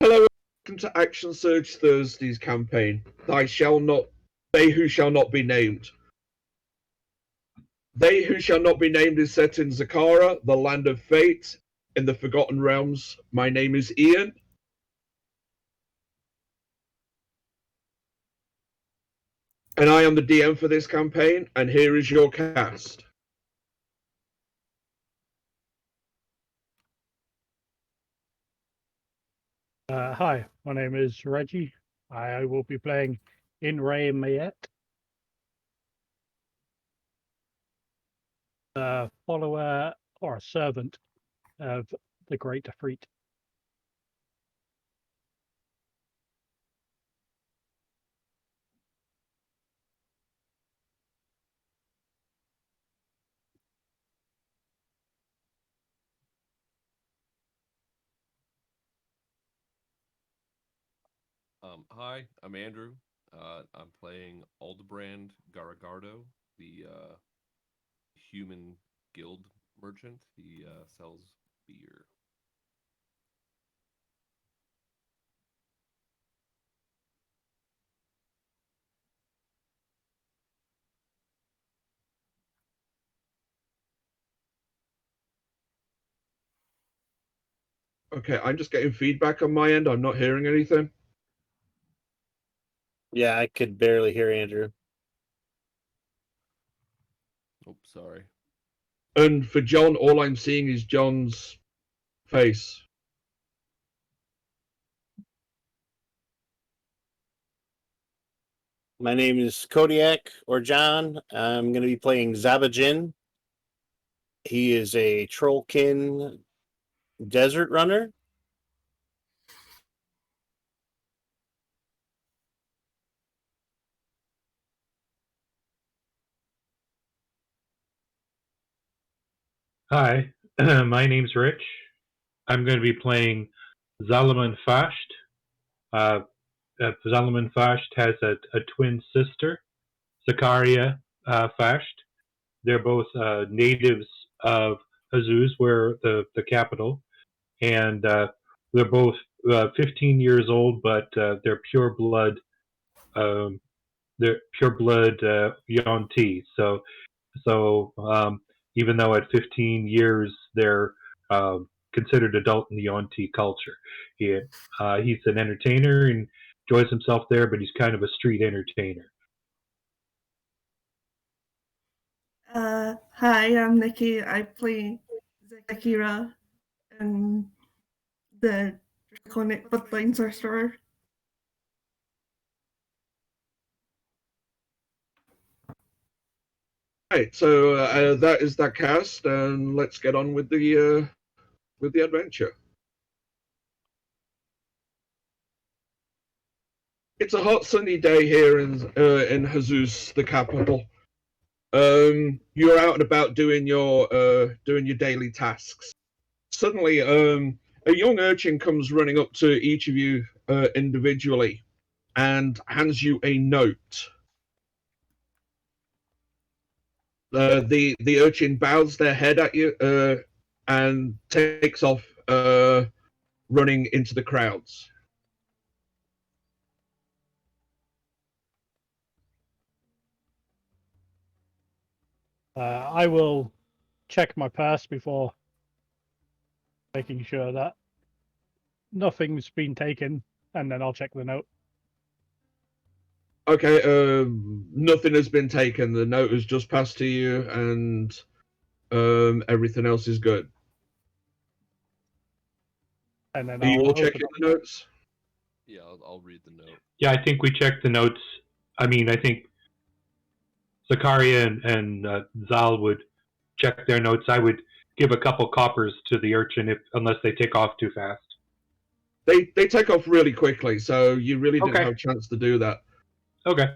Hello, welcome to Action Surge Thursday's campaign. They who shall not be named. They who shall not be named is set in Zakara, the land of fate, in the Forgotten Realms. My name is Ian. And I am the DM for this campaign, and here is your cast. Hi, my name is Reggie. I will be playing In Ray Mayette, a follower or a servant of the Great Afreet. Hi, I'm Andrew. I'm playing Aldebrand Garagardo, the human guild merchant. He sells beer. Okay, I'm just getting feedback on my end. I'm not hearing anything. Yeah, I could barely hear Andrew. Oh, sorry. And for John, all I'm seeing is John's face. My name is Kodiak or John. I'm going to be playing Zabajin. He is a Trollkin desert runner. Hi, my name's Rich. I'm going to be playing Zalaman Fasht. Zalaman Fasht has a twin sister, Zakaria Fasht. They're both natives of Azuz, where the capital, and they're both 15 years old, but they're pure blood. They're pure blood Yuan-Ti. So even though at 15 years they're considered adult in the Yuan-Ti culture, he's an entertainer and enjoys himself there, but he's kind of a street entertainer. Hi, I'm Nikki. I play Zakira and the Draconic Bloodline Sorcerer. Right, so that is that cast, and let's get on with the adventure. It's a hot sunny day here in Jesus, the capital. You're out and about doing your daily tasks. Suddenly, a young urchin comes running up to each of you individually and hands you a note. The urchin bows their head at you and takes off, running into the crowds. I will check my purse before making sure that nothing's been taken, and then I'll check the note. Okay, nothing has been taken. The note has just passed to you, and everything else is good. And then Are you I'll all open checking the notes? Yeah, I'll read the note. Yeah, I think we checked the notes. I mean, I think Zakaria and Zal would check their notes. I would give a couple coppers to the urchin unless they take off too fast. They take off really quickly, so you really didn't Okay. have a chance to do that. Okay.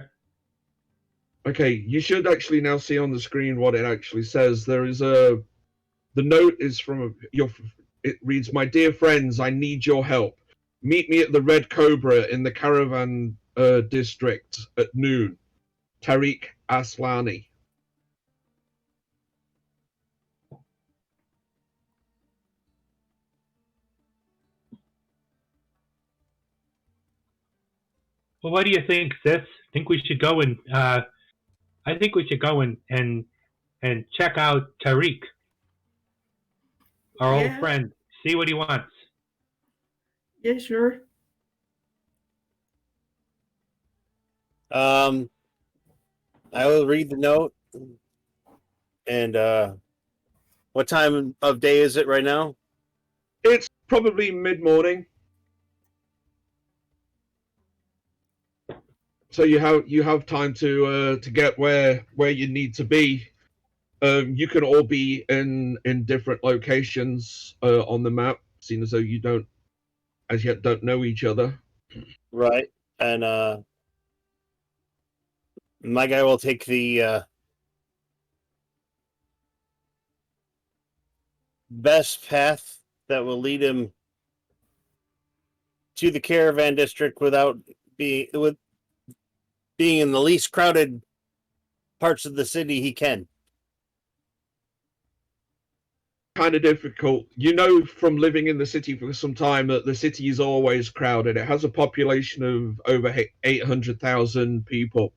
Okay, you should actually now see on the screen what it actually says. The note is from it reads, "My dear friends, I need your help. Meet me at the Red Cobra in the Caravan district at noon. Tariq Aslani." Well, what do you think, sis? Think we should go and I think we should go and check out Tariq, our old Yeah, friend. See what he wants. yeah, sure. I will read the note. And what time of day is it right now? It's probably mid-morning. So you have time to get where you need to be. You can all be in different locations on the map, seeing as though you don't as yet don't know each other. Right. And my guy will take the best path that will lead him to the caravan district without being in the least crowded parts of the city he can. Kind of difficult. You know from living in the city for some time that the city is always crowded. It has a population of over 800,000 people.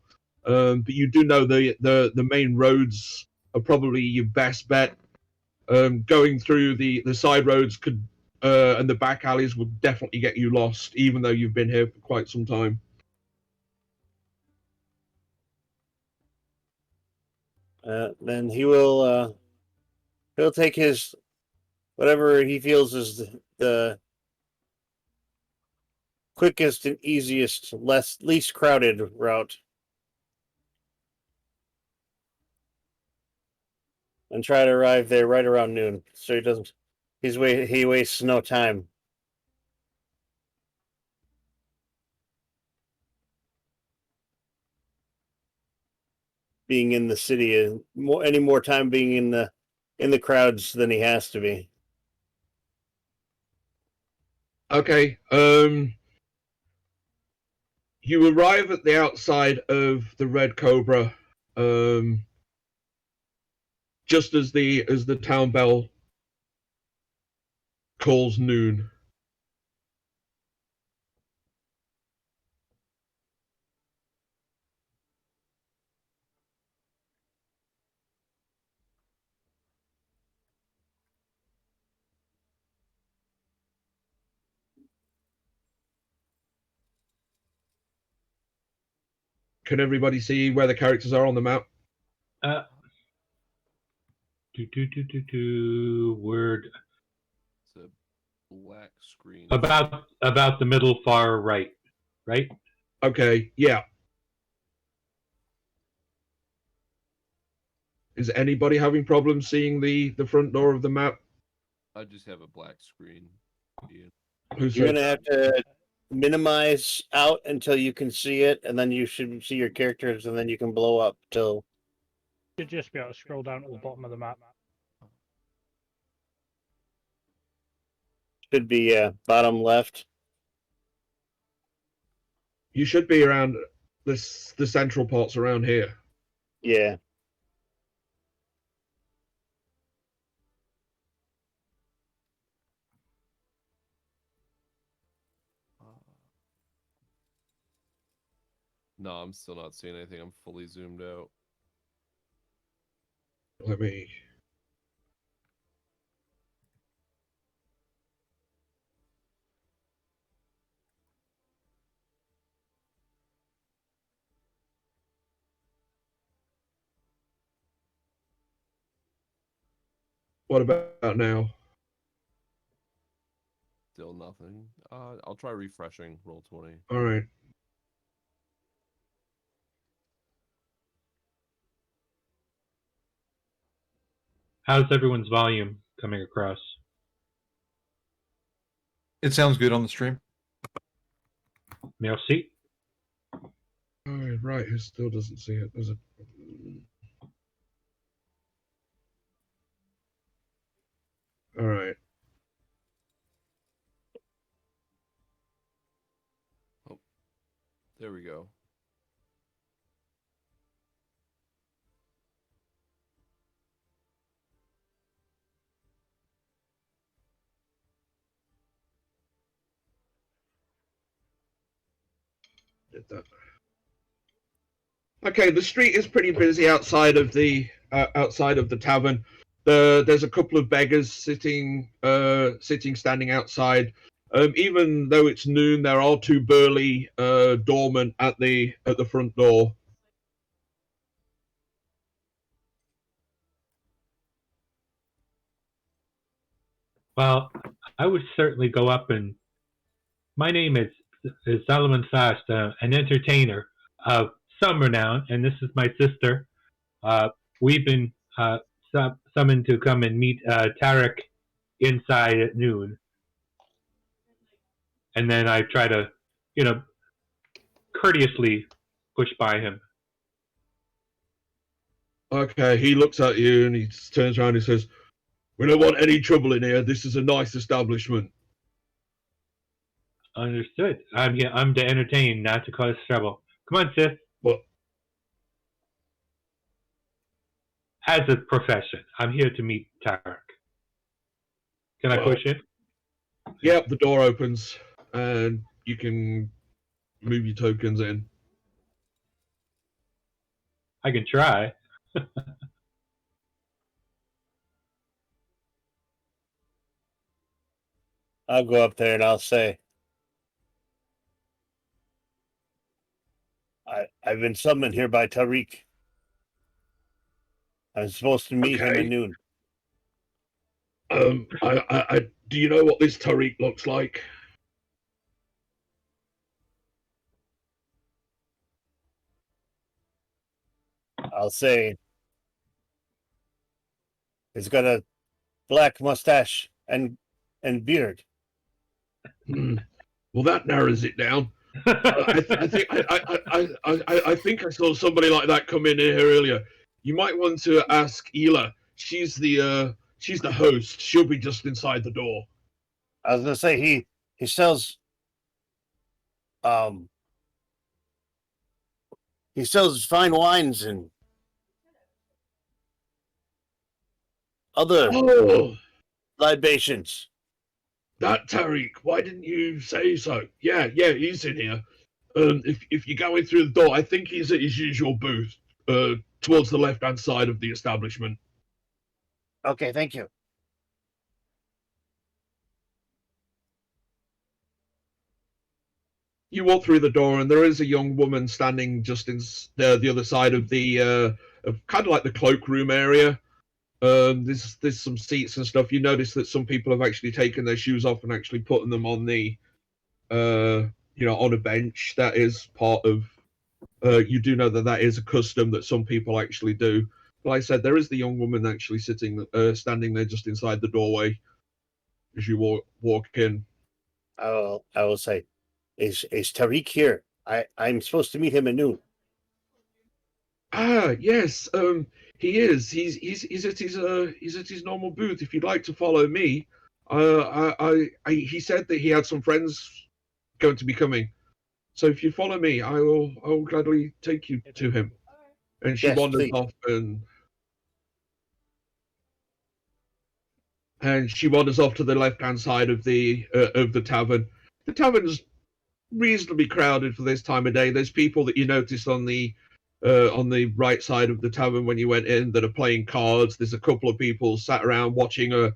But you do know the main roads are probably your best bet. Going through the side roads could and the back alleys would definitely get you lost, even though you've been here for quite some time. Then he'll take his whatever he feels is the quickest and easiest, least crowded route, and try to arrive there right around noon, so he wastes no time. Being in the city and any more time being in the crowds than he has to be. Okay. You arrive at the outside of the Red Cobra, just as the town bell calls noon. Can everybody see where the characters are on the map? Uh, word It's a black screen. about the middle far right, right? Okay, yeah. Is anybody having problems seeing the front door of the map? I just have a black screen. Ian. Who You're said? gonna have to minimize out until you can see it, and then you should see your characters, and then you can blow up till Should just be able to scroll down to the bottom of the map. should be bottom left. You should be around the central parts around here. Yeah. No, I'm still not seeing anything. I'm fully zoomed out. Let me. What about now? Still nothing. I'll try refreshing roll 20. All right. How's everyone's volume coming across? It sounds good on the stream. Merci. Oh, right. Who still doesn't see it? There's a. All right. There we go. did that. Okay, the street is pretty busy outside of the tavern. There's a couple of beggars standing outside. Even though it's noon, there are two burly doormen at the front door. Well, I would certainly go up and. My name is Solomon Fast, an entertainer of some renown, and this is my sister. We've been summoned to come and meet Tarek inside at noon. And then I try to, courteously push by him. Okay, he looks at you and he turns around and says, "We don't want any trouble in here. This is a nice establishment." Understood. I'm to entertain, not to cause trouble. Come on, sis. What? As a profession, I'm here to meet Tarek. Can I push in? Yep, the door opens and you can move your tokens in. I can try. I'll go up there and I'll say, I've been summoned here by Tariq. I'm supposed to meet him Okay. at noon. Do you know what this Tariq looks like? I'll say, he's got a black mustache and beard. Well, that narrows it down. I think I saw somebody like that come in here earlier. You might want to ask Ela. She's the host. She'll be just inside the door. I was gonna say he sells fine wines and other Oh, libations. that Tariq. Why didn't you say so? Yeah, he's in here. If you're going through the door, I think he's at his usual booth, towards the left-hand side of the establishment. Okay, thank you. You walk through the door, and there is a young woman standing just in the other side of the kind of like the cloakroom area. There's some seats and stuff. You notice that some people have actually taken their shoes off and actually putting them on the on a bench. That is part of. You do know that is a custom that some people actually do. But like I said, there is the young woman actually standing there just inside the doorway as you walk in. I will say, is Tariq here? I'm supposed to meet him at noon. Ah, yes. He is. He's at his normal booth. If you'd like to follow me, he said that he had some friends going to be coming. So if you follow me, I will gladly take you to him. And she Yes, wanders please. off and she wanders off to the left-hand side of the tavern. The tavern's reasonably crowded for this time of day. There's people that you noticed on the right side of the tavern when you went in that are playing cards. There's a couple of people sat around watching a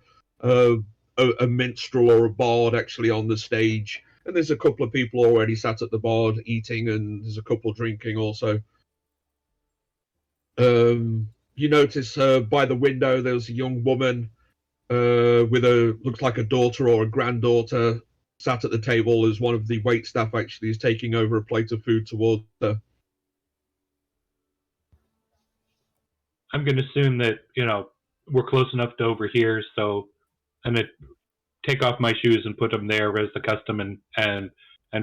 minstrel or a bard actually on the stage, and there's a couple of people already sat at the bar eating, and there's a couple drinking also. You notice by the window there's a young woman with looks like a daughter or a granddaughter sat at the table as one of the waitstaff actually is taking over a plate of food towards her. I'm going to assume that, we're close enough to overhear, so I'm going to take off my shoes and put them there as the custom and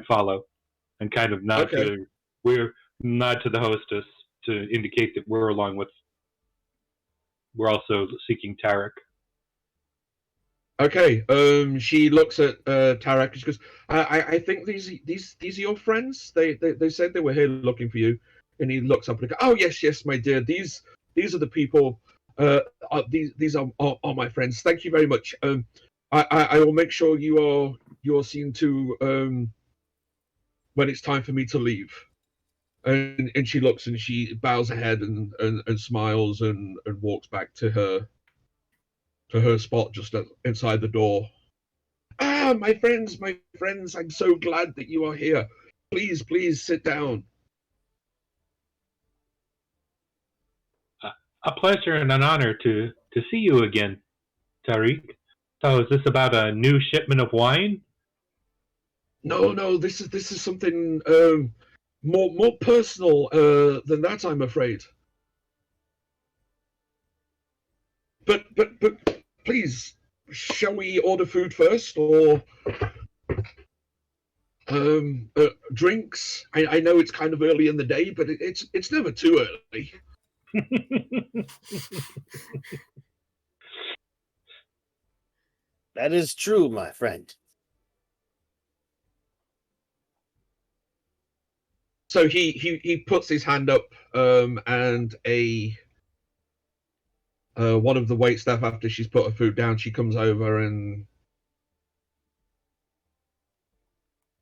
follow. And kind of nod to the hostess to indicate that we're also seeking Tarek. Okay. She looks at Tarek and she goes, I think these are your friends? They said they were here looking for you. And he looks up and goes, "Oh yes, my dear. These are the people. These are my friends. Thank you very much. I will make sure you're seen to when it's time for me to leave. And she looks and she bows her head and smiles and walks back to her spot just inside the door. Ah, my friends, I'm so glad that you are here. Please sit down. A pleasure and an honor to see you again, Tariq. So, is this about a new shipment of wine? No, this is something more personal than that, I'm afraid. But please, shall we order food first or drinks? I know it's kind of early in the day, but it's never too early. That is true, my friend. So he puts his hand up, and one of the waitstaff, after she's put her food down, she comes over and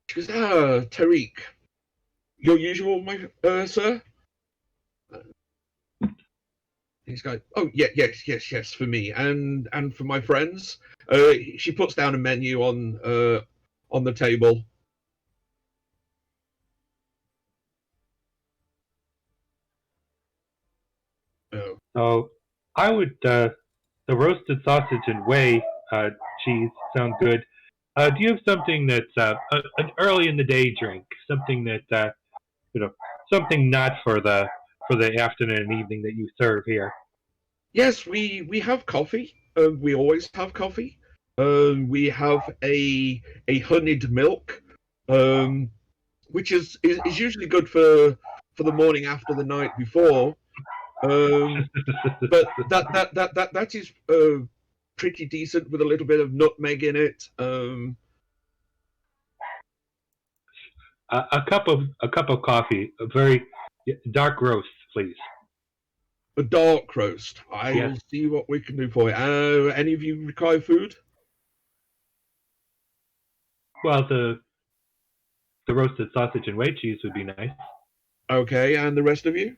she goes, "Ah, Tariq, your usual, my sir." He's going, "Oh yeah, yes, for me and for my friends." She puts down a menu on the table. Oh. So, I would the roasted sausage and whey cheese sound good. Do you have something that's an early in the day drink? Something that something not for the afternoon and evening that you serve here. Yes, we have coffee. We always have coffee. We have a honeyed milk, which is usually good for the morning after the night before. But that is pretty decent with a little bit of nutmeg in it. A cup of coffee, a very dark roast, please. A dark roast. I Yes. will see what we can do for you. Any of you require food? Well, the roasted sausage and whey cheese would be nice. Okay, and the rest of you?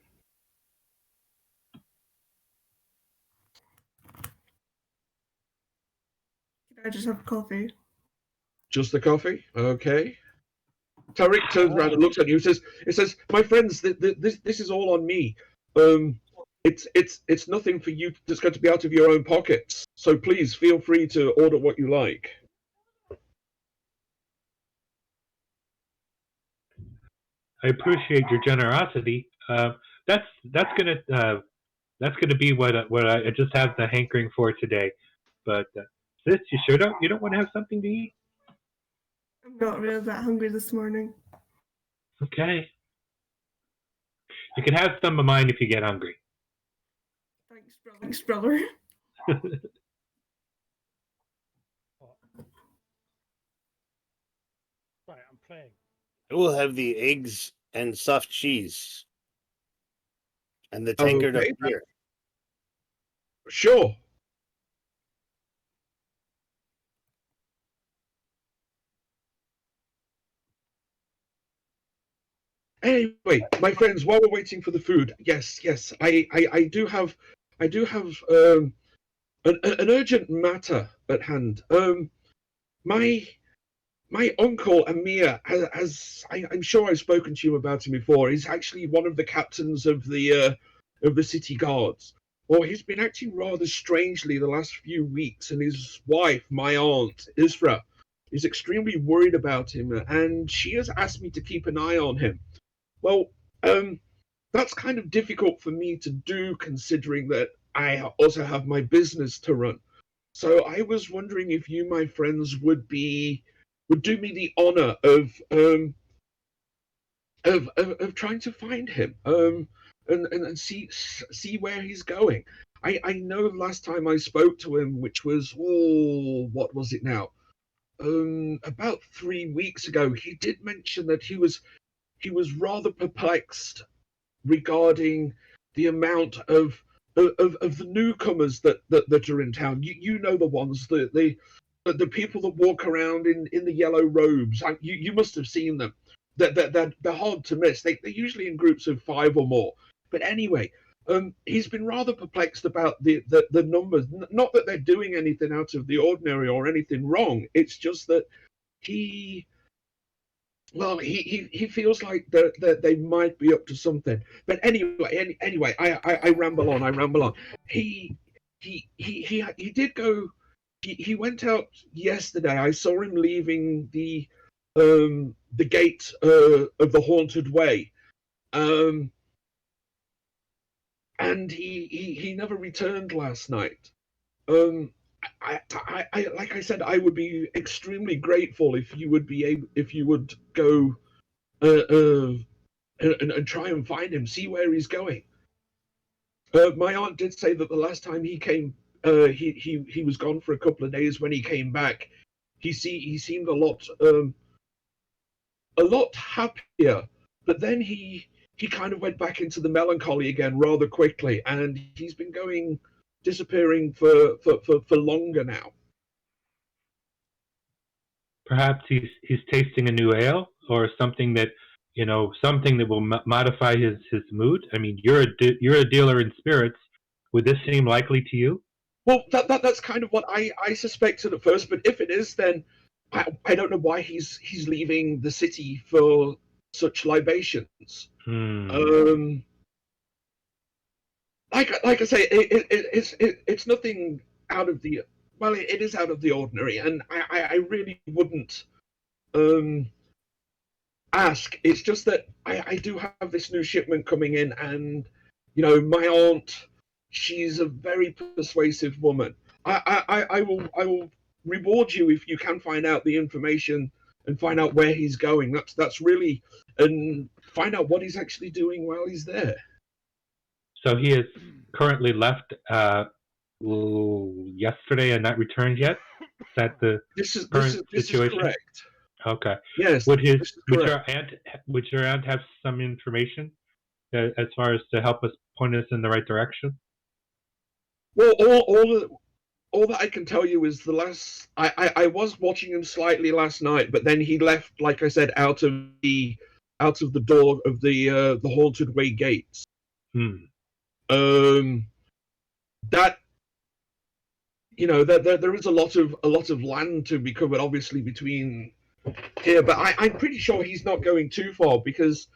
Can I just have coffee? Just the coffee? Okay. Tariq turns around and looks at you and says, "My friends, this is all on me. It's nothing for you that's going to be out of your own pockets. So please feel free to order what you like." I appreciate your generosity. That's gonna be what I just have the hankering for today. But sis, you sure don't want to have something to eat? I'm not really that hungry this morning. Okay. You can have some of mine if you get hungry. Thanks, brother. Right, I'm playing. I will have the eggs and soft cheese. And the tankard Okay. of beer. Sure. Anyway, my friends, while we're waiting for the food, yes, I do have an urgent matter at hand. My uncle Amir I'm sure I've spoken to you about him before. He's actually one of the captains of the city guards. Well, he's been acting rather strangely the last few weeks, and his wife, my aunt Isra, is extremely worried about him, and she has asked me to keep an eye on him. Well, that's kind of difficult for me to do, considering that I also have my business to run. So I was wondering if you, my friends, would do me the honor of trying to find him, and see where he's going. I know last time I spoke to him, which was what was it now? About 3 weeks ago, he did mention that he was rather perplexed regarding the amount of the newcomers that are in town. You know the ones, the people that walk around in the yellow robes. You must have seen them. they're hard to miss. They're usually in groups of 5 or more. But anyway, he's been rather perplexed about the numbers. Not that they're doing anything out of the ordinary or anything wrong. It's just that he feels like they might be up to something. But anyway, I ramble on. He did go. He went out yesterday. I saw him leaving the gate of the haunted way, and he never returned last night. I like I said, I would be extremely grateful if you would go and try and find him, see where he's going. My aunt did say that the last time he came, he was gone for a couple of days. When he came back, he seemed a lot happier, but then he kind of went back into the melancholy again rather quickly, and he's been disappearing for longer now. Perhaps he's tasting a new ale or something that something that will modify his mood. I mean, you're a dealer in spirits. Would this seem likely to you? Well, that's kind of what I suspected at first. But if it is, then I don't know why he's leaving the city for such libations. Like I say, it's nothing out of the it is out of the ordinary, and I really wouldn't ask. It's just that I do have this new shipment coming in, and my aunt, she's a very persuasive woman. I will reward you if you can find out the information and find out where he's going. That's really, and find out what he's actually doing while he's there. So he has currently left yesterday and not returned yet? Is that the current situation? This is correct. Okay. Yes. Would your aunt have some information as far as to help us point us in the right direction? Well, all that I can tell you is I was watching him slightly last night, but then he left, like I said, out of the door of the haunted way gates. That there is a lot of land to be covered, obviously, between here, but I'm pretty sure he's not going too far, because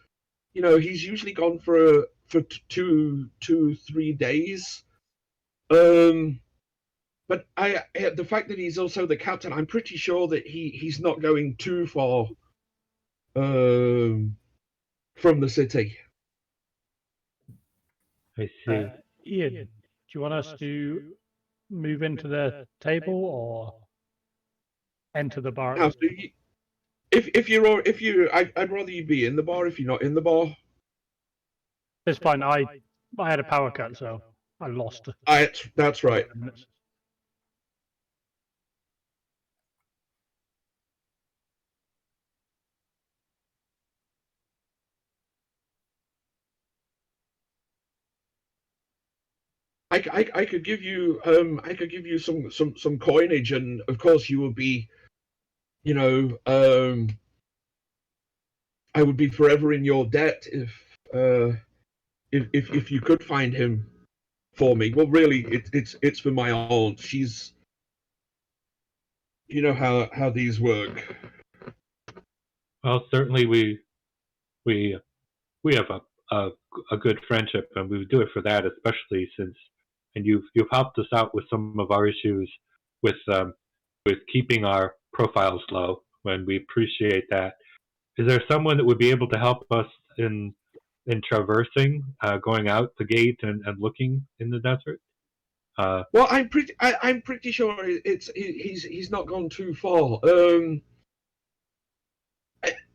he's usually gone for 2-3 days. But the fact that he's also the captain, I'm pretty sure that he's not going too far from the city. I see. Ian, do you want us to move into the table or enter the bar? Now, I'd rather you be in the bar if you're not in the bar. It's fine. I had a power cut, so I lost. That's right. I could give you some coinage, and of course you would be, I would be forever in your debt if you could find him for me. Well, really, it's for my aunt. She's, how these work. Well, certainly we have a good friendship, and we would do it for that, especially since. And you've helped us out with some of our issues with keeping our profiles low, and we appreciate that. Is there someone that would be able to help us in traversing, going out the gate and looking in the desert? Well, I'm pretty sure he's not gone too far.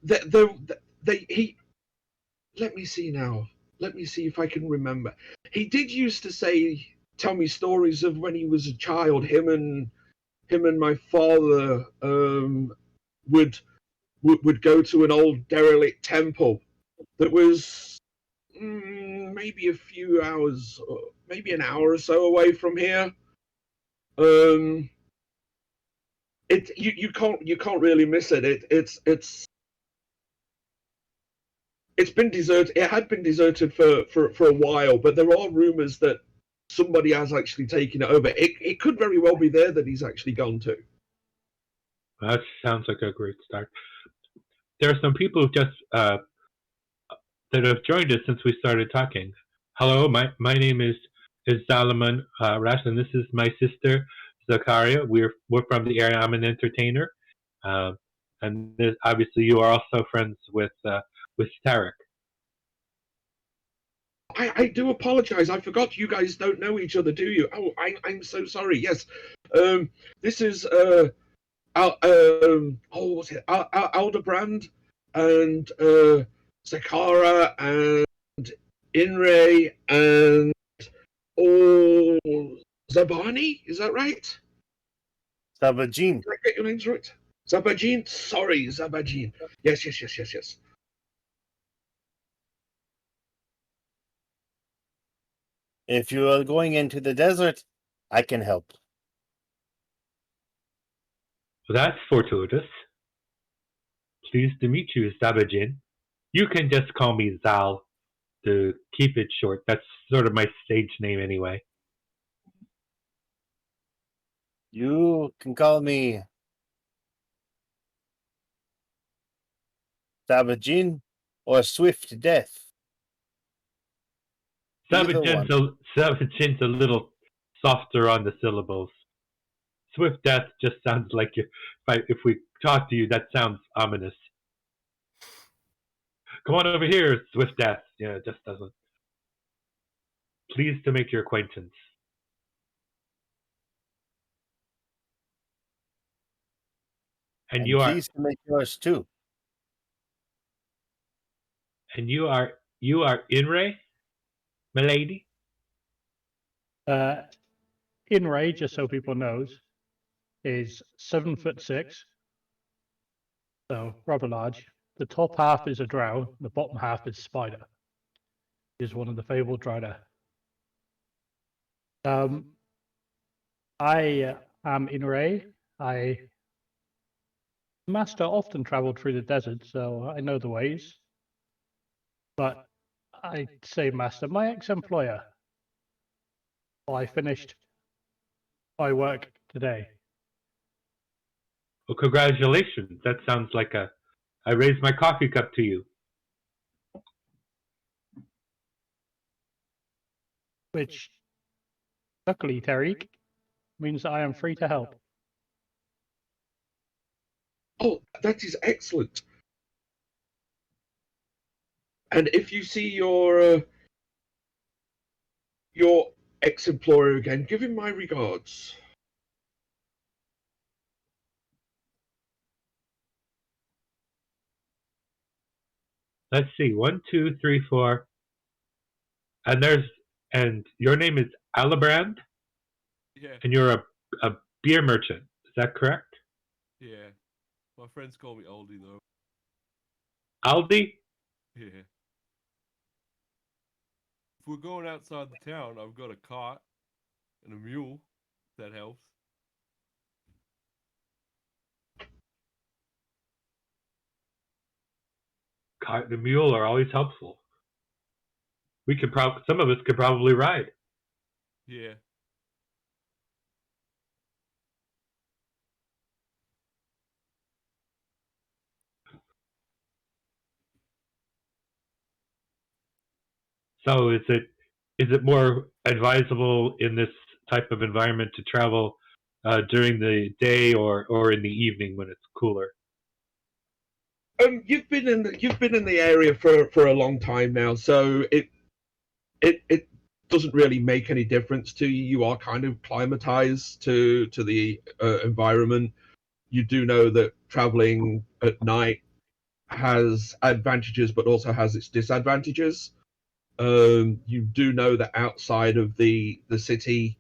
Let me see now. Let me see if I can remember. He did used to tell me stories of when he was a child. Him and my father would go to an old derelict temple that was maybe a few hours, maybe an hour or so away from here. You can't really miss it. it's been deserted. It had been deserted for a while, but there are rumors that somebody has actually taken it over. It could very well be there that he's actually gone to. That sounds like a great start. There are some people who just that have joined us since we started talking. Hello, my name is Solomon Rash, and this is my sister Zakaria. We're from the area. I'm an entertainer, and this, obviously you are also friends with Tarek. I do apologize. I forgot you guys don't know each other, do you? Oh, I'm so sorry. Yes, this is what's it? Aldebrand and Zakara and Inre and Zabani. Is that right? Sabajin. Did I get your names right? Zabajin. Sorry, Zabajin. Yes. If you are going into the desert, I can help. Well, that's fortuitous. Pleased to meet you, Sabajin. You can just call me Zal to keep it short. That's sort of my stage name anyway. You can call me Sabajin or Swift Death. Either one. Sabajin's a little softer on the syllables. Swift Death just sounds like if we talk to you, that sounds ominous. Come on over here, Swift Death. Yeah, it just doesn't. Pleased to make your acquaintance. And you are pleased to make yours too. And you are Inre, milady? Inray, just so people knows, is 7'6", so rather large. The top half is a drow, the bottom half is spider. He is one of the fabled Drider. I am Inray. Master often traveled through the desert, so I know the ways. But I say Master, my ex-employer. I finished my work today. Well, congratulations. That sounds like I raised my coffee cup to you. Which, luckily, Tariq, means I am free to help. Oh, that is excellent. And if you see your ex-employer again, give him my regards. Let's see. 1, 2, 3, 4. And your name is Alibrand? Yeah. And you're a beer merchant. Is that correct? Yeah. My friends call me Aldi though. Aldi? Yeah. If we're going outside the town, I've got a cart and a mule. If that helps. Cart and mule are always helpful. Some of us could probably ride. Yeah. So is it more advisable in this type of environment to travel during the day or in the evening when it's cooler? You've been in the area for a long time now, so it doesn't really make any difference to you. You are kind of climatized to the environment. You do know that traveling at night has advantages, but also has its disadvantages. You do know that outside of the city,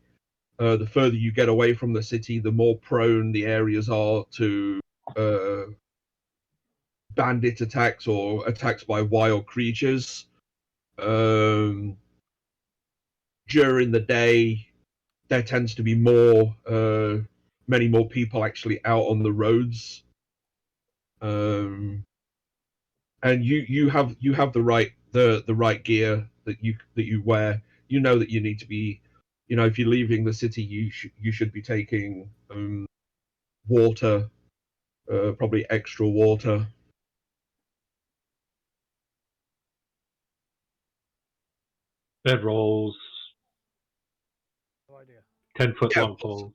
the further you get away from the city, the more prone the areas are to bandit attacks or attacks by wild creatures. During the day, there tends to be many more people actually out on the roads. and you have the right gear that you wear. You know that you need to be, if you're leaving the city, you should be taking water, probably extra water. Bedrolls, No idea. 10-foot Yeah, long poles.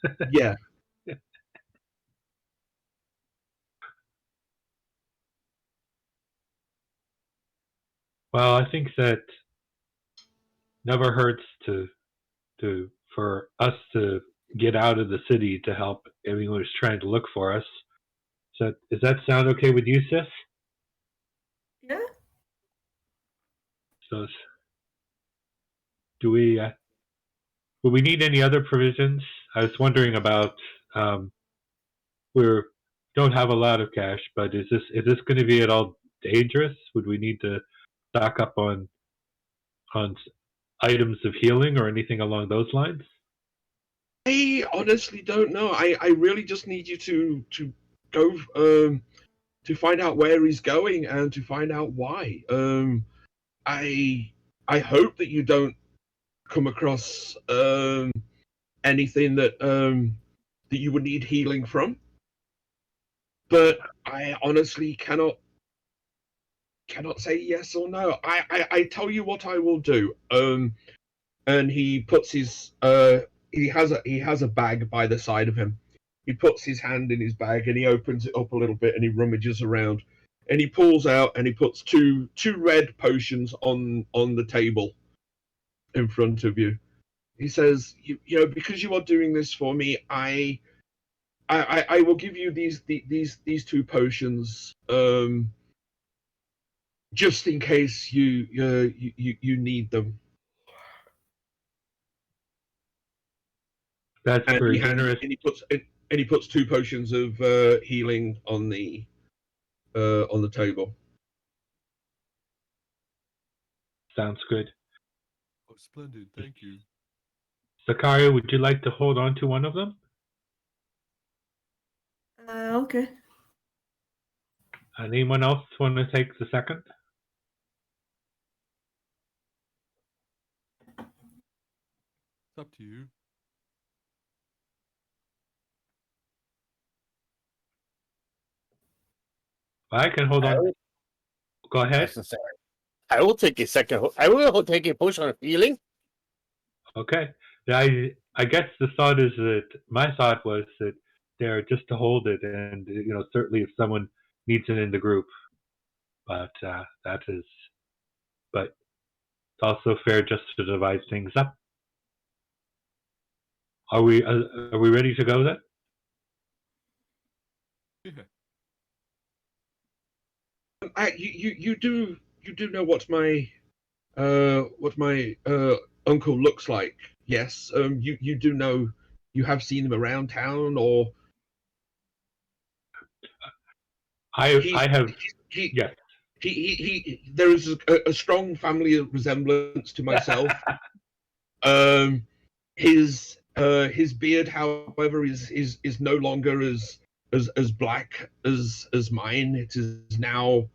possibly. Yeah. Well, I think that never hurts for us to get out of the city to help anyone who's trying to look for us. So, does that sound okay with you, Sif? Yeah. So, do we? Will we need any other provisions? I was wondering about. We don't have a lot of cash, but is this going to be at all dangerous? Would we need to stock up on items of healing or anything along those lines? I honestly don't know. I really just need you to go to find out where he's going and to find out why. I I hope that you don't come across anything that you would need healing from. But I honestly cannot say yes or no. I tell you what I will do. And he puts his he has a bag by the side of him. He puts his hand in his bag and he opens it up a little bit and he rummages around and he pulls out and he puts two red potions on the table in front of you. He says, you know, because you are doing this for me, I will give you these two potions, just in case you need them. That's And very he hands, generous. and he puts two potions of healing on the table. Sounds good. Oh, splendid. Thank you. Zakaria, would you like to hold on to one of them? Okay. Anyone else want to take the second? It's up to you. I can hold on. Go ahead. Necessary. I will take a second. I will take a potion of healing. Okay. I guess the thought is that my thought was that they're just to hold it, and certainly if someone needs it in the group, but that is. But it's also fair just to divide things up. Are we ready to go then? Yeah. You do know what my uncle looks like? Yes. You do know, you have seen him around town, or I have. he Yes. there is a strong family resemblance to myself. His beard, however, is no longer as black as mine. It is now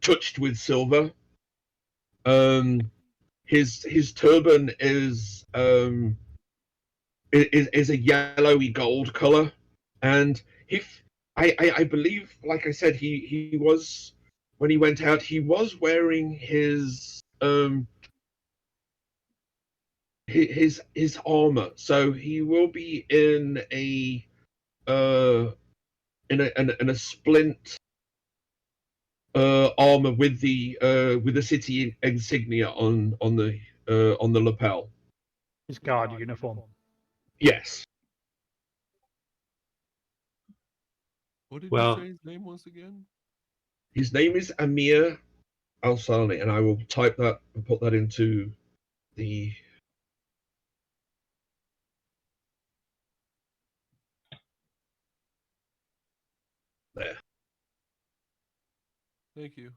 touched with silver. His turban is a yellowy gold color, and I believe, like I said, he was, when he went out, he was wearing his armor, so he will be in a splint armor with the city insignia on the lapel. His guard uniform. Yes. What did Well- you say his name was again? His name is Amir Al-Sani, and I will type that and put that into the. There. Thank you.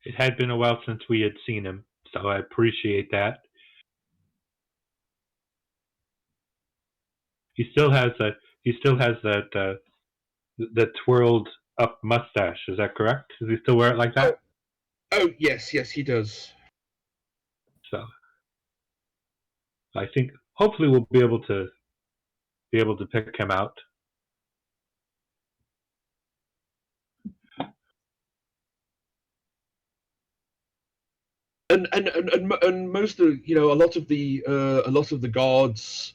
It had been a while since we had seen him, so I appreciate that. He still has he still has that that twirled up mustache. Is that correct? Does he still wear it like that? Oh, yes, he does. So I think hopefully we'll be able to pick him out. And most of a lot of the guards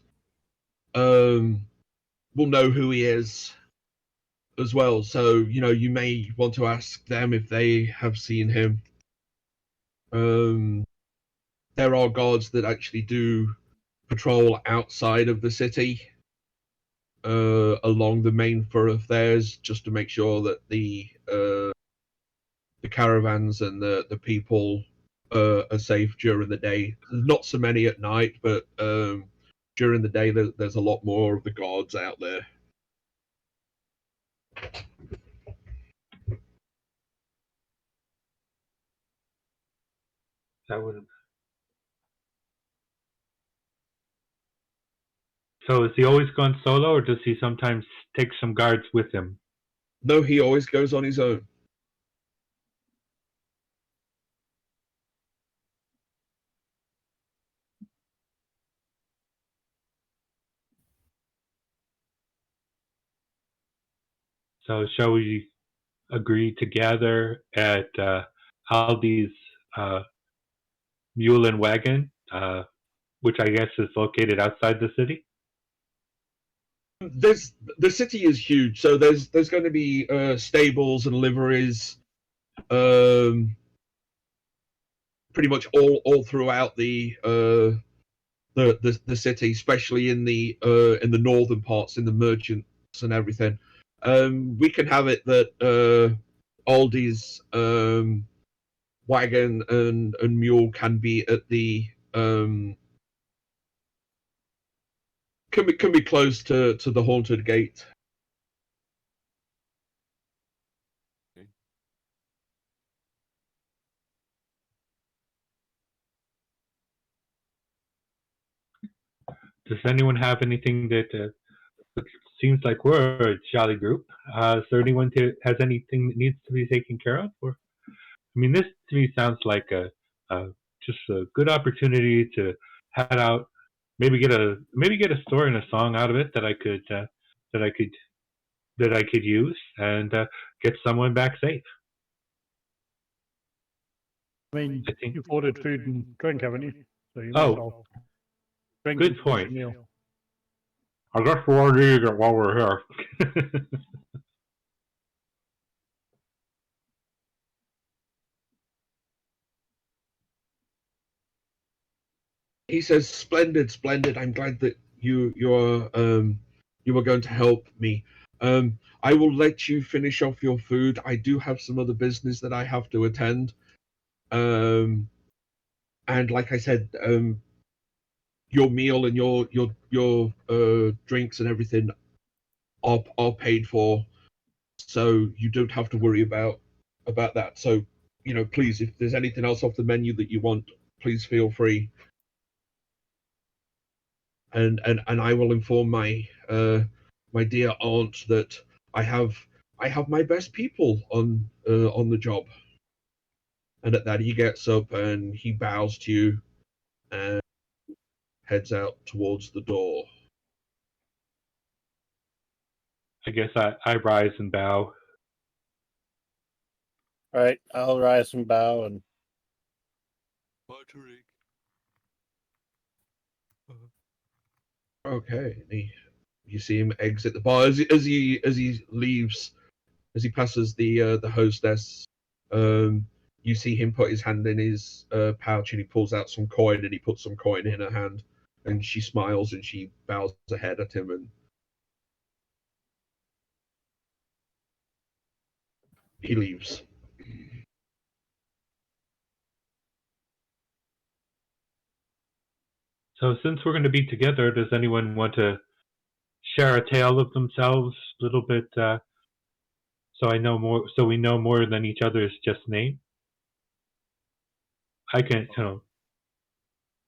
will know who he is as well. So you may want to ask them if they have seen him. There are guards that actually do patrol outside of the city, along the main thoroughfares, just to make sure that the caravans and the people are safe during the day. Not so many at night, but during the day there's a lot more of the guards out there. That would. So is he always gone solo, or does he sometimes take some guards with him? No, he always goes on his own. So shall we agree to gather at Aldi's Mule and Wagon, which I guess is located outside the city? The city is huge, so there's going to be stables and liveries, pretty much all throughout the city, especially in the northern parts, in the merchants and everything. We can have it that Aldi's wagon and mule can be at the can be close to the haunted gate. Does anyone have anything that it seems like we're a jolly group? Is there anyone has anything that needs to be taken care of? Or, I mean, this to me sounds like just a good opportunity to head out, maybe get a story and a song out of it that I could use and get someone back safe. I mean, I think. you've ordered food and drink, haven't you? So you Oh, might as well drink good and finish point. your meal. I guess we're eating it while we're here. He says, "Splendid, splendid. I'm glad that you are going to help me. I will let you finish off your food. I do have some other business that I have to attend. And like I said, your meal and your drinks and everything are paid for, so you don't have to worry about that. So, please, if there's anything else off the menu that you want, please feel free. And I will inform my my dear aunt that I have my best people on the job." And at that, he gets up and he bows to you and heads out towards the door. I guess I rise and bow. All right, I'll rise and bow and Patrick. Okay, you see him exit the bar as he leaves, as he passes the hostess. You see him put his hand in his pouch and he pulls out some coin and he puts some coin in her hand, and she smiles and she bows her head at him and he leaves. So since we're going to be together, does anyone want to share a tale of themselves a little bit, so I know more, so we know more than each other's just name? I can, I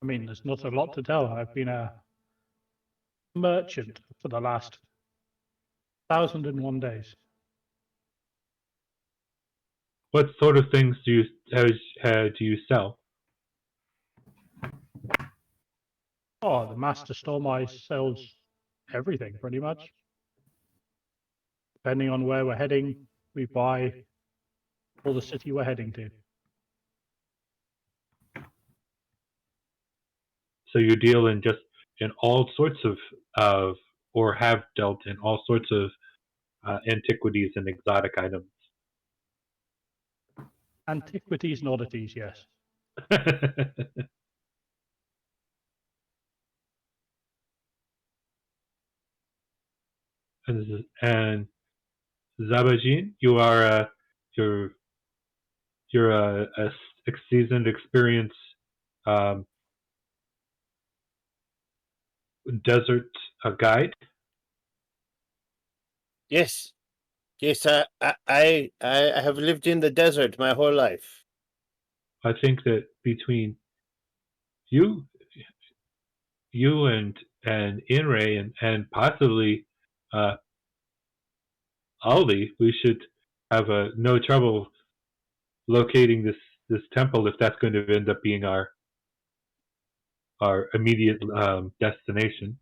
mean, there's not a lot to tell. I've been a merchant for the last 1,001 days. What sort of things do you sell? Oh, the master store sells everything pretty much. Depending on where we're heading, we buy all the city we're heading to. So you deal in all sorts of or have dealt in all sorts of antiquities and exotic items. Antiquities and oddities, yes. and Zabajin, you're a seasoned, experienced desert guide. Yes. Yes, I have lived in the desert my whole life. I think that between you and Inray and possibly Aldi, we should have no trouble locating this temple if that's going to end up being our immediate destination.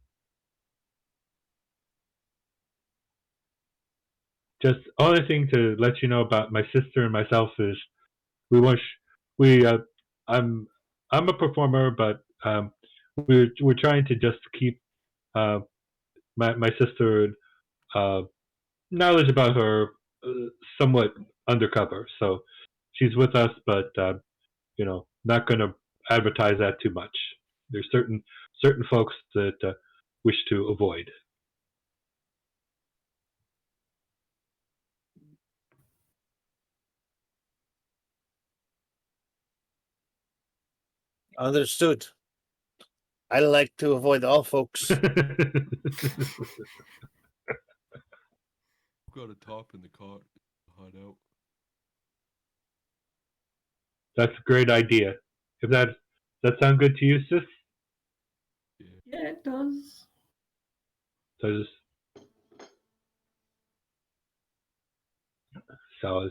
Just only thing to let you know about my sister and myself is I'm a performer, but we're trying to just keep my sister knowledge about her somewhat undercover. So she's with us, but not going to advertise that too much. There's certain folks that wish to avoid. Understood. I like to avoid all folks. I've got a top in the cart. Hide out. That's a great idea. If does that sound good to you, sis? Yeah, it does. So as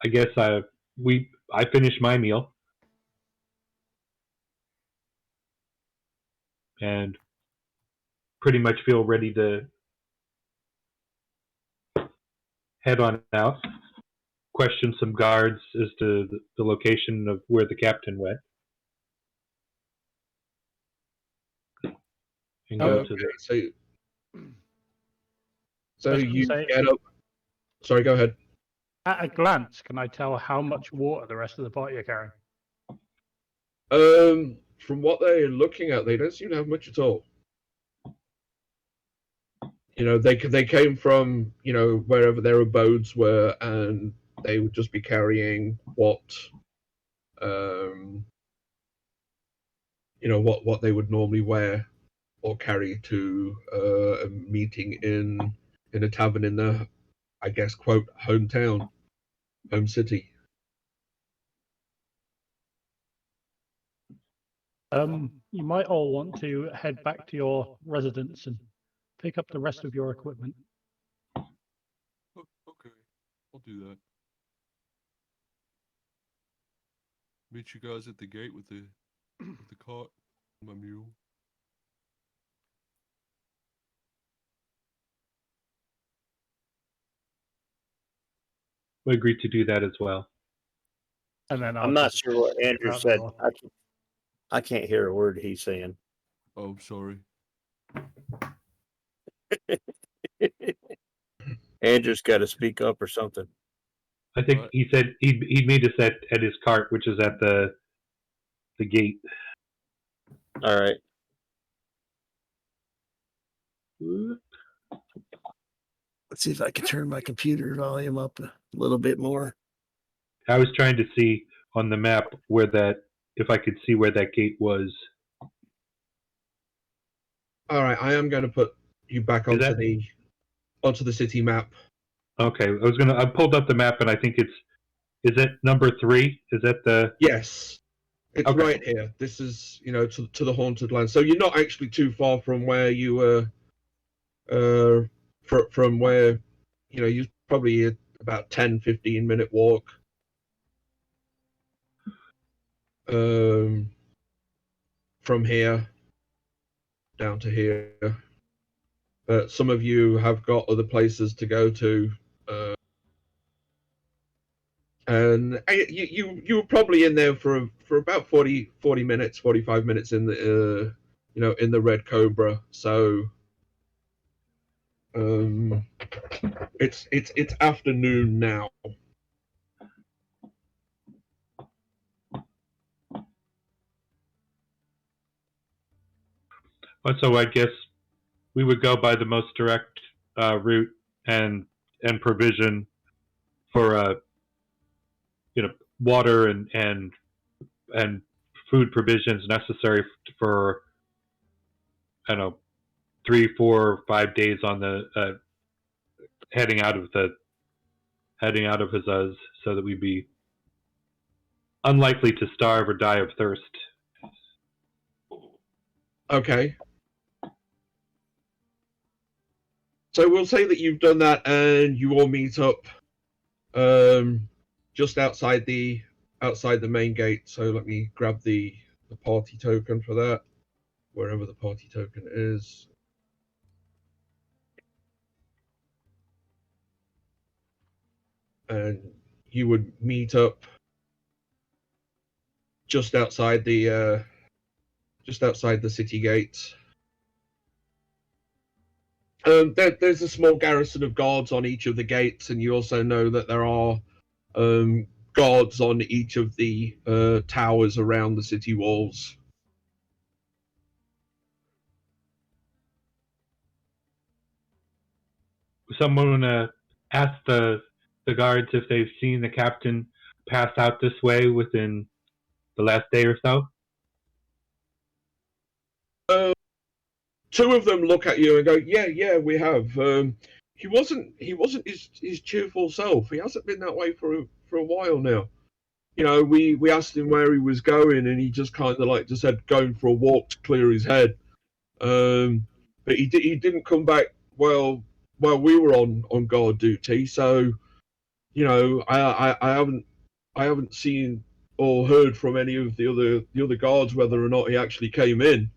I guess I finished my meal and pretty much feel ready to head on out. Question some guards as to the location of where the captain went. And go to the... So I was gonna you say- get up. Sorry, go ahead. At a glance, can I tell how much water the rest of the party are carrying? From what they're looking at, they don't seem to have much at all. They came from wherever their abodes were, and they would just be carrying what what they would normally wear or carry to a meeting in a tavern in the, I guess, quote, home city. You might all want to head back to your residence and pick up the rest of your equipment. Okay, I'll do that. Meet you guys at the gate with the cart, and my mule. We agreed to do that as well. And then I'm not just sure what Andrew out the said. door. I can't hear a word he's saying. Oh, I'm sorry. Andrew's got to speak up or something. I think Right. he said he'd meet us at his cart, which is at the gate. All right. Let's see if I can turn my computer volume up a little bit more. I was trying to see on the map if I could see where that gate was. All right, I am going to put you back onto the city map. Okay, I pulled up the map and I think is it number 3? Is that the... Yes, It's Okay. right here. This is, to the haunted land. So you're not actually too far from where you were, from where, you're probably about 10-15 minute walk. From here down to here. But some of you have got other places to go to. And you were probably in there for about 40 minutes, 45 minutes in the in the Red Cobra. So it's afternoon now. So I guess we would go by the most direct route and provision for water and food provisions necessary for 3, 4, 5 days on the heading out of Hazuz, so that we'd be unlikely to starve or die of thirst. Okay. So we'll say that you've done that, and you all meet up just outside the main gate. So let me grab the party token for that, wherever the party token is. And you would meet up just outside the city gates. There's a small garrison of guards on each of the gates, and you also know that there are guards on each of the towers around the city walls. Someone ask the guards if they've seen the captain pass out this way within the last day or so. Two of them look at you and go, "Yeah, we have." He wasn't his cheerful self. He hasn't been that way for a while now. We asked him where he was going, and he just kind of just said going for a walk to clear his head. But he didn't come back while we were on guard duty. So, I haven't seen or heard from any of the other guards whether or not he actually came in.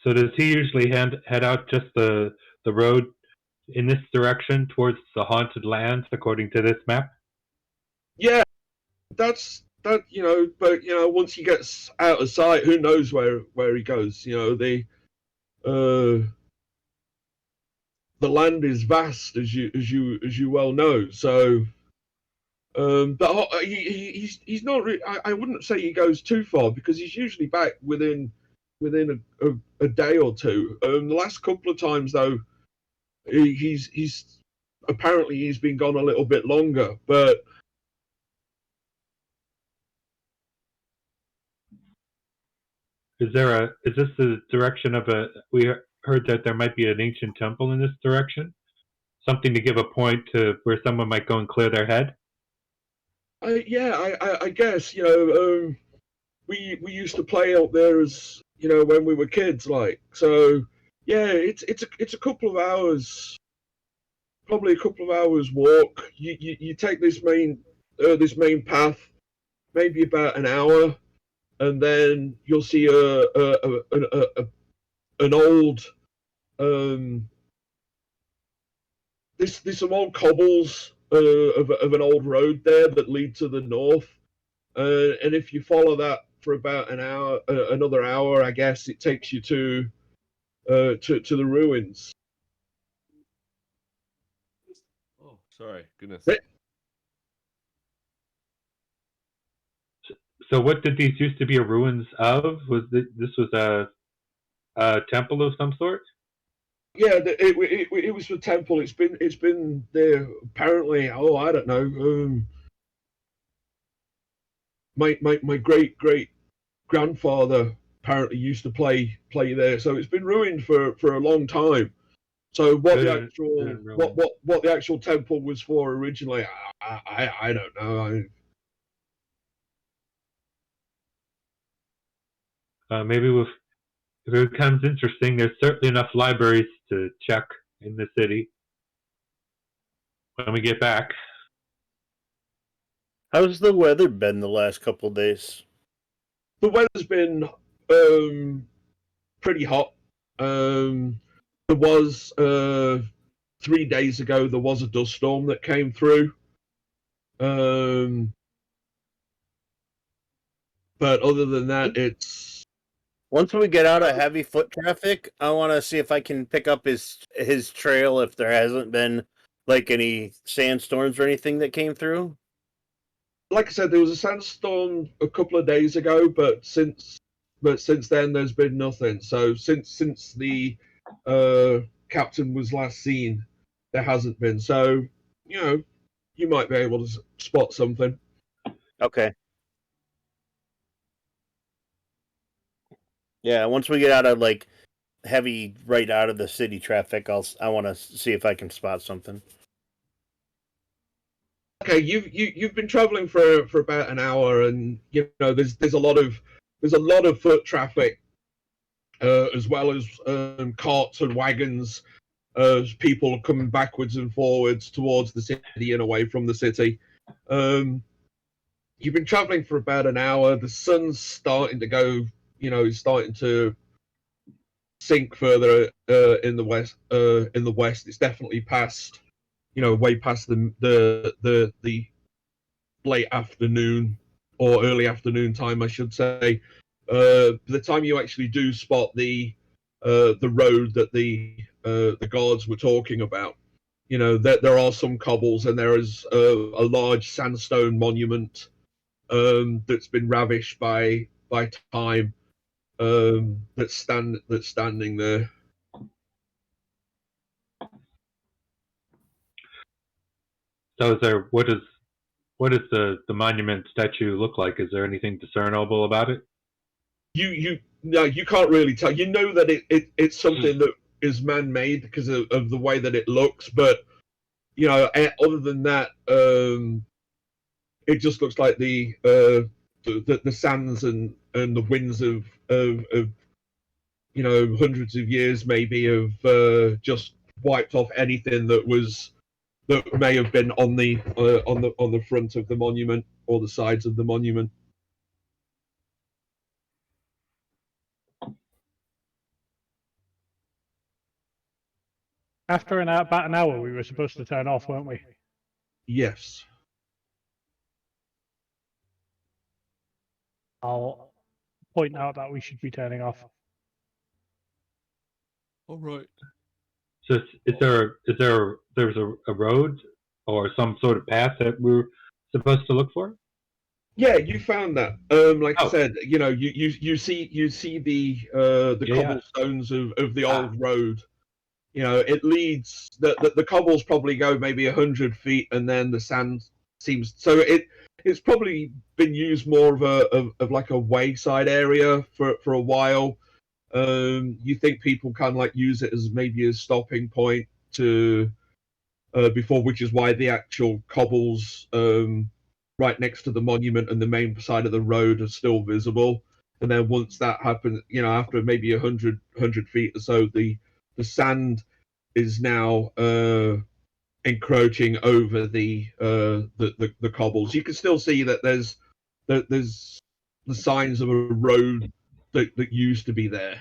So does he usually head out just the road in this direction towards the haunted lands, according to this map? Yeah, that's that. But once he gets out of sight, who knows where he goes? The land is vast, as you well know. So, but he's not. I wouldn't say he goes too far, because he's usually back within a day or two. The last couple of times, though, he's apparently he's been gone a little bit longer. But is this the direction of we heard that there might be an ancient temple in this direction? Something to give a point to where someone might go and clear their head? I guess we used to play out there as when we were kids, so. Yeah, it's a couple of hours, probably a couple of hours walk. You take this main path, maybe about an hour, and then you'll see an old there's some old cobbles of an old road there that lead to the north, and if you follow that for about an hour, another hour, I guess it takes you to the ruins. Oh, sorry, goodness. So what did these used to be a ruins of? This was a temple of some sort? Yeah, it was the temple. It's been there apparently. Oh, I don't know. My great grandfather apparently used to play there, so it's been ruined for a long time. So what the Good- actual good rolling. what the actual temple was for originally, I don't know. Maybe if it becomes interesting, there's certainly enough libraries to check in the city when we get back. How's the weather been the last couple of days? The weather's been pretty hot. There was 3 days ago there was a dust storm that came through. But other than that, it's Once we get out of heavy foot traffic, I want to see if I can pick up his trail if there hasn't been like any sandstorms or anything that came through. like I said, there was a sandstorm a couple of days ago, but since then there's been nothing. So since the captain was last seen, there hasn't been. So you might be able to spot something. Okay. Yeah, once we get out of like heavy right out of the city traffic, I want to see if I can spot something. Okay, you've been traveling for about an hour, and there's a lot of foot traffic, as well as carts and wagons, as people are coming backwards and forwards towards the city and away from the city. You've been traveling for about an hour. The sun's starting to go, starting to sink further in the west. It's definitely past, way past the late afternoon or early afternoon time, I should say. By the time you actually do spot the road that the guards were talking about, there are some cobbles, and there is a large sandstone monument that's been ravished by time, that's standing there. So what does the monument statue look like? Is there anything discernible about it? No, you can't really tell. You know that it's something that is man-made because of the way that it looks, but other than that, it just looks like the sands and the winds of hundreds of years maybe have just wiped off anything that may have been on the front of the monument or the sides of the monument. After about an hour, we were supposed to turn off, weren't we? Yes. I'll point out that we should be turning off. All right. So there's a road or some sort of path that we're supposed to look for? Yeah, you found that. I said, you see the Yeah. cobblestones of the old road. It leads the cobbles probably go maybe 100 feet, and then the sand seems so it's probably been used more of like a wayside area for a while. You think people kind of like use it as maybe a stopping point to before, which is why the actual cobbles right next to the monument and the main side of the road are still visible. And then once that happens, after maybe 100 feet or so, the sand is now encroaching over the cobbles. You can still see that there's the signs of a road that used to be there.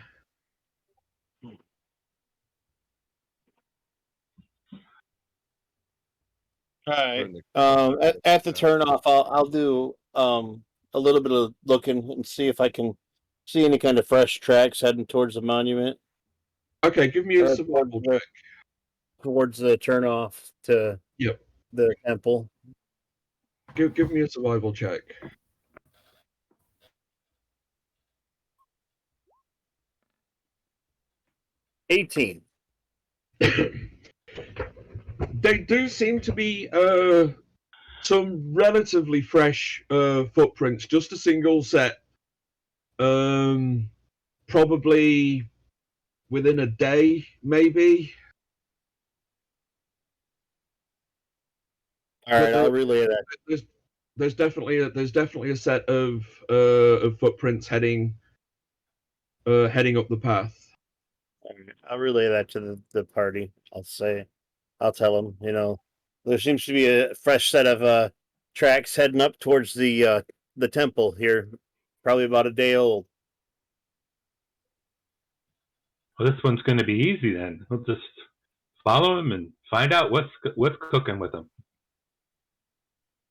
All right. Right. At the turnoff, I'll do a little bit of looking and see if I can see any kind of fresh tracks heading towards the monument. Okay, give me a survival check. Towards the turnoff to Yep. the temple. Give me a survival check. $18. They do seem to be some relatively fresh footprints, just a single set. Probably within a day, maybe. All right, But I'll relay that. there's definitely a set of footprints heading up the path. All right, I'll relay that to the party. I'll tell them. There seems to be a fresh set of tracks heading up towards the temple here, probably about a day old. Well, this one's going to be easy then. We'll just follow him and find out what's cooking with him.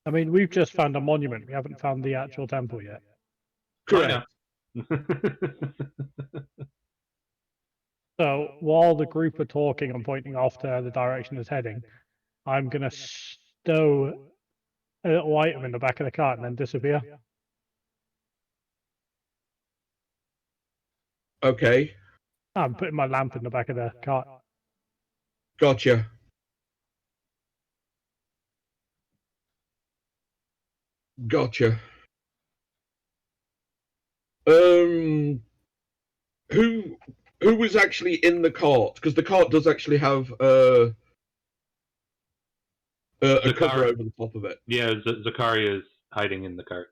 I mean, we've just found a monument. We haven't found the actual temple yet. Correct. So while the group are talking and pointing off to the direction it's heading, I'm going to stow a little item in the back of the cart and then disappear. Okay. I'm putting my lamp in the back of the cart. Gotcha. Gotcha. Who was actually in the cart? Because the cart does actually have a cover over the top of it. Yeah, Zakaria is hiding in the cart.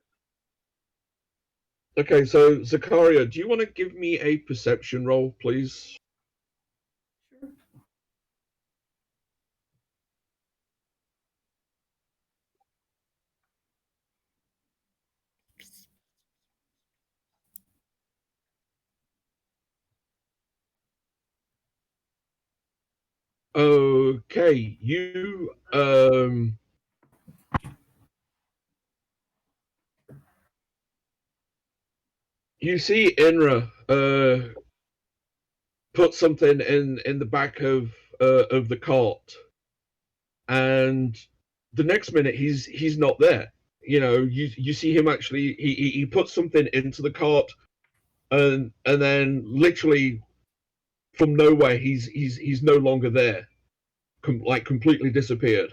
Okay, so Zakaria, do you want to give me a perception roll, please? Sure. Okay, you see Inra put something in the back of the cart, and the next minute he's not there. You see him actually he puts something into the cart, and then literally from nowhere he's no longer there, completely disappeared.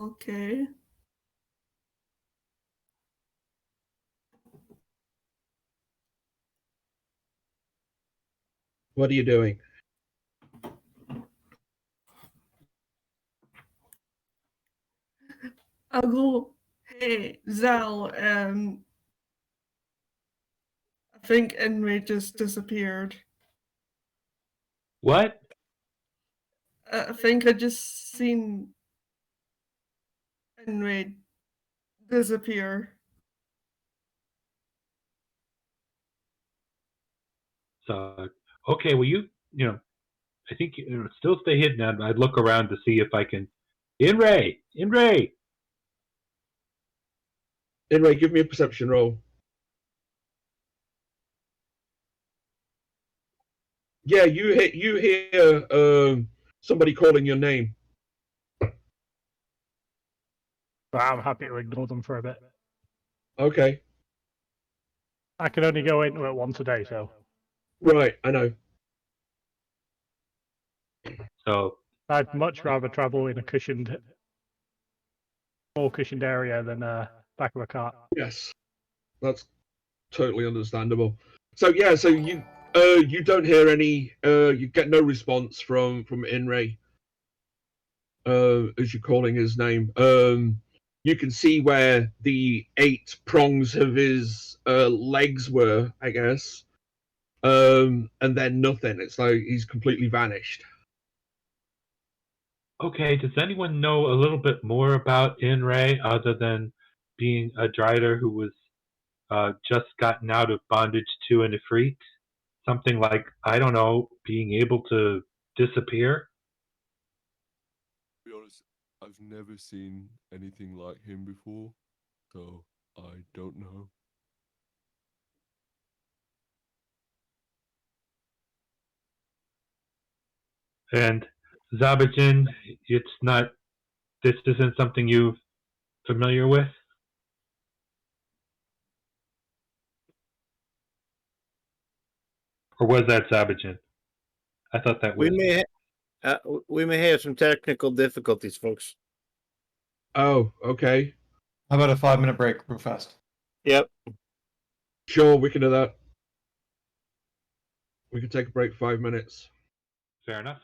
Okay. What are you doing? I'll go, hey, Zal, I think Henry just disappeared. What? I think I just seen Henry disappear. So, okay, well, I think still stay hidden. I'd look around to see if I can. Inray! Inray, give me a perception roll. Yeah, you hear somebody calling your name. But I'm happy to ignore them for a bit. Okay. I can only go into it once a day, so Right, I know. So, I'd much rather travel in a more cushioned area than back of a cart. Yes. That's totally understandable. So yeah, so you don't hear any you get no response from Inray as you're calling his name. You can see where the 8 prongs of his legs were, I guess. And then nothing. It's like he's completely vanished. okay, does anyone know a little bit more about Inray other than being a drider who was just gotten out of bondage to an Ifrit? Something like, I don't know, being able to disappear? To be honest, I've never seen anything like him before, so I don't know. And Zabajin, this isn't something you're familiar with? Or was that Zabajin? I thought that was. We may have some technical difficulties, folks. Oh, okay. How about a 5-minute break, real fast? Yep. Sure, we can do that. We can take a break 5 minutes. Fair enough.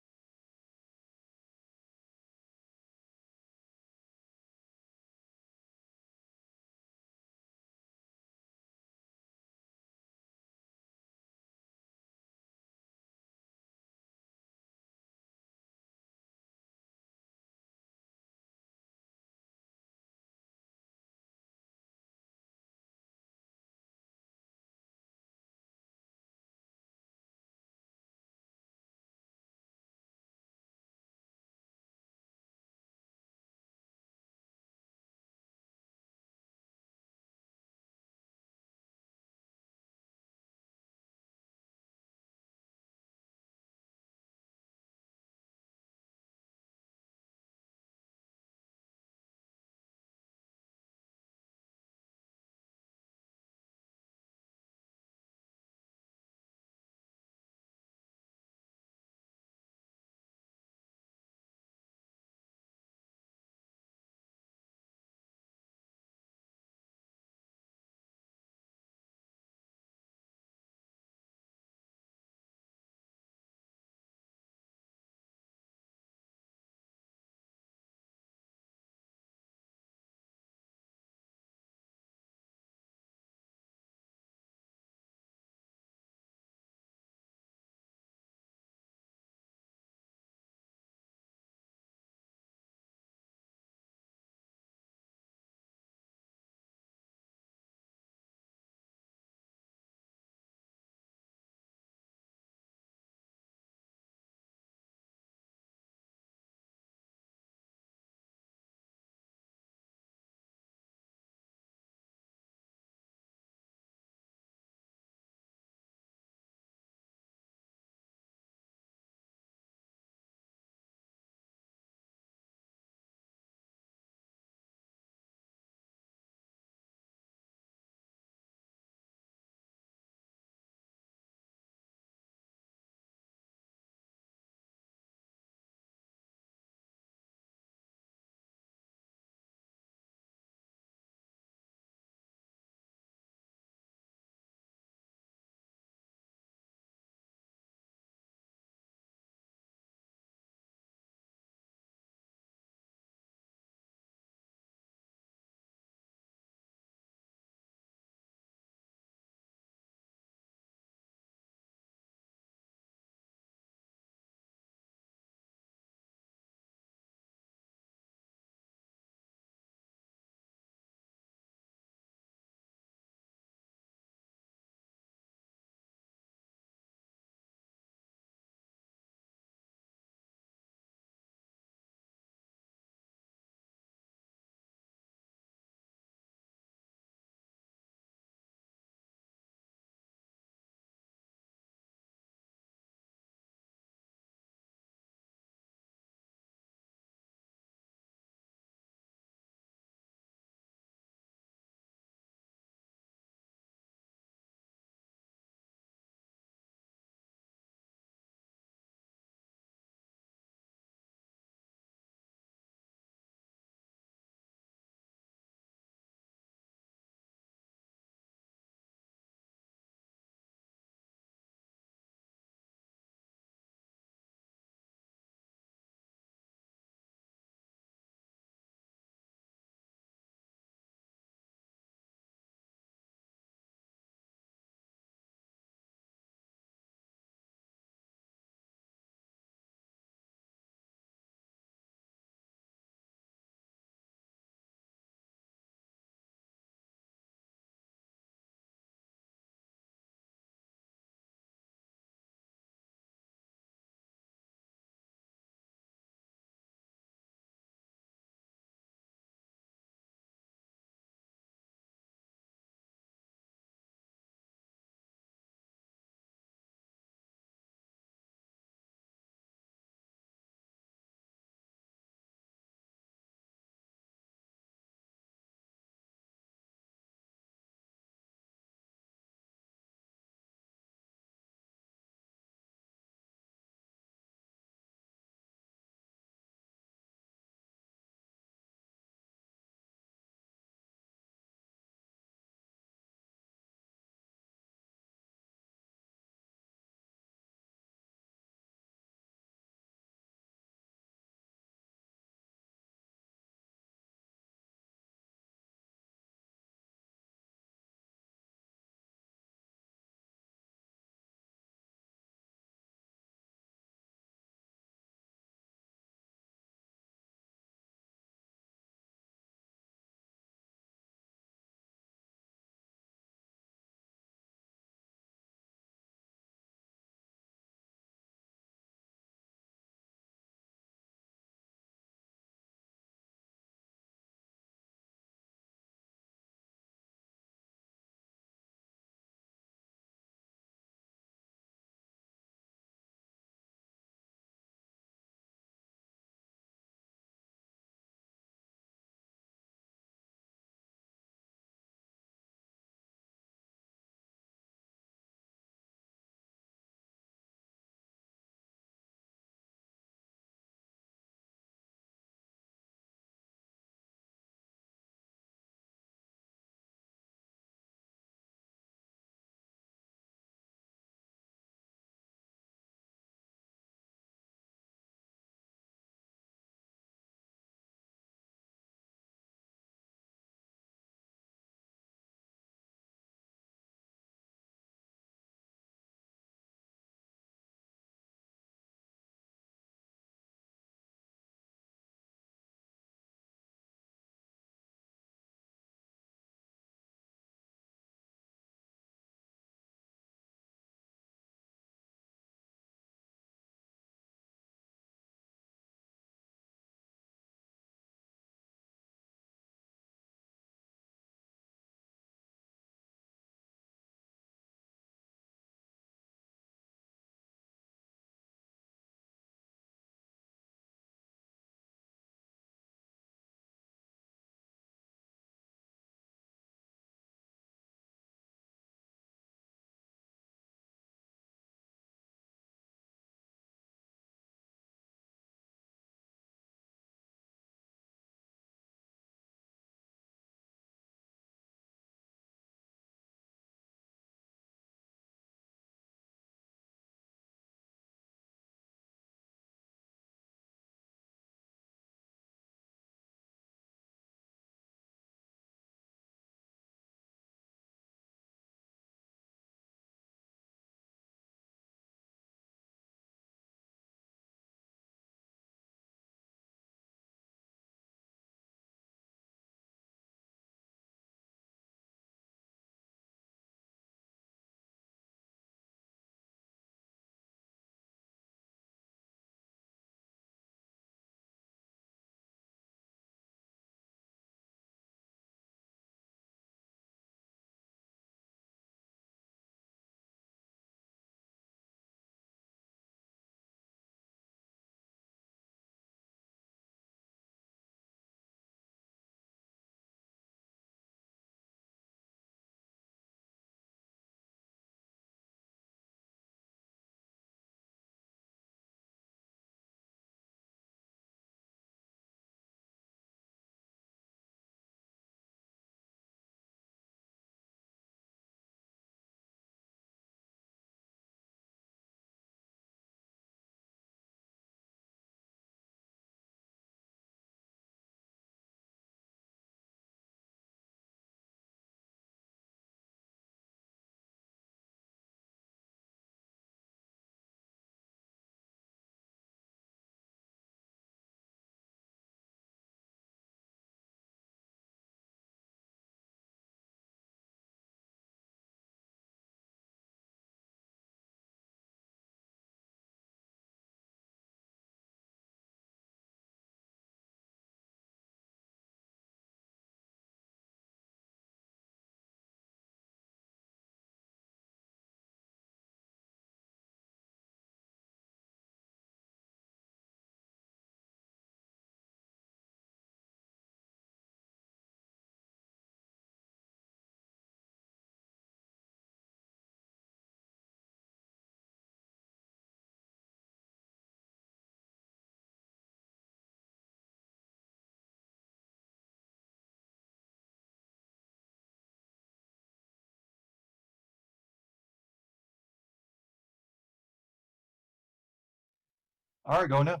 All right, going now.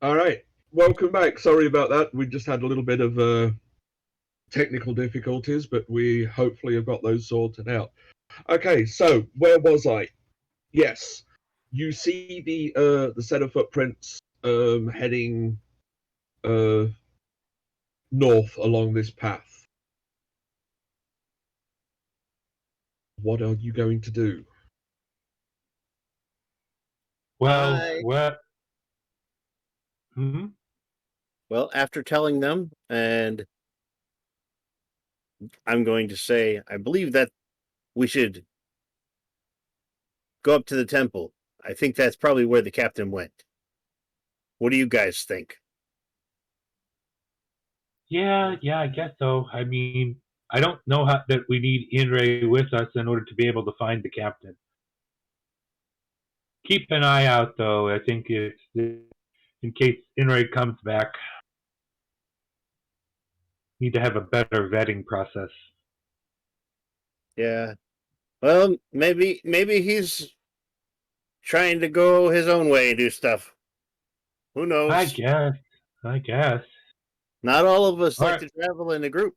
All right, welcome back. Sorry about that. We just had a little bit of technical difficulties, but we hopefully have got those sorted out. Okay, so where was I? Yes, you see the set of footprints heading north along this path. What are you going to do? Well, I- what? Hmm? Well, after telling them, and I'm going to say, I believe that we should go up to the temple. I think that's probably where the captain went. What do you guys think? Yeah, I guess so. I mean, I don't know that we need Inray with us in order to be able to find the captain. Keep an eye out, though. I think it's in case Inray comes back. Need to have a better vetting process. Yeah. Well, maybe he's trying to go his own way and do stuff. Who knows? I guess. Not all of us All like right. to travel in a group.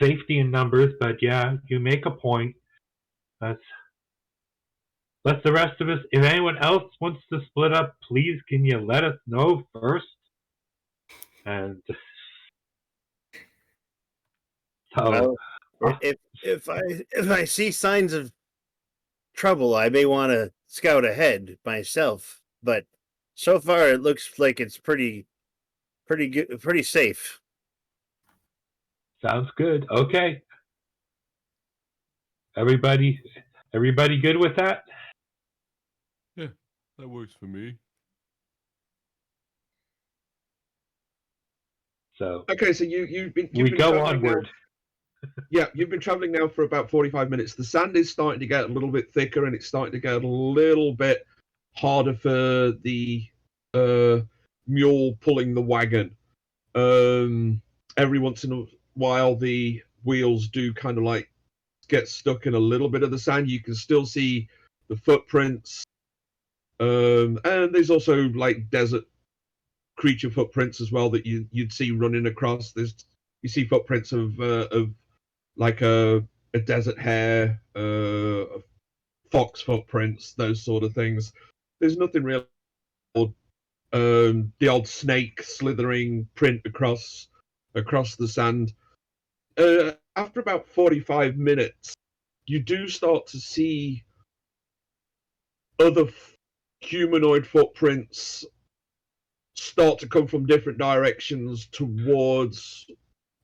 Safety in numbers, but yeah, you make a point. Let's let the rest of us. If anyone else wants to split up, please can you let us know first? And so, Well, if I see signs of trouble, I may want to scout ahead myself. But so far, it looks like it's pretty good, pretty safe. sounds good. Okay, everybody good with that? Yeah, that works for me. So Okay, so you've been we been go traveling now. onward. Yeah, you've been traveling now for about 45 minutes. The sand is starting to get a little bit thicker, and it's starting to get a little bit harder for the mule pulling the wagon. Every once in a while, the wheels do kind of like get stuck in a little bit of the sand. You can still see the footprints, and there's also like desert creature footprints as well that you'd see running across. You see footprints of like a desert hare, fox footprints, those sort of things. There's nothing real. The odd snake slithering print across the sand. After about 45 minutes, you do start to see other humanoid footprints start to come from different directions towards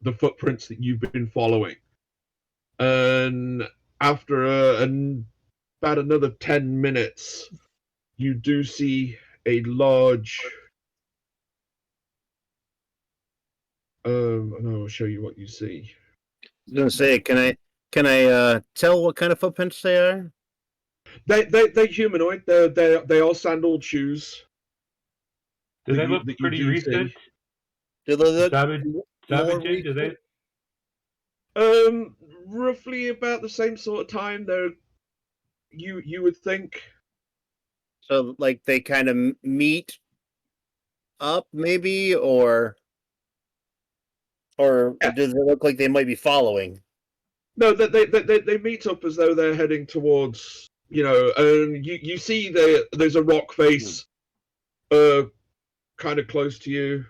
the footprints that you've been following. And after about another 10 minutes, you do see a large. And I'll show you what you see. I was gonna say, can I tell what kind of footprints they are? They're humanoid. They are sandaled shoes. Do they that you- look that you pretty do see. recent? Do they look Savage, more Savage, do they? Roughly about the same sort of time. They're you would think. So like they kind of meet up, maybe, or Yeah. does it look like they might be following? No, they meet up as though they're heading towards, and you see there's a rock face, kind of close to you,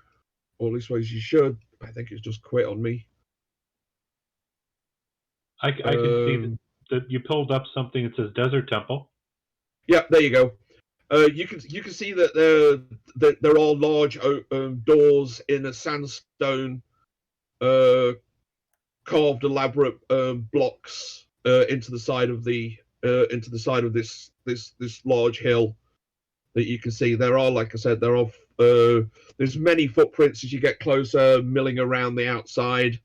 or at least ways you should. I think it's just quit on me. I can see that you pulled up something that says Desert Temple. Yeah, there you go. You can see that there are large doors in a sandstone, carved elaborate blocks into the side of this large hill that you can see. There are, like I said, there's many footprints as you get closer, milling around the outside.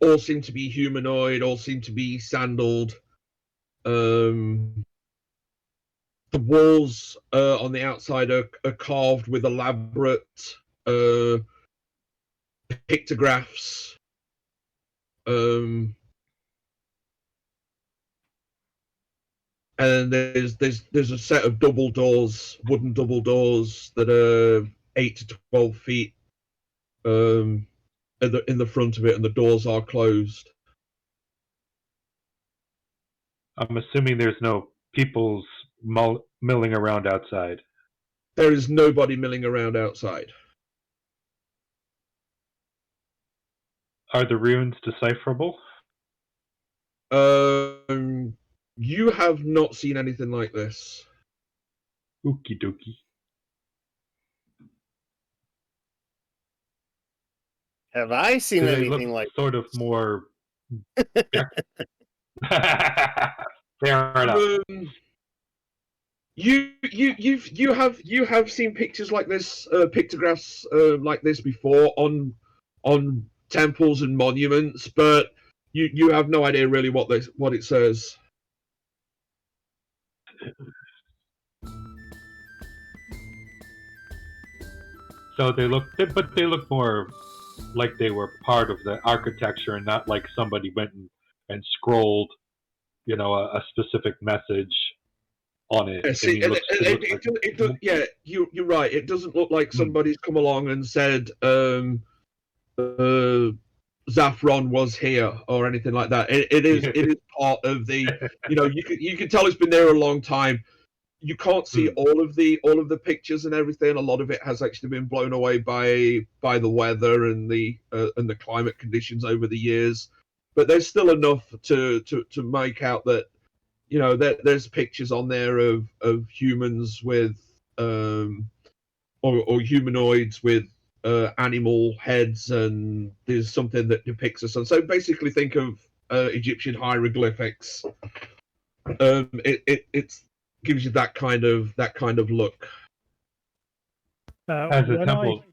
All seem to be humanoid, all seem to be sandaled. The walls on the outside are carved with elaborate pictographs. and there's a set of double doors, wooden double doors that are 8 to 12 feet in the front of it, and the doors are closed. I'm assuming there's no people's milling around outside. There is nobody milling around outside. Are the runes decipherable? You have not seen anything like this. Okie dokie. Have I seen Do they anything look like? sort of more? Fair enough. You have seen pictures like this, pictographs like this before on temples and monuments, but you have no idea really what it says. So they look more like they were part of the architecture and not like somebody went and scrolled, a specific message on it. Yeah, see, Yeah. you're right. It doesn't look like somebody's come along and said Zaffron was here or anything like that. It is part of the. You can tell it's been there a long time. You can't see all of the pictures and everything. A lot of it has actually been blown away by the weather and the climate conditions over the years. But there's still enough to make out that there's pictures on there of humans with or humanoids with animal heads, and there's something that depicts us. And so basically, think of Egyptian hieroglyphics. It gives you that kind of look. As a temple.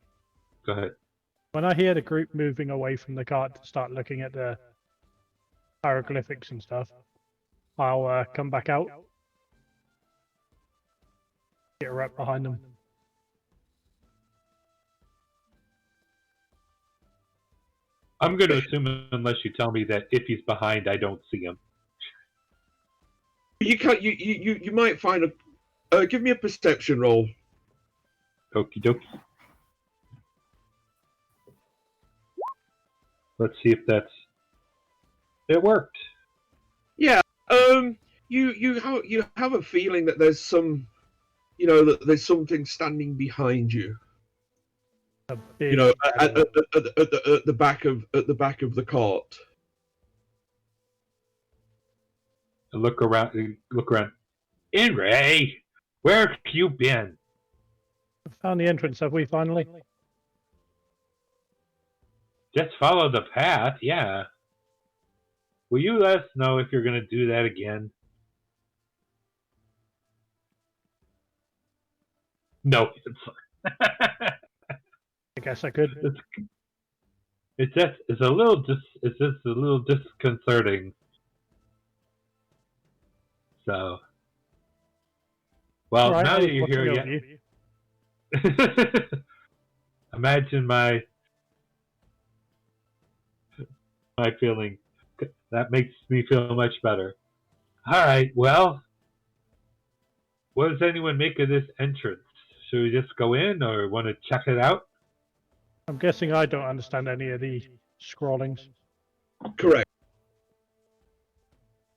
Go ahead. When I hear the group moving away from the cart to start looking at the hieroglyphics and stuff, I'll come back out, get right behind them. I'm going to assume, unless you tell me that if he's behind, I don't see him. You can't. You might find a. Give me a perception roll. Okie dokie. Let's see if it worked. Yeah. You have a feeling that there's that there's something standing behind you. A big At the back of the cart. Look around. Inray, where have you been? Found the entrance, have we finally? Just follow the path, yeah. Will you let us know if you're going to do that again? No. I guess I could. It's just a little disconcerting. So, well, Right, now I that was you're here, watching over you. imagine my feeling. That makes me feel much better. All right, well, what does anyone make of this entrance? Should we just go in, or want to check it out? I'm guessing I don't understand any of the scrawlings. Correct.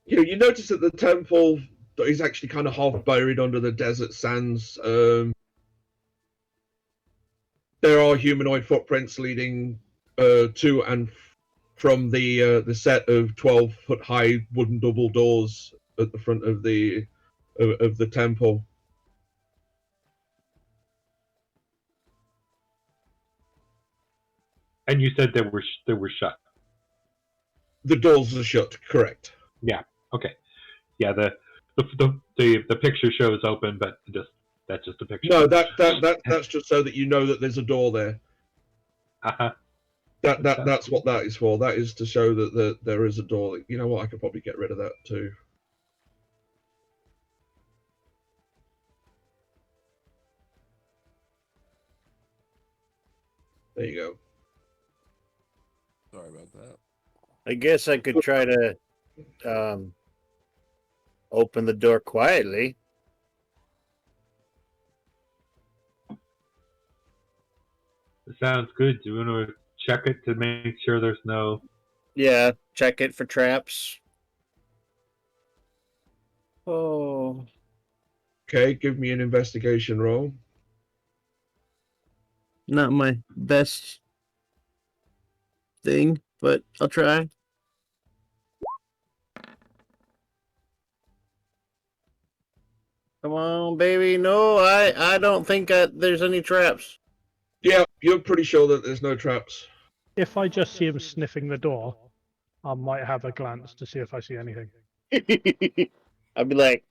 You notice that the temple is actually kind of half buried under the desert sands. There are humanoid footprints leading to and from the set of 12-foot high wooden double doors at the front of the temple. And you said they were shut. The doors are shut. Correct. Yeah. Okay. Yeah. The picture shows open, but that's just a picture. No, that's just so that you know that there's a door there. Uh-huh. That's what that is for. That is to show that there is a door. You know what? I could probably get rid of that too. There you go. Sorry about that. I guess I could try to open the door quietly. Sounds good. Do you want to check it to make sure there's no... Yeah, check it for traps. Oh, Okay, give me an investigation roll. not my best thing, but I'll try. Come on, baby. No, I don't think there's any traps. Yeah, you're pretty sure that there's no traps. If I just see him sniffing the door, I might have a glance to see if I see anything. I'd be like,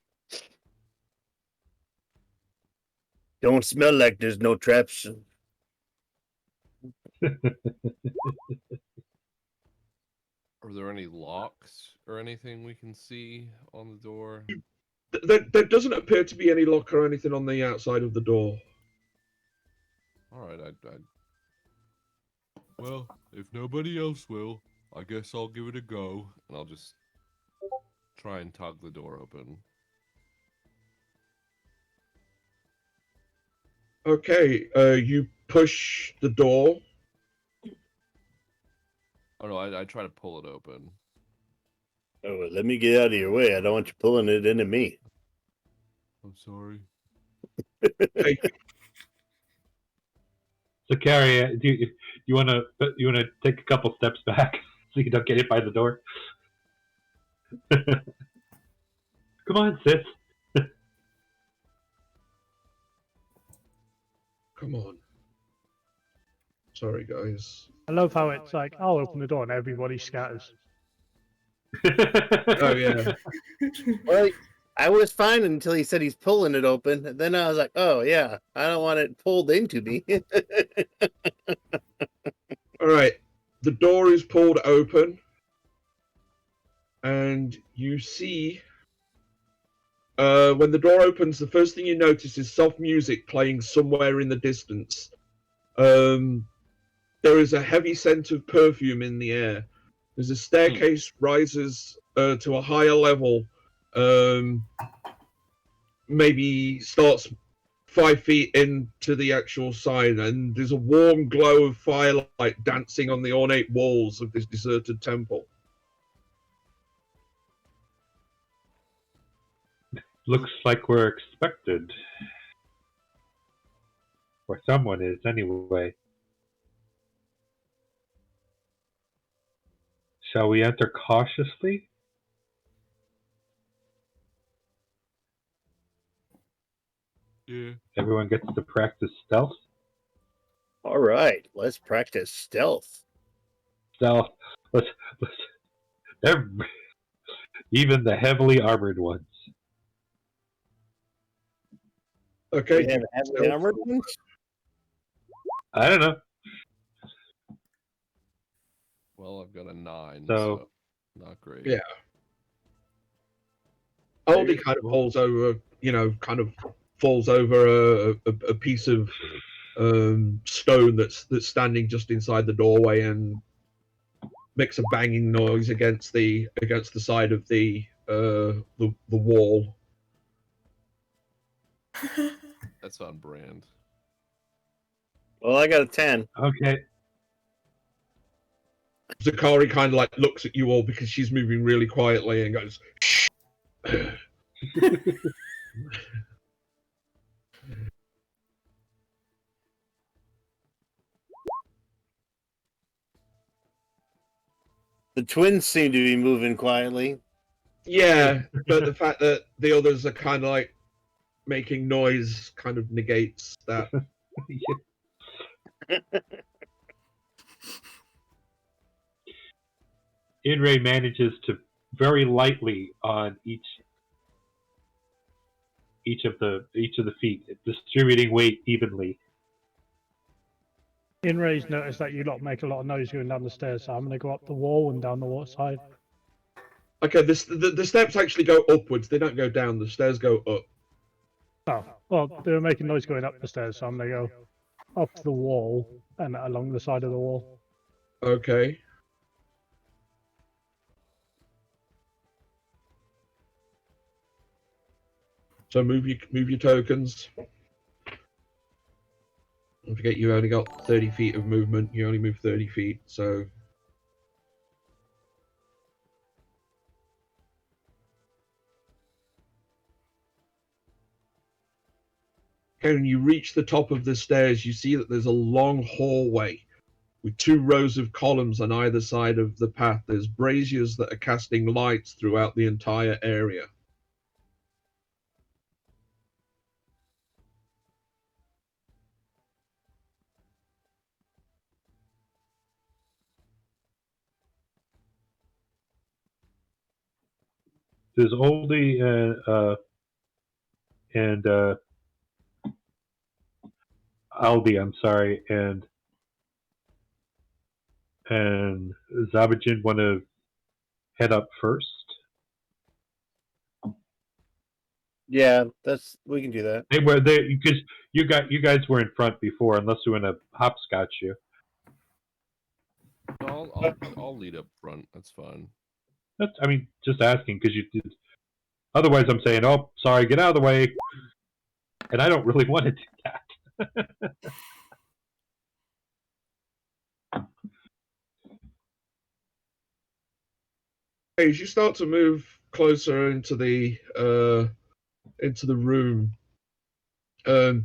don't smell like there's no traps. Are there any locks or anything we can see on the door? There doesn't appear to be any lock or anything on the outside of the door. All right, well, if nobody else will, I guess I'll give it a go, and I'll just try and tug the door open. Okay, you push the door. Oh no, I try to pull it open. Oh, well, let me get out of your way. I don't want you pulling it into me. I'm sorry. Hey, Zakaria, do you want to take a couple steps back so you don't get hit by the door? Come on, sis. come on. Sorry, guys. I love how it's like, I'll open the door and everybody scatters. Oh, yeah. Well, I was fine until he said he's pulling it open. Then I was like, oh, yeah, I don't want it pulled into me. All right. The door is pulled open. And you see... when the door opens, the first thing you notice is soft music playing somewhere in the distance. There is a heavy scent of perfume in the air. There's a staircase rises to a higher level. Maybe starts 5 feet into the actual side, and there's a warm glow of firelight dancing on the ornate walls of this deserted temple. Looks like we're expected. Or someone is, anyway. Shall we enter cautiously? Yeah. Everyone gets to practice stealth. All right, let's practice stealth. Stealth. Let's even the heavily armored ones. Okay. We have heavily armored ones? I don't know. Well, I've got a 9, So- so not great. Yeah. Aldi kind of falls over, falls over a piece of stone that's standing just inside the doorway and makes a banging noise against the side of the wall. That's on brand. Well, I got a 10. Okay. Zakari kind of like looks at you all because she's moving really quietly and goes, "Shh." The twins seem to be moving quietly. Yeah, but the fact that the others are kind of like making noise kind of negates that. Inray manages to very lightly on each of the feet, distributing weight evenly. Inray's noticed that you lot make a lot of noise going down the stairs, so I'm going to go up the wall and down the water side. Okay, the steps actually go upwards. They don't go down. The stairs go up. Oh, well, they were making noise going up the stairs, so I'm going to go up the wall and along the side of the wall. Okay. So move your tokens. Don't forget you only got 30 feet of movement. You only move 30 feet, so. Okay, when you reach the top of the stairs, you see that there's a long hallway with 2 rows of columns on either side of the path. There's braziers that are casting lights throughout the entire area. There's Oldie and Aldi, I'm sorry, and Zabajin want to head up first. Yeah, we can do that. They were there because you guys were in front before, unless we want to hopscotch you. I'll lead up front. That's fine. I mean, just asking because you did. Otherwise, I'm saying, oh, sorry, get out of the way. And I don't really want to do that. As you start to move closer into the room, the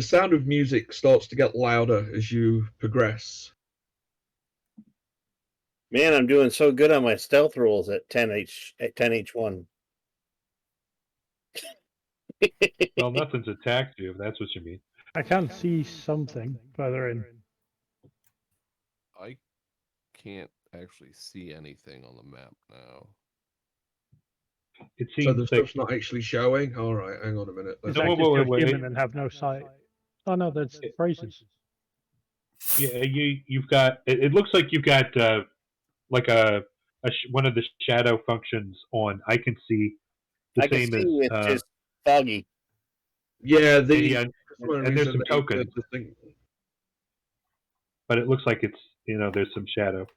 sound of music starts to get louder as you progress. Man, I'm doing so good on my stealth rolls at 10H1. Well, nothing's attacked you, if that's what you mean. I can see something further in. I can't actually see anything on the map now. It So seems the like stuff's not actually showing. All right, hang on a minute. Is No, that wait, just wait, go wait. human and have no sight? Oh no, that's phrases. yeah, you've got. It looks like you've got like one of the shadow functions on. I can see the I can same see as it's just foggy. Yeah, yeah, that's one and there's reason some they- tokens, the thing. but it looks like it's there's some shadow.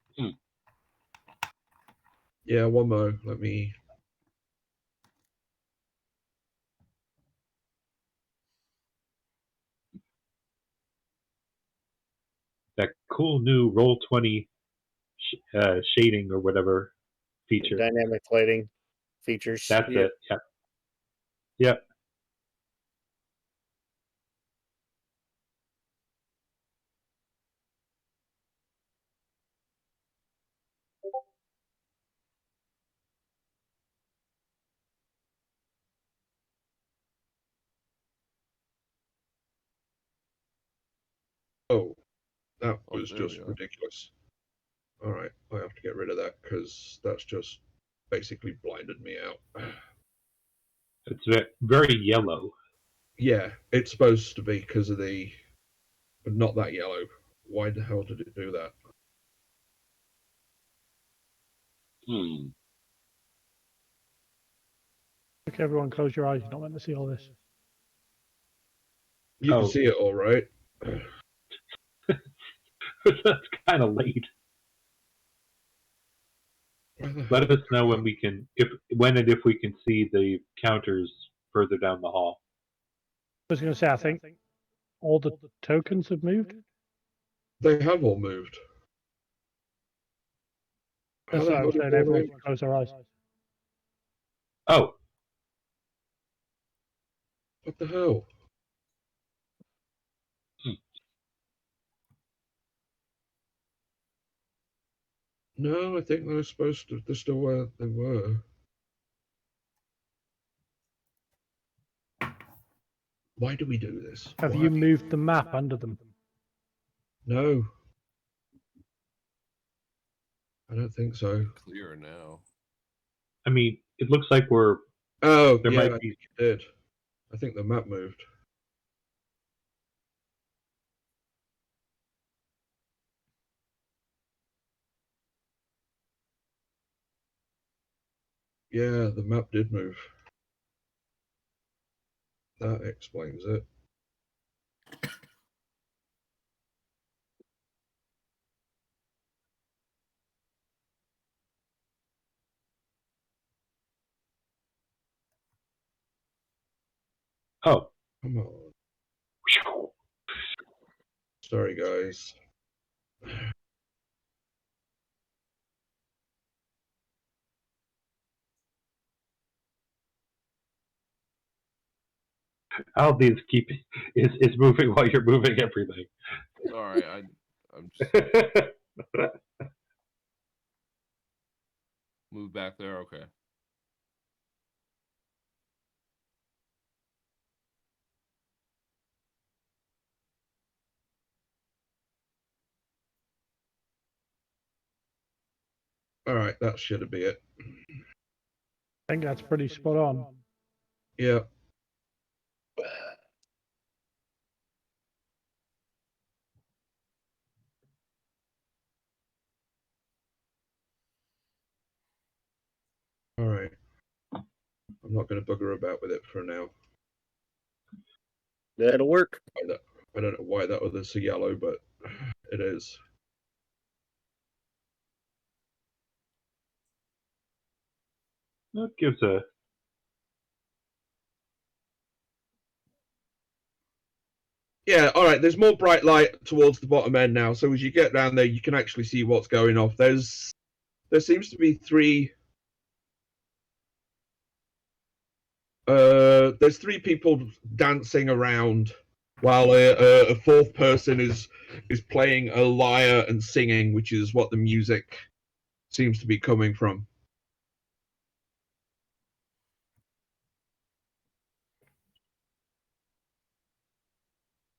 Yeah, one more. Let me. That cool new Roll20 shading or whatever feature. Dynamic lighting features. That's Yep. it. Yeah. Yep. Oh, that Oh, was there just we are. ridiculous. All right, I have to get rid of that because that's just basically blinded me out. It's very yellow. Yeah, it's supposed to be because of the, but not that yellow. Why the hell did it do that? Okay, everyone, close your eyes. You're not meant to see all this. You Oh. can see it all right. That's kind of late. Let us know when we can, if we can see the counters further down the hall. I was going to say, I think all the tokens have moved. They have all moved. How That's the what hell I'm did saying. they Everyone move? should close their eyes. Oh, What the hell? No, I think they were supposed to. They're still where they were. Why do we do this? Have Why? you moved the map under them? No. I don't think so. Clear now. I mean, it looks like we're Oh, there yeah, I might be. think it did. I think the map moved. Yeah, the map did move. That explains it. Come on. Sorry, guys. Aldi's is moving while you're moving everything. Sorry, I'm just move back there. Okay. All right, that should be it. I think that's pretty spot on. Yeah. All right. I'm not going to bugger about with it for now. That'll work. I don't know why that other's a yellow, but it is. That gives a Yeah, all right. There's more bright light towards the bottom end now, so as you get down there, you can actually see what's going off. There seems to be three. There's three people dancing around, while a fourth person is playing a lyre and singing, which is what the music seems to be coming from.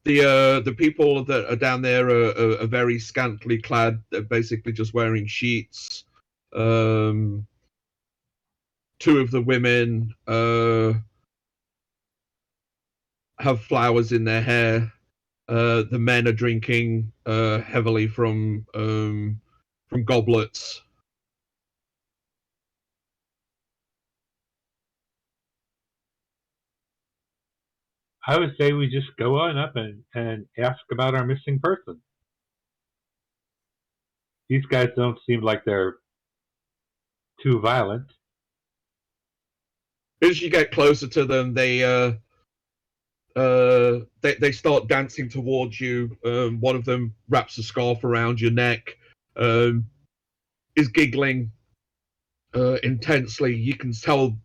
The people that are down there are very scantily clad. They're basically just wearing sheets. Two of the women have flowers in their hair. The men are drinking heavily from goblets. I would say we just go on up and ask about our missing person. These guys don't seem like they're too violent. As you get closer to them, they start dancing towards you. One of them wraps a scarf around your neck, is giggling intensely. You can tell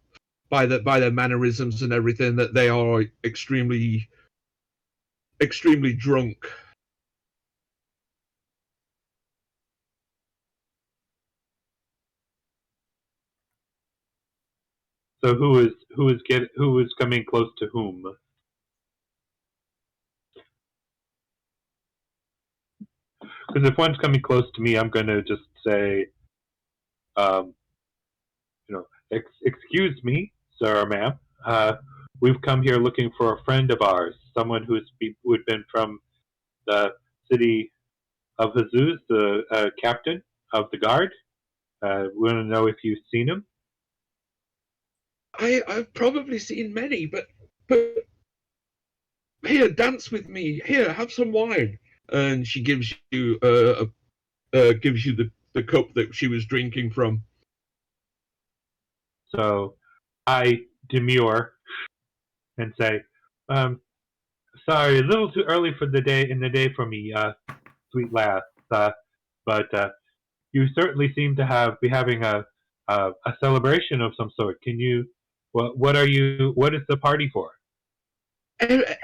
by their mannerisms and everything that they are extremely drunk. So who is coming close to whom? Because if one's coming close to me, I'm going to just say, excuse me, sir or ma'am. We've come here looking for a friend of ours, someone who'd been from the city of Jesus, the captain of the guard. We want to know if you've seen him. I've probably seen many, but here, dance with me. Here, have some wine. And she gives you the cup that she was drinking from. So I demur and say, sorry, a little too early for the day for me, sweet lass. But you certainly seem to be having a celebration of some sort. Can you? What is the party for?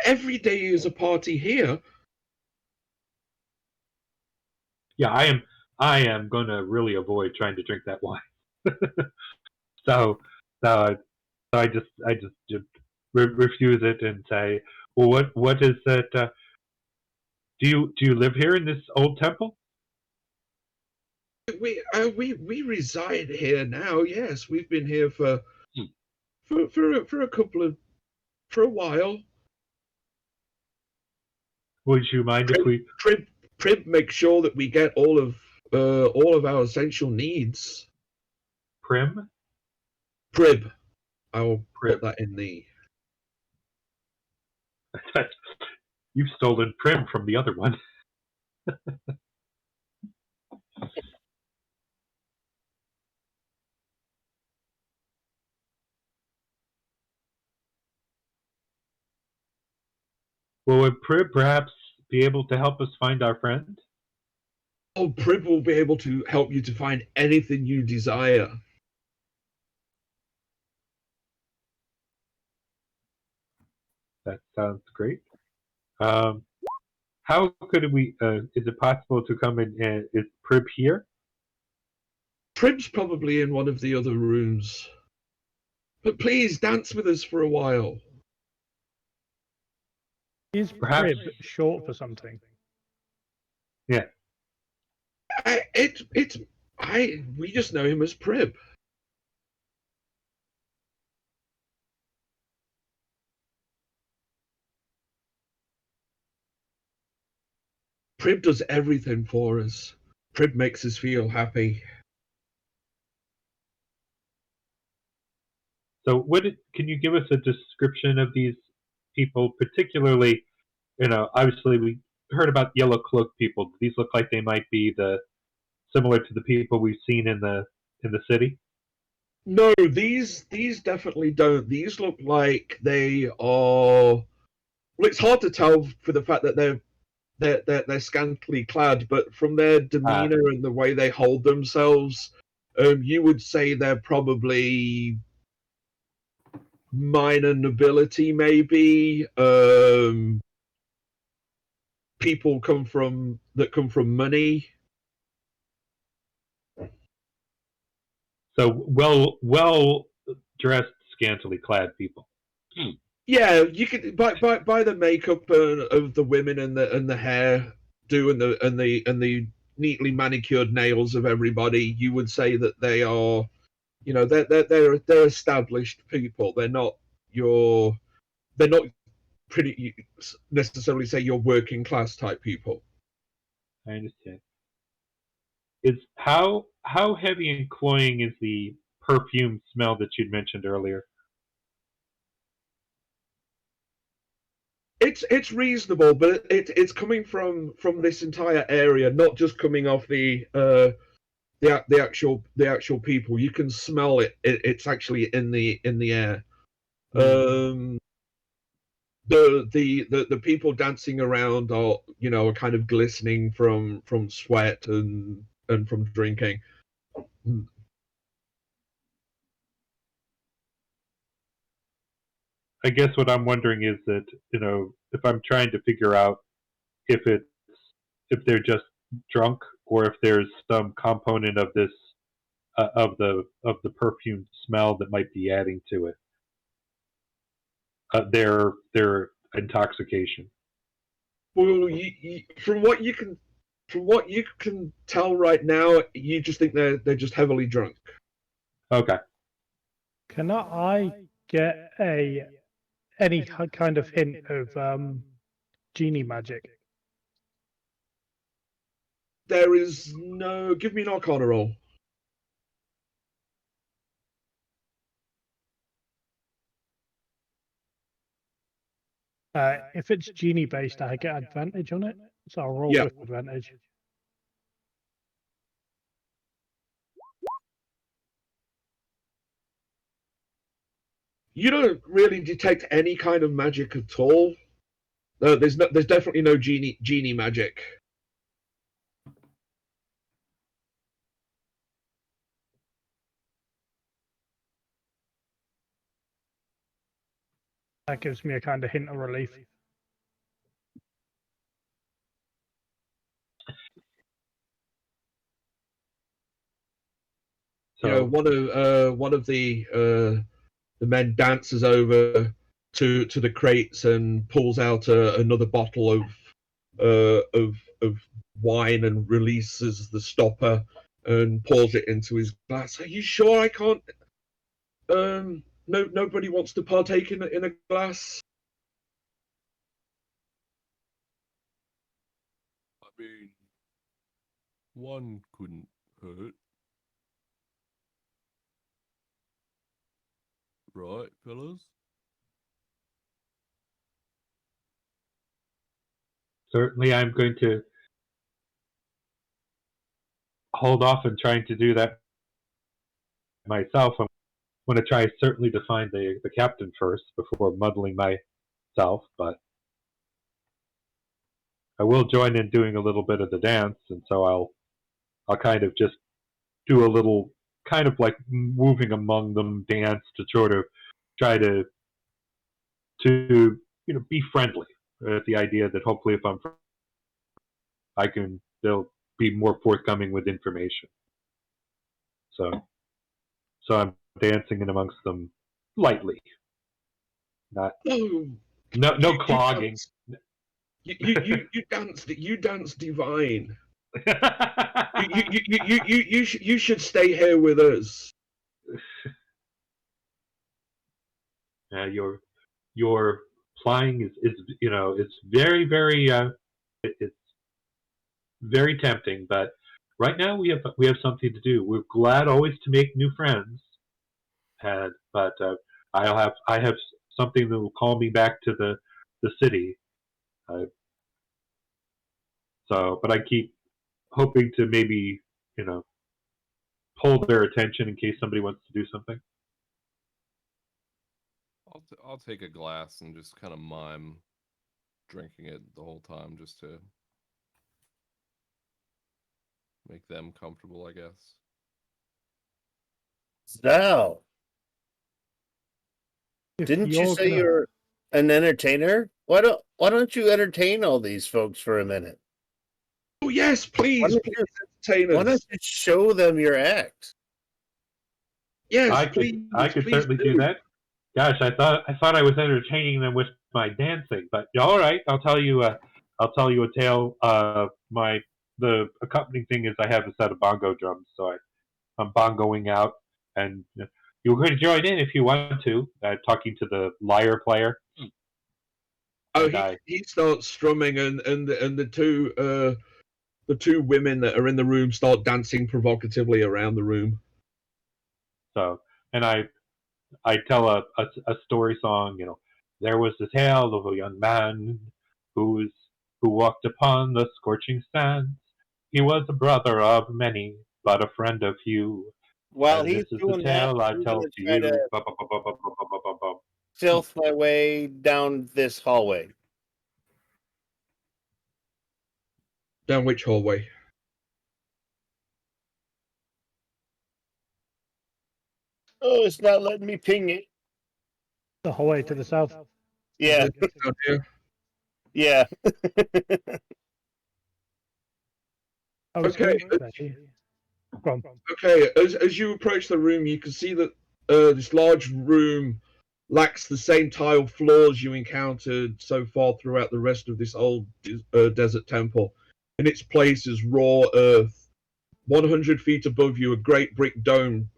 Every day is a party here. Yeah, I am gonna really avoid trying to drink that wine. so I just refuse it and say, well, what is that? Do you live here in this old temple? We reside here now. Yes, we've been here for a while. Would you mind if we Prib makes sure that we get all of our essential needs. Prim? Prib. I'll put that in the. You've stolen Prim from the other one. Well, would Prib perhaps be able to help us find our friend? Oh, Prib will be able to help you to find anything you desire. That sounds great. How could we? Is it possible to come in? Is Prib here? Prib's probably in one of the other rooms. But please dance with us for a while. Is Perhaps- Prib short for something? Yeah. We just know him as Prib. Prib does everything for us. Prib makes us feel happy. So, can you give us a description of these people, particularly? Obviously we heard about yellow cloak people. Do these look like they might be similar to the people we've seen in the city? No, these definitely don't. These look like they are. Well, it's hard to tell for the fact that they're scantily clad, but from their demeanor and the way they hold themselves, you would say they're probably minor nobility, maybe. People come from money. So well dressed, scantily clad people. Yeah, you could by the makeup of the women and the hair do and the neatly manicured nails of everybody, you would say that they are, they're established people. They're not pretty necessarily say you're working class type people. I understand. Is how heavy and cloying is the perfume smell that you'd mentioned earlier? It's reasonable, but it's coming from this entire area, not just coming off the actual people. You can smell it. It's actually in the air. The people dancing around are kind of glistening from sweat and from drinking. I guess what I'm wondering is that, if I'm trying to figure out if they're just drunk or if there's some component of this of the perfume smell that might be adding to it, their intoxication. Well, from what you can tell right now, you just think they're just heavily drunk. Okay. Can I get any kind of hint of genie magic? There is no. Give me an Arcana roll. If it's genie based, I get advantage on it, so I'll roll Yeah. with advantage. You don't really detect any kind of magic at all. There's definitely no genie magic. That gives me a kind of hint of relief. So One of the men dances over to the crates and pulls out another bottle of wine and releases the stopper and pours it into his glass. Are you sure I can't? Nobody wants to partake in a glass. I mean, one couldn't hurt. Right, fellas? certainly I'm going to hold off on trying to do that myself. I'm going to try certainly to find the captain first before muddling myself, but I will join in doing a little bit of the dance, and so I'll kind of just do a little kind of like moving among them dance to sort of try to be friendly. The idea that hopefully if I'm they'll be more forthcoming with information. So I'm dancing in amongst them lightly, not Oh, no clogging. You dance divine. You should stay here with us. Your flying is it's very it's very tempting, but right now we have something to do. We're glad always to make new friends, but I have something that will call me back to the city. But I keep hoping to maybe pull their attention in case somebody wants to do something. I'll take a glass and just kind of mime drinking it the whole time, just to make them comfortable, I guess. Now, If didn't you say gonna- you're an entertainer? Why don't you entertain all these folks for a minute? Oh yes, please, don't please you- entertain Why us. don't you show them your act? Yes, I please. could please certainly do that. Gosh, I thought I was entertaining them with my dancing, but all right, I'll tell you a tale. The accompanying thing is I have a set of bongo drums, so I'm bongoing out, and you're going to join in if you want to. Talking to the lyre player. Oh, And he starts strumming, and the two women that are in the room start dancing provocatively around the room. And I tell a story song. There was the tale of a young man who walked upon the scorching sands. He was a brother of many, but a friend of few. While And he's this is doing the that, tale I I'm tell gonna to try you. to Ba-ba-ba-ba-ba-ba-ba-ba. stealth my way down this hallway. Down which hallway? Oh, it's not letting me ping it. the hallway to the south. Yeah, Down here. yeah. I was Okay. going to say, go on. Okay, as you approach the room, you can see that this large room lacks the same tile floors you encountered so far throughout the rest of this old desert temple. In its place is raw earth. 100 feet above you, a great brick dome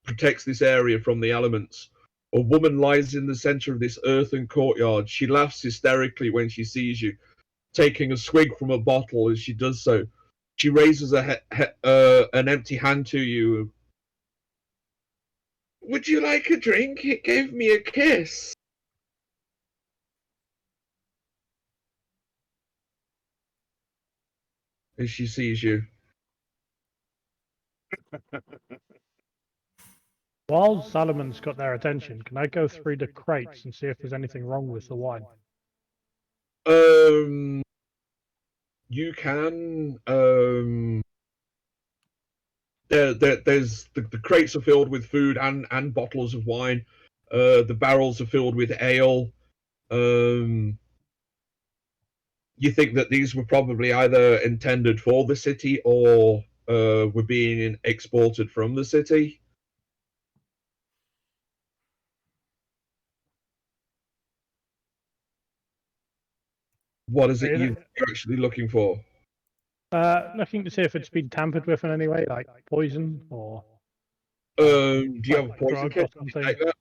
protects this area from the elements. A woman lies in the center of this earthen courtyard. She laughs hysterically when she sees you, taking a swig from a bottle as she does so. She raises an empty hand to you. Would you like a drink? It gave me a kiss. As she sees you. While Salomon's got their attention, can I go through the crates and see if there's anything wrong with the wine? You can. There's the crates are filled with food and bottles of wine. The barrels are filled with ale. You think that these were probably either intended for the city or were being exported from the city. What is it you're actually looking for? Looking to see if it's been tampered with in any way, like poison or Do you have a like poison drug kit? or something. Take that?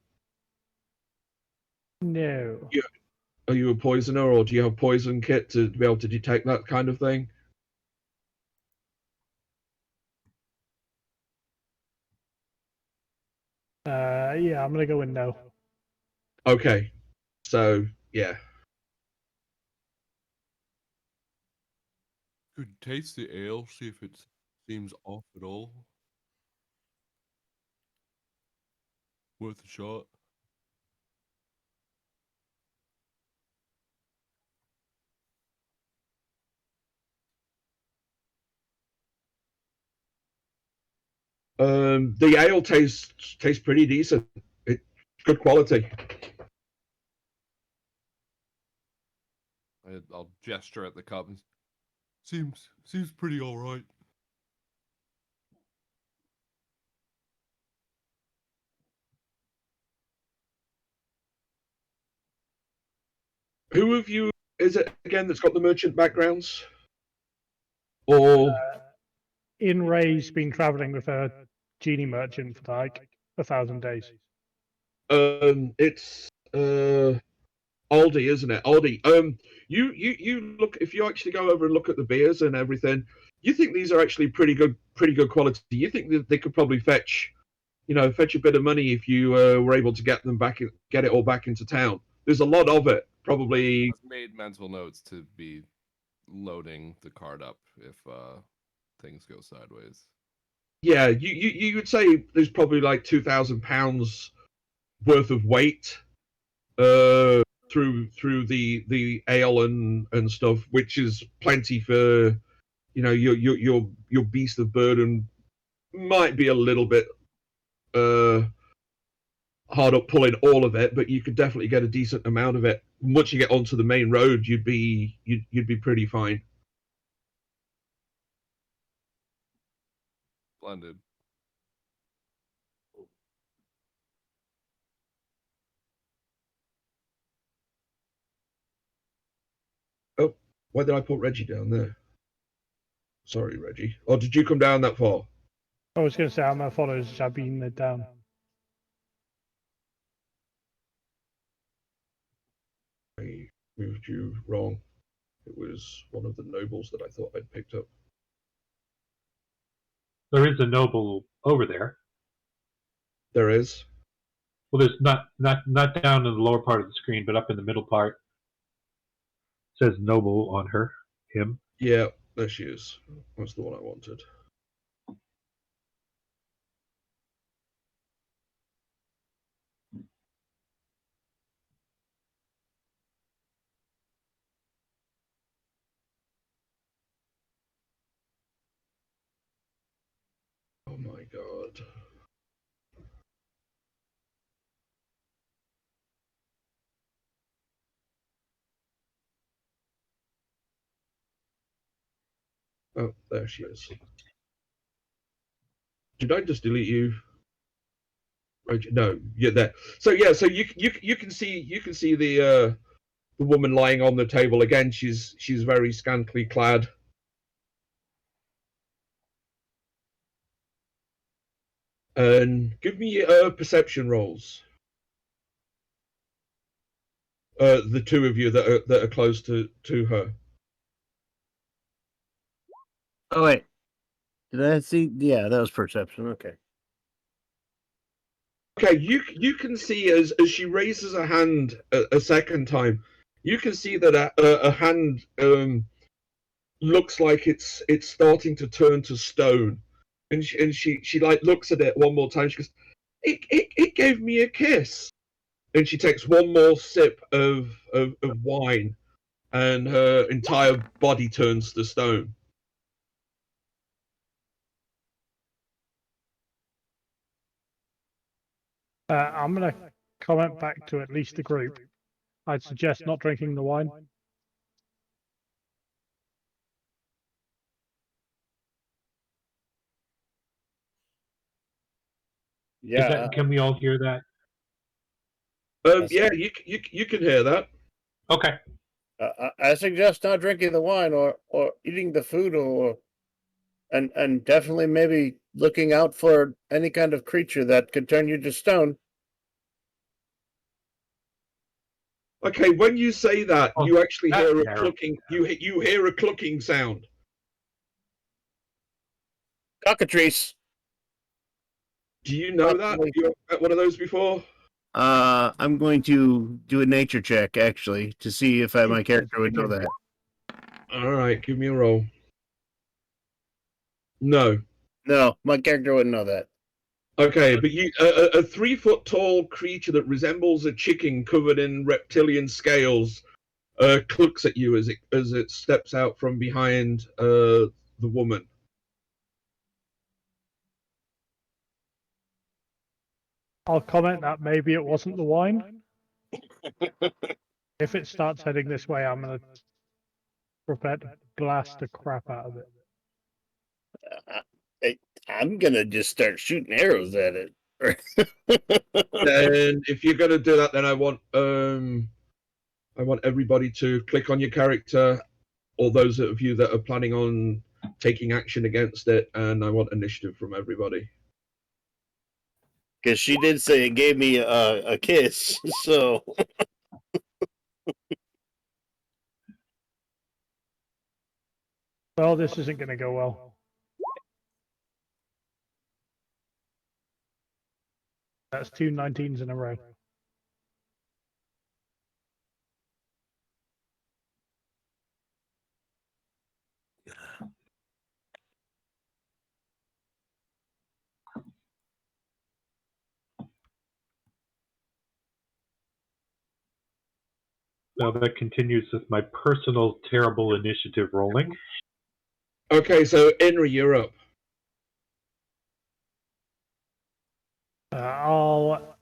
No. Yeah. Are you a poisoner, or do you have a poison kit to be able to detect that kind of thing? Yeah, I'm gonna go in no. Okay, so yeah. Could taste the ale, see if it seems off at all. Worth a shot. The ale tastes pretty decent. It's good quality. I'll gesture at the cup. Seems pretty all right. Who of you is it again that's got the merchant backgrounds? Or In Ray's been traveling with a genie merchant for like 1,000 days. it's Aldi, isn't it? Aldi. You look, if you actually go over and look at the beers and everything, you think these are actually pretty good quality. You think that they could probably fetch a bit of money if you were able to get it all back into town. There's a lot of it. Probably. I've made mental notes to be loading the cart up if things go sideways. Yeah, you would say there's probably like £2,000 worth of weight through the ale and stuff, which is plenty for your beast of burden. Might be a little bit hard up pulling all of it, but you could definitely get a decent amount of it. Once you get onto the main road, you'd be pretty fine. Splendid. Oh, why did I put Reggie down there? Sorry, Reggie. Or did you come down that far? I was going to say, I'm going to follow Sabine down. I moved you wrong. It was one of the nobles that I thought I'd picked up. There is a noble over there. There is. Well, there's not down in the lower part of the screen, but up in the middle part. It says noble on him. Yeah, there she is. That's the one I wanted. Oh my god. Oh, there she is. Did I just delete you? No, you're there. So yeah, so you can see the woman lying on the table again. She's very scantily clad. And give me perception rolls. The two of you that are close to her. Oh wait, did I see? Yeah, that was perception. Okay. Okay, you can see as she raises her hand a second time, you can see that a hand looks like it's starting to turn to stone, and she like looks at it one more time. She goes, "It gave me a kiss," and she takes one more sip of wine, and her entire body turns to stone. I'm going to comment back to at least the group. I'd suggest not drinking the wine. Yeah. Can we all hear that? Yeah, you can hear that. Okay. I suggest not drinking the wine or eating the food and definitely maybe looking out for any kind of creature that could turn you to stone. Okay, when you say that, Oh, you actually that's hear a terrible. clucking. You hear a clucking sound. Cockatrice. Do you know that? Possibly. You had one of those before? I'm going to do a nature check actually to see if my character would know that. All right, give me a roll. No. No, my character wouldn't know that. Okay, but a 3 foot tall creature that resembles a chicken covered in reptilian scales clucks at you as it steps out from behind the woman. I'll comment that maybe it wasn't the wine. If it starts heading this way, I'm going to prepare to blast the crap out of it. I'm gonna just start shooting arrows at it. Then, if you're gonna do that, then I want everybody to click on your character, or those of you that are planning on taking action against it, and I want initiative from everybody. Because she did say it gave me a kiss, so Well, this isn't going to go well. That's 2 19s in a row. Now that continues with my personal terrible initiative rolling. Okay, so Inri, you're up. I'll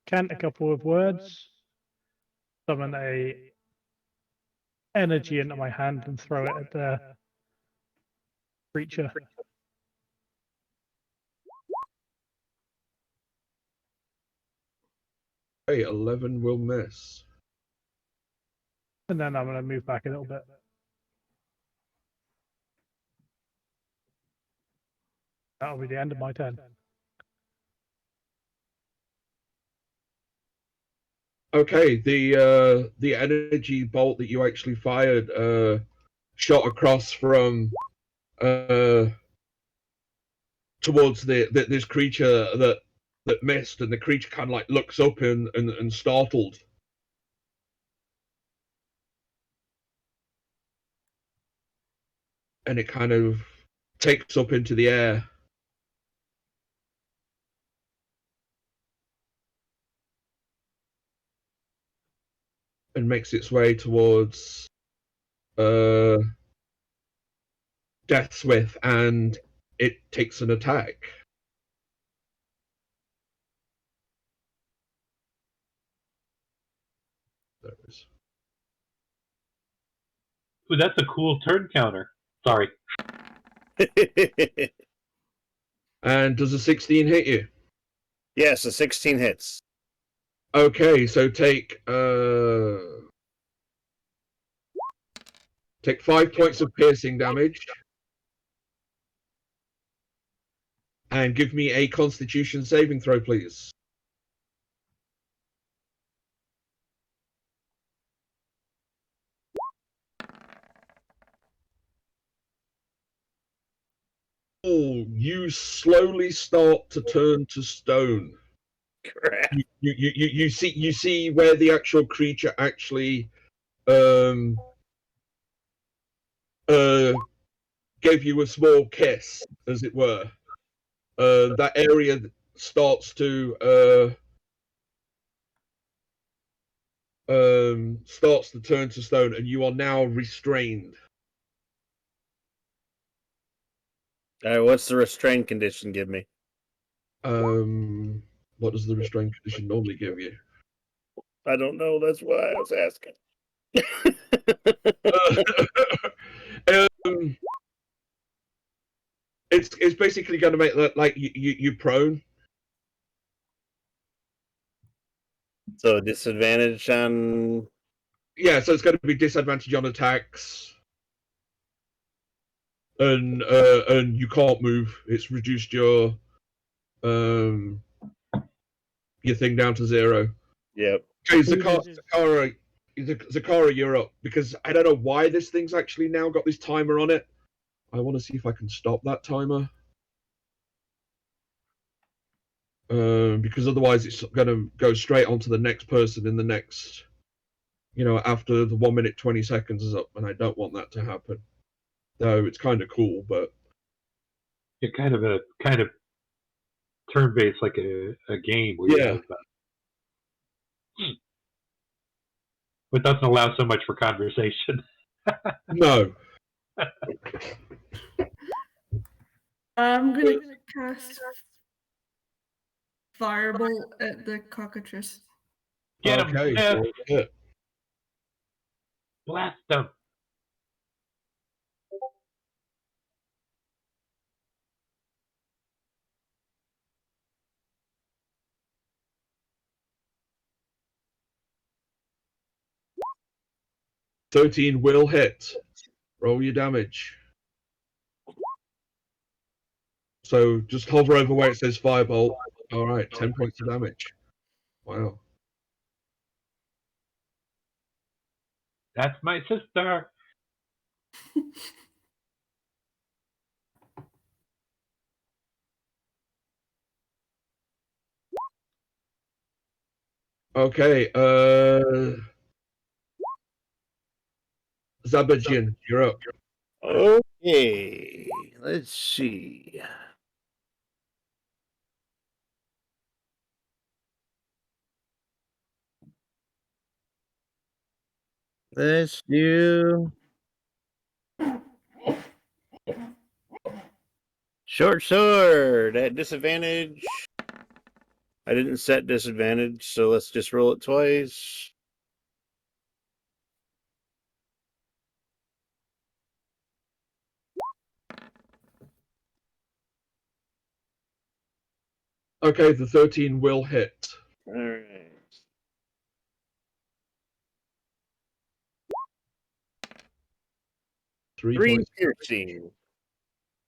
cant a couple of words, summon a energy into my hand and throw it at the creature. Hey, 11 will miss. And then I'm going to move back a little bit. That'll be the end of my turn. Okay, the energy bolt that you actually fired shot across from towards this creature that missed, and the creature kind of like looks up and startled. And it kind of takes up into the air. And makes its way towards Deathswith, and it takes an attack. There it is. Ooh, that's a cool turn counter. Sorry. And does a 16 hit you? yes, a 16 hits. Okay, so take 5 points of piercing damage, and give me a Constitution saving throw, please. Oh, you slowly start to turn to stone. Crap. You see where the actual creature actually gave you a small kiss, as it were. That area starts to turn to stone, and you are now restrained. All right, what's the restrained condition give me? What does the restrained condition normally give you? I don't know. That's why I was asking. It's basically going to make that like you prone. So disadvantage on. Yeah, so it's going to be disadvantage on attacks, and you can't move. It's reduced your thing down to 0. Yep. Okay, Zakara, you're up, because I don't know why this thing's actually now got this timer on it. I want to see if I can stop that timer. Because otherwise it's going to go straight on to the next person in the next, after the 1 minute 20 seconds is up, and I don't want that to happen. Though it's kind of cool, but You're kind of turn-based, like a game where you have but doesn't allow so much for conversation. no. I'm gonna cast firebolt at the cockatrice. Get him! Okay, Sif! roll the hit. Blast him! $13 will hit. Roll your damage. So just hover over where it says firebolt. All right, 10 points of damage. Wow. That's my sister! Okay, Zabajin, you're up. Okay, let's see. Let's do short sword at disadvantage. I didn't set disadvantage, so let's just roll it twice. Okay, the 13 will hit. All right. Three Three points. piercing.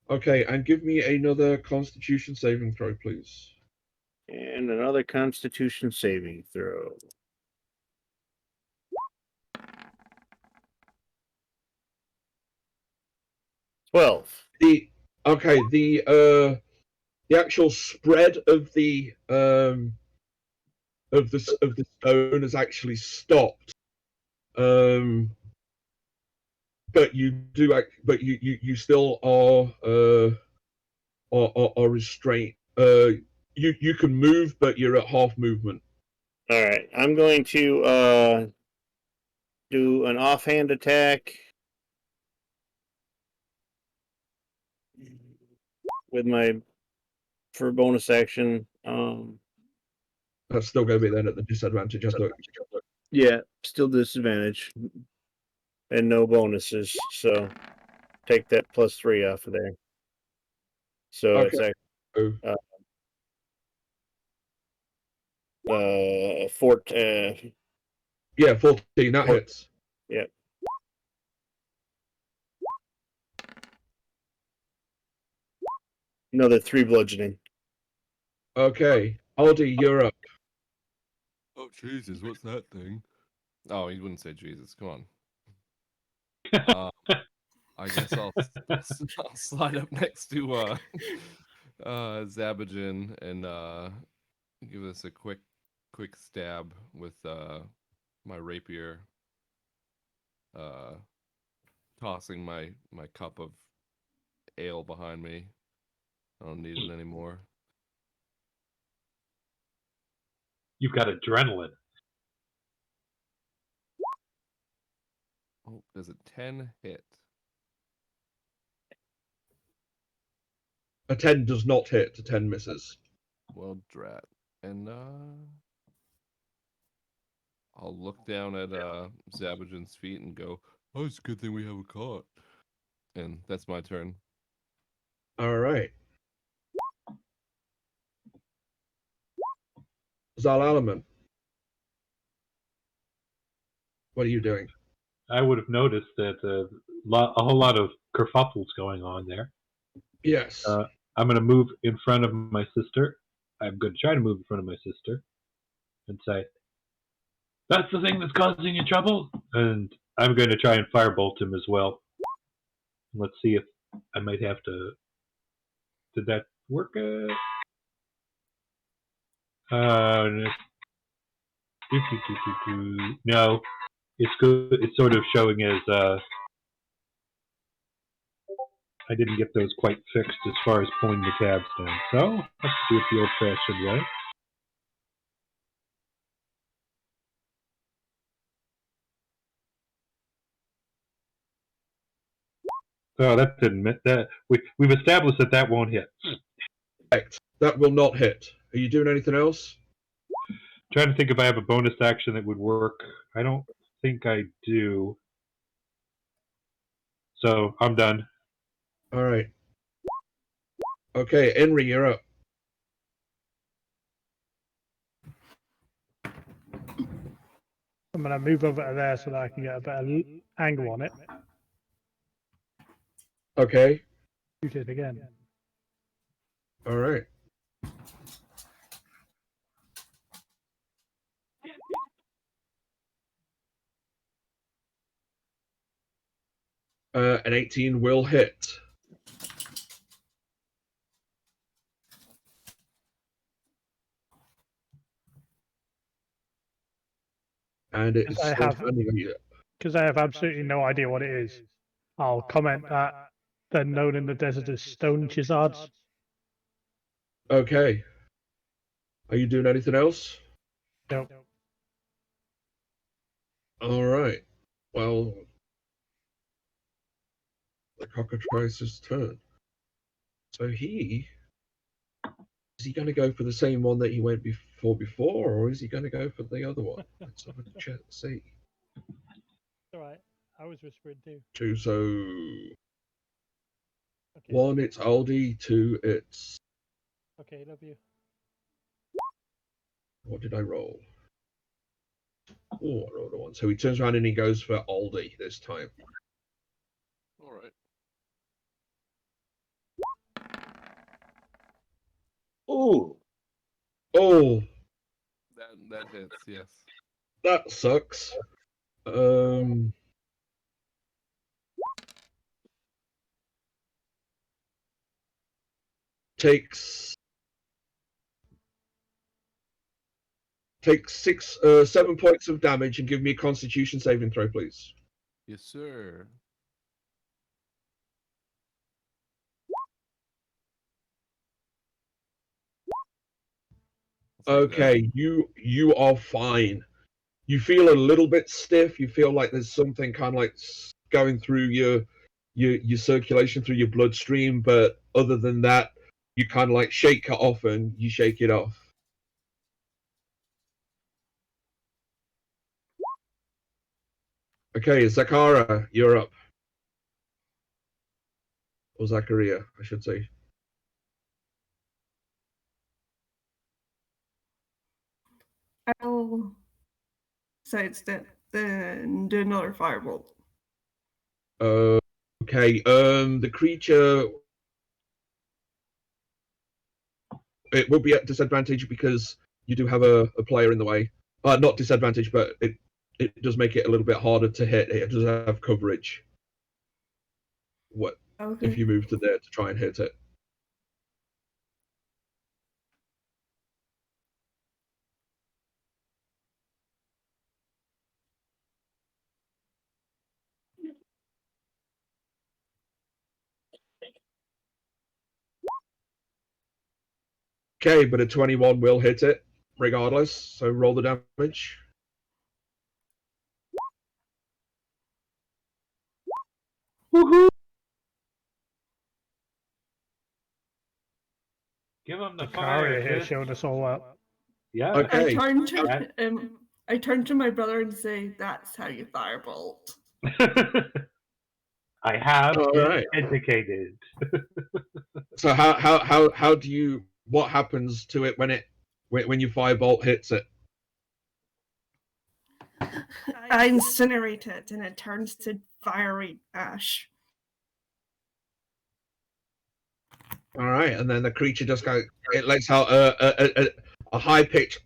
Okay, and give me another Constitution saving throw, please. And another Constitution saving throw. The actual spread of the stone has actually stopped. But you still are restrained. You can move, but you're at half movement. All right, I'm going to do an offhand attack with for bonus action. That's still going to be then at the disadvantage. Yeah, still disadvantage, and no bonuses. So take that +3 off of there. So Okay. it's actually Oh. 14. Yeah, 14. That hits. Yeah. Another 3 bludgeoning. Okay, Aldi, you're up. Oh Jesus, what's that thing? Oh, he wouldn't say Jesus. Come on. I guess I'll slide up next to Zabajin and give us a quick stab with my rapier, tossing my cup of ale behind me. I don't need it anymore. You've got adrenaline. Oh, does a 10 hit? A 10 does not hit. A 10 misses. Well, drat. And I'll look down at Zabajin's feet and go, "Oh, it's a good thing we have a cart." And that's my turn. All right. Zal Alaman, what are you doing? I would have noticed that a whole lot of kerfuffles going on there. Yes. I'm going to move in front of my sister. I'm going to try to move in front of my sister and say, "That's the thing that's causing you trouble." And I'm going to try and firebolt him as well. Let's see if I might have to. Did that work? No, it's good. It's sort of showing as I didn't get those quite fixed as far as pulling the tabs down. So I have to do it the old-fashioned way. Oh, that didn't that we've established that won't hit. Correct. That will not hit. Are you doing anything else? Trying to think if I have a bonus action that would work. I don't think I do. So I'm done. All right. Okay, Henry, you're up. I'm going to move over to there so that I can get a better angle on it. Okay. Shoot it again. All right. An 18 will hit. And it is I still have- standing on you. Because I have absolutely no idea what it is. I'll comment that they're known in the desert as stone chizards. Okay. Are you doing anything else? No. All right. Well, the cockatrice's turn. So is he going to go for the same one that he went before, or is he going to go for the other one? Let's have a check. See. All right. I was whispering too. Two. So Okay. 1, it's Aldi. 2, it's Okay, love you. what did I roll? Oh, I rolled a 1. So he turns around and he goes for Aldi this time. All right. Ooh. Oh, That hits. Yes. that sucks. Takes 7 points of damage and give me a Constitution saving throw, please. Yes, sir. I'll take that. Okay, you are fine. You feel a little bit stiff. You feel like there's something kind of like going through your circulation through your bloodstream, but other than that, you kind of like shake it off and you shake it off. Okay, Zakara, you're up. Or Zachariah, I should say. I'll sidestep then do another firebolt. Okay, the creature, it will be at disadvantage because you do have a player in the way. Not disadvantage, but it does make it a little bit harder to hit. It does have coverage. What Okay. if you move to there to try and hit it? Okay, but a 21 will hit it regardless. So roll the damage. Woohoo! Give him the fire. Zakaria here Sis. showing us all up. Yeah. Okay. I turn to my brother and say, "That's how you firebolt." I have All been right. educated. So how do you? What happens to it when your firebolt hits it? I incinerate it and it turns to fiery ash. All right, and then the creature just it lets out a high pitch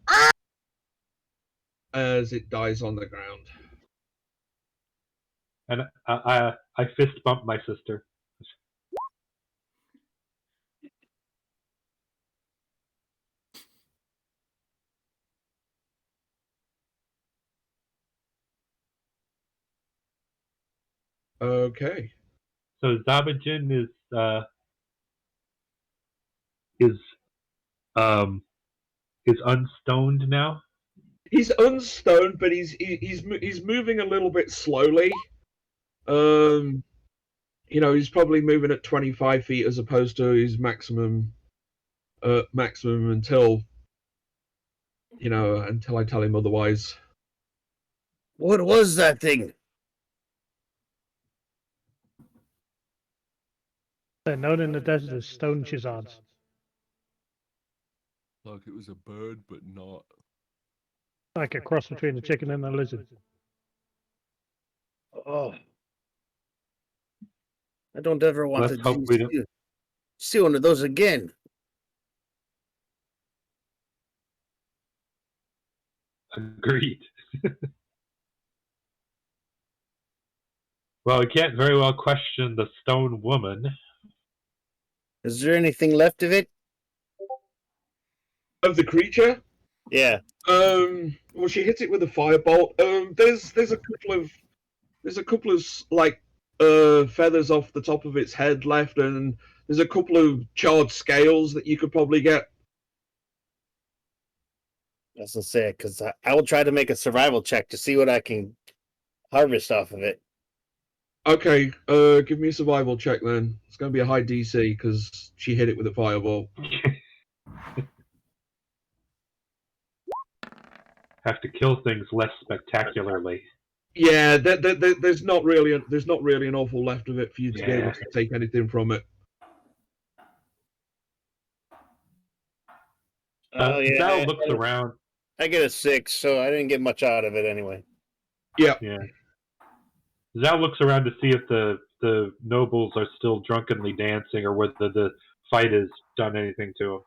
as it dies on the ground. And I fist bump my sister. Okay. So Zabajin is unstoned now. He's unstoned, but he's moving a little bit slowly. He's probably moving at 25 feet as opposed to his maximum until until I tell him otherwise. What was that thing? They're known in the desert as stone chizards. Like it was a bird, but not. Like a cross between a chicken and a lizard. Oh, I don't ever want Let's to hope we don't. see one of those again. Agreed. Well, we can't very well question the stone woman. Is there anything left of it? Of the creature? Yeah. Well, she hit it with a firebolt. There's a couple of like feathers off the top of its head left, and there's a couple of charred scales that you could probably get. That's what I say, because I will try to make a survival check to see what I can harvest off of it. Okay, give me a survival check then. It's going to be a high DC because she hit it with a fireball. Have to kill things less spectacularly. Yeah, there's not really an awful left of it for you to be able to take anything from it. Oh yeah. Zal looks around. I get a 6, so I didn't get much out of it anyway. Yeah. Zal looks around to see if the nobles are still drunkenly dancing or whether the fight has done anything to them.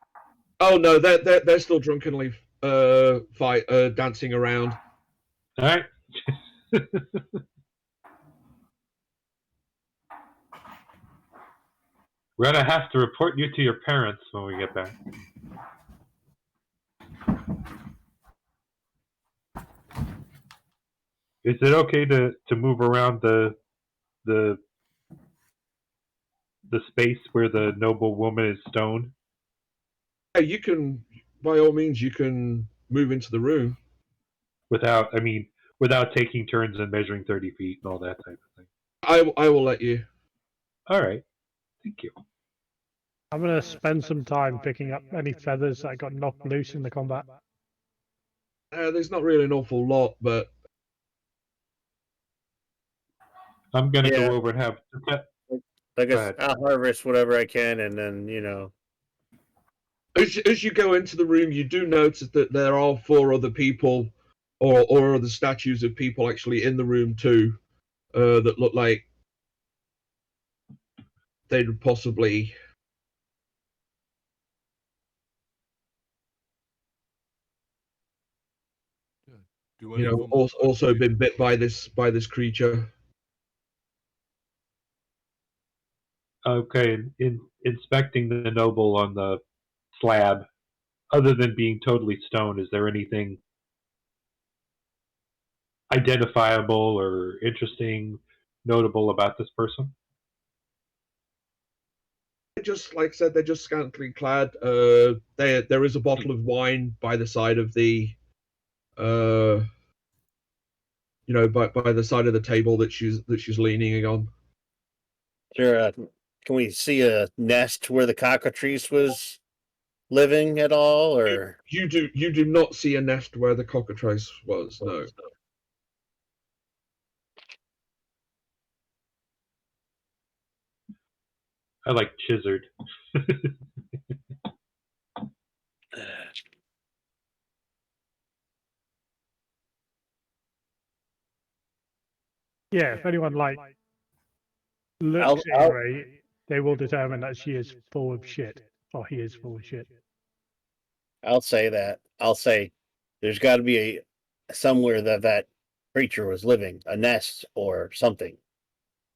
Oh no, they're still drunkenly dancing around. All right. We're gonna have to report you to your parents when we get back. Is it okay to move around the space where the noble woman is stoned? Yeah, you can, by all means, you can move into the room. Without taking turns and measuring 30 feet and all that type of thing. I will let you. All right. Thank you. I'm going to spend some time picking up any feathers that got knocked loose in the combat. There's not really an awful lot, but I'm going to go over and have... I guess I'll harvest whatever I can, and then, As you go into the room, you do notice that there are 4 other people, or other statues of people actually in the room too, that look like they'd possibly, also been bit by this creature. Okay, in inspecting the noble on the slab, other than being totally stoned, is there anything identifiable or interesting, notable about this person? Just like I said, they're just scantily clad. There is a bottle of wine by the side of the, by the side of the table that she's leaning on. Sure. Can we see a nest where the cockatrice was living at all, or you do not see a nest where the cockatrice was? No. I like Chizard. Yeah, if anyone looks angry, they will determine that she is full of shit, or he is full of shit. I'll say that. I'll say there's got to be somewhere that creature was living, a nest or something.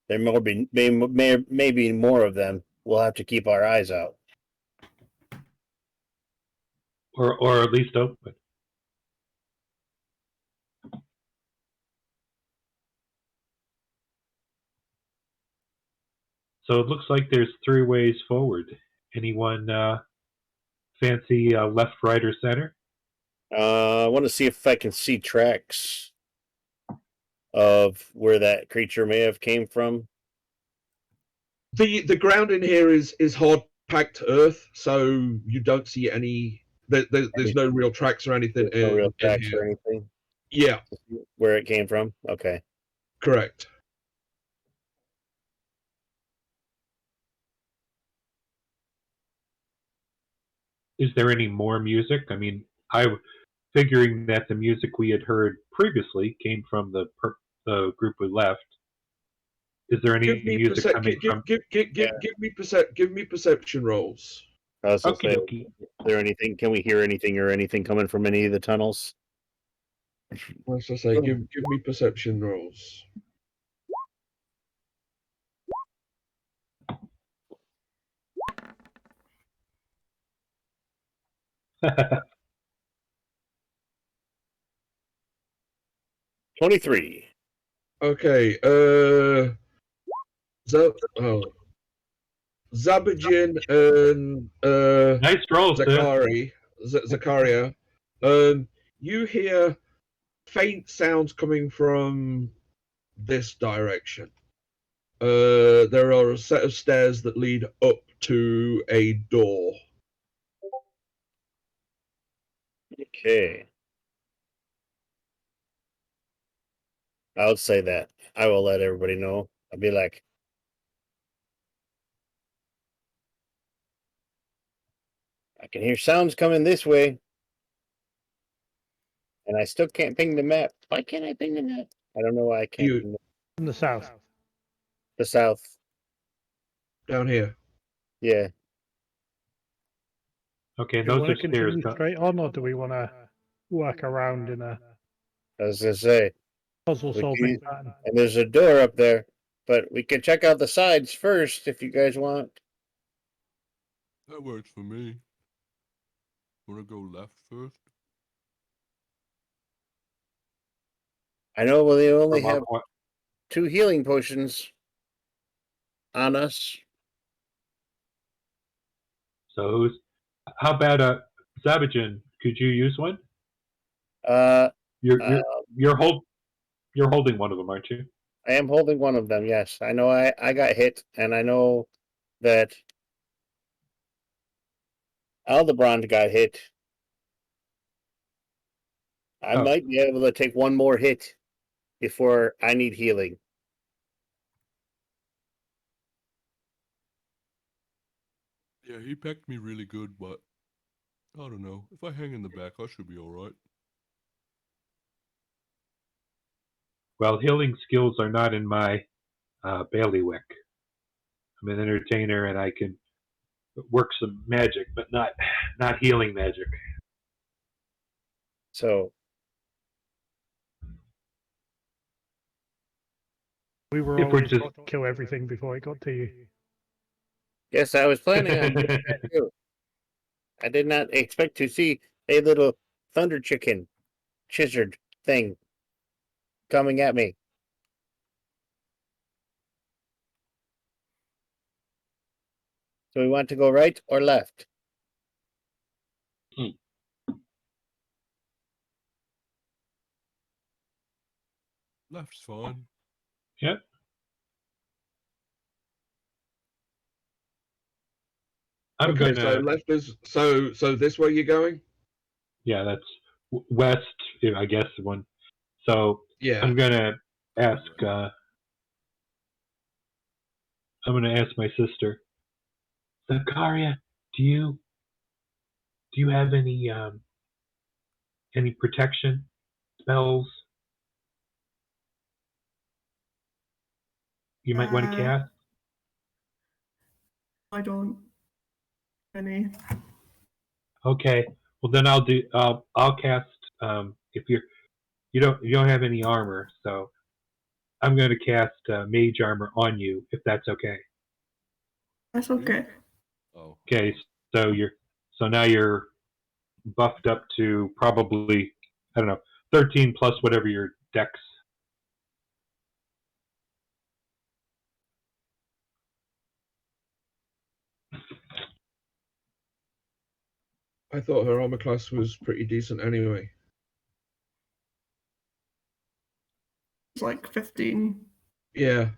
There may be more of them. We'll have to keep our eyes out, or at least open. So it looks like there's 3 ways forward. Anyone fancy left, right, or center? I want to see if I can see tracks of where that creature may have came from. The ground in here is hard packed earth, so you don't see any there's no real tracks or anything There's no real in tracks here. or anything. Yeah, Where it came from? Okay. correct. Is there any more music? I mean, figuring that the music we had heard previously came from the group we left. Is there any Give me music coming from? give me perception rolls. I was gonna Okie say, dokie. is there anything? Can we hear anything or anything coming from any of the tunnels? What should I say? Give me perception rolls. Oh, 23. Okay. Zabajin and nice roll, sir. Zakaria. You hear faint sounds coming from this direction. There are a set of stairs that lead up to a door. Okay. I would say that. I will let everybody know. I'll be like, I can hear sounds coming this way. And I still can't ping the map. Why can't I ping the map? I don't know why I can't You- ping In the south. the south. Down here. Yeah. Okay, Do we those want are to stairs. continue straight on, or do we want to work around in a I was gonna say. puzzle We solving can- pattern? And there's a door up there. But we can check out the sides first if you guys want. That works for me. Wanna go left first? I know we only From our have point- 2 healing potions on us. So how about Zabajin? Could you use one? Uh You're Uh, you're holding one of them, aren't you? I am holding one of them, yes. I know I got hit, and I know that Aldebrand got hit. I Oh. might be able to take one more hit before I need healing. Yeah, he pecked me really good, but I don't know. If I hang in the back, I should be alright. Well, healing skills are not in my bailiwick. I'm an entertainer, and I can work some magic, but not healing magic. So We were If we're always just- about to kill everything before it got to you. yes, I was planning on doing that too. I did not expect to see a little thunder chicken chisered thing coming at me. So we want to go right or left? Left's fine. Yep. I'm Okay, gonna. so left is so this way you're going? Yeah, that's west. I guess one. So Yeah. I'm gonna ask. I'm gonna ask my sister, Zakaria, do you have any protection spells you might want to cast? I don't. Any. Okay. Well, then I'll cast. If you don't have any armor, so I'm going to cast mage armor on you, if that's okay. That's okay. Oh. Okay. So now you're buffed up to probably, I don't know, 13 plus whatever your dex. I thought her armor class was pretty decent anyway. It's like 15. Yeah.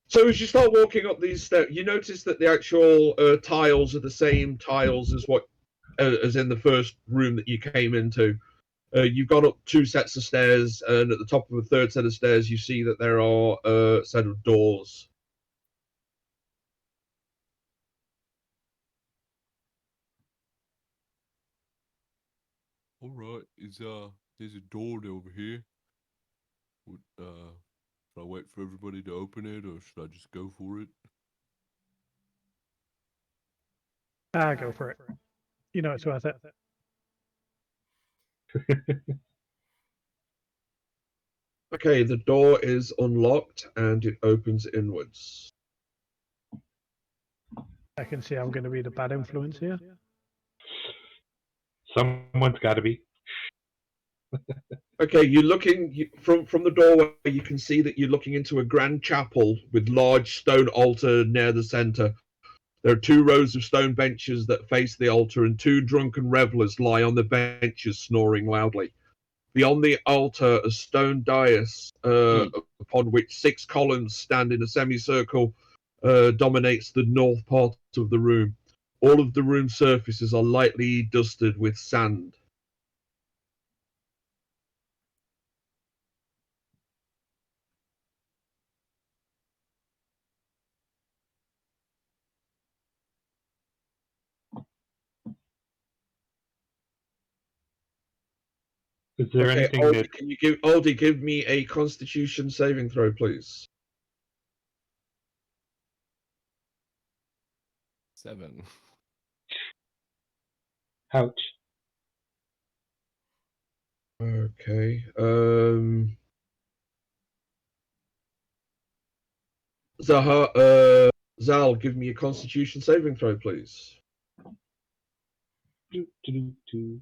So as you start walking up these steps, you notice that the actual tiles are the same tiles as what as in the first room that you came into. You've got up 2 sets of stairs, and at the top of the 3rd set of stairs, you see that there are a set of doors. All right, there's a door over here. Should I wait for everybody to open it, or should I just go for it? Go for it. You know it's worth it. Okay, the door is unlocked and it opens inwards. I can see I'm going to be the bad influence here. Someone's got to be. Okay, you're looking from the doorway. You can see that you're looking into a grand chapel with large stone altar near the center. There are 2 rows of stone benches that face the altar, and 2 drunken revelers lie on the benches, snoring loudly. Beyond the altar, a stone dais, upon which 6 columns stand in a semicircle, dominates the north part of the room. All of the room surfaces are lightly dusted with sand. Is there Okay, anything Aldi, that can you give me a Constitution saving throw, please? 7. ouch? Okay. Zal, give me a Constitution saving throw, please. Do, do, do, do.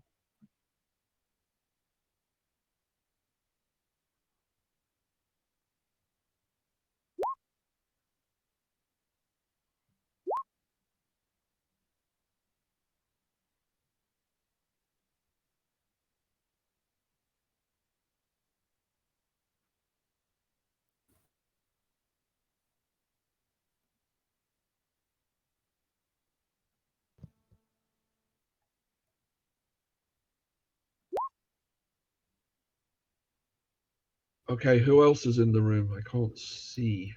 Okay, who else is in the room? I can't see.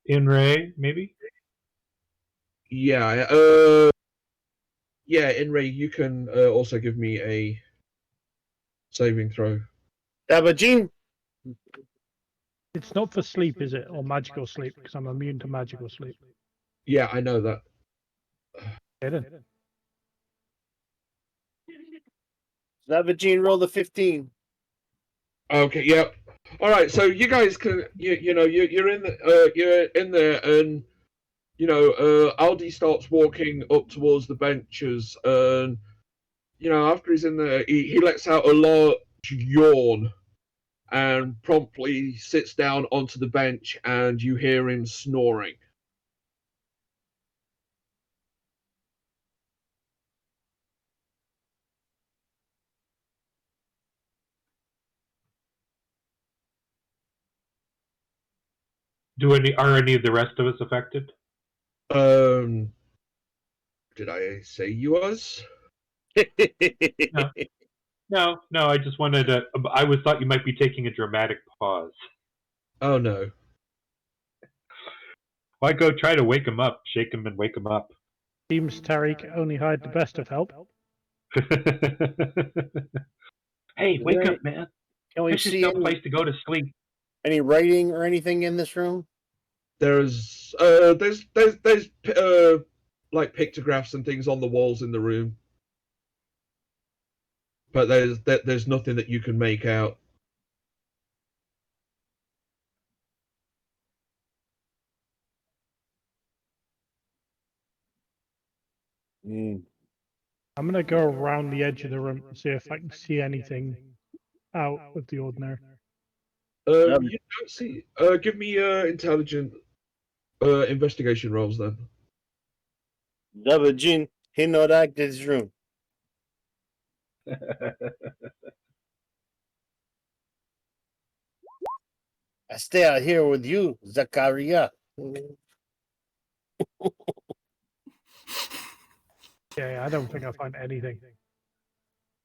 In Ray, maybe? Yeah, Inray, you can also give me a saving throw. Dabajin, It's not for sleep, is it? Or magical sleep, because I'm immune to magical sleep. Yeah, I know that. Hidden. Dabajin, roll the 15. Okay, yep. All right, so you guys can you're in there, and Aldi starts walking up towards the benches, and after he's in there, he lets out a large yawn and promptly sits down onto the bench, and you hear him snoring. Are any of the rest of us affected? Did I say you was? No. I just wanted to. I thought you might be taking a dramatic pause. Oh no. Why go try to wake him up, shake him, and wake him up? Seems Tariq only hired the best of help. Hey, Is wake there up, man! Can we This is see no any, place to go to sleep. any writing or anything in this room? There's like pictographs and things on the walls in the room, but there's nothing that you can make out. Mm. I'm going to go around the edge of the room and see if I can see anything out of the ordinary. You don't see. Give me intelligent investigation rolls then. Dabajin, he not act this room. I stay out here with you, Zakaria. Yeah, I don't think I find anything.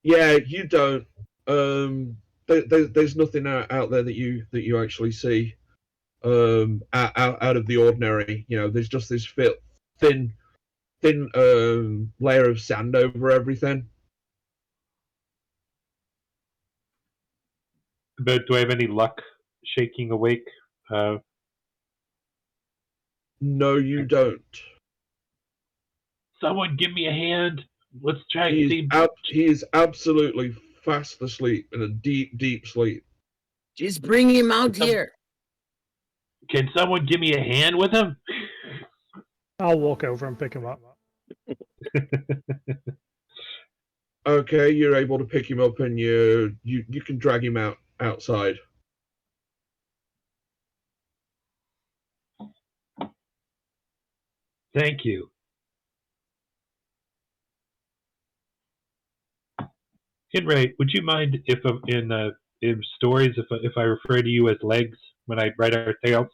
Yeah, you don't. There's nothing out there that you actually see out of the ordinary. You know, there's just this thin layer of sand over everything. But do I have any luck shaking awake? No, you don't. Someone give me a hand. Let's try and He see. is absolutely fast asleep in a deep sleep. Just bring him out Some- here. Can someone give me a hand with him? I'll walk over and pick him up. Okay, you're able to pick him up and you can drag him outside. Thank you. Kinray, would you mind if in stories if I refer to you as legs when I write our tales?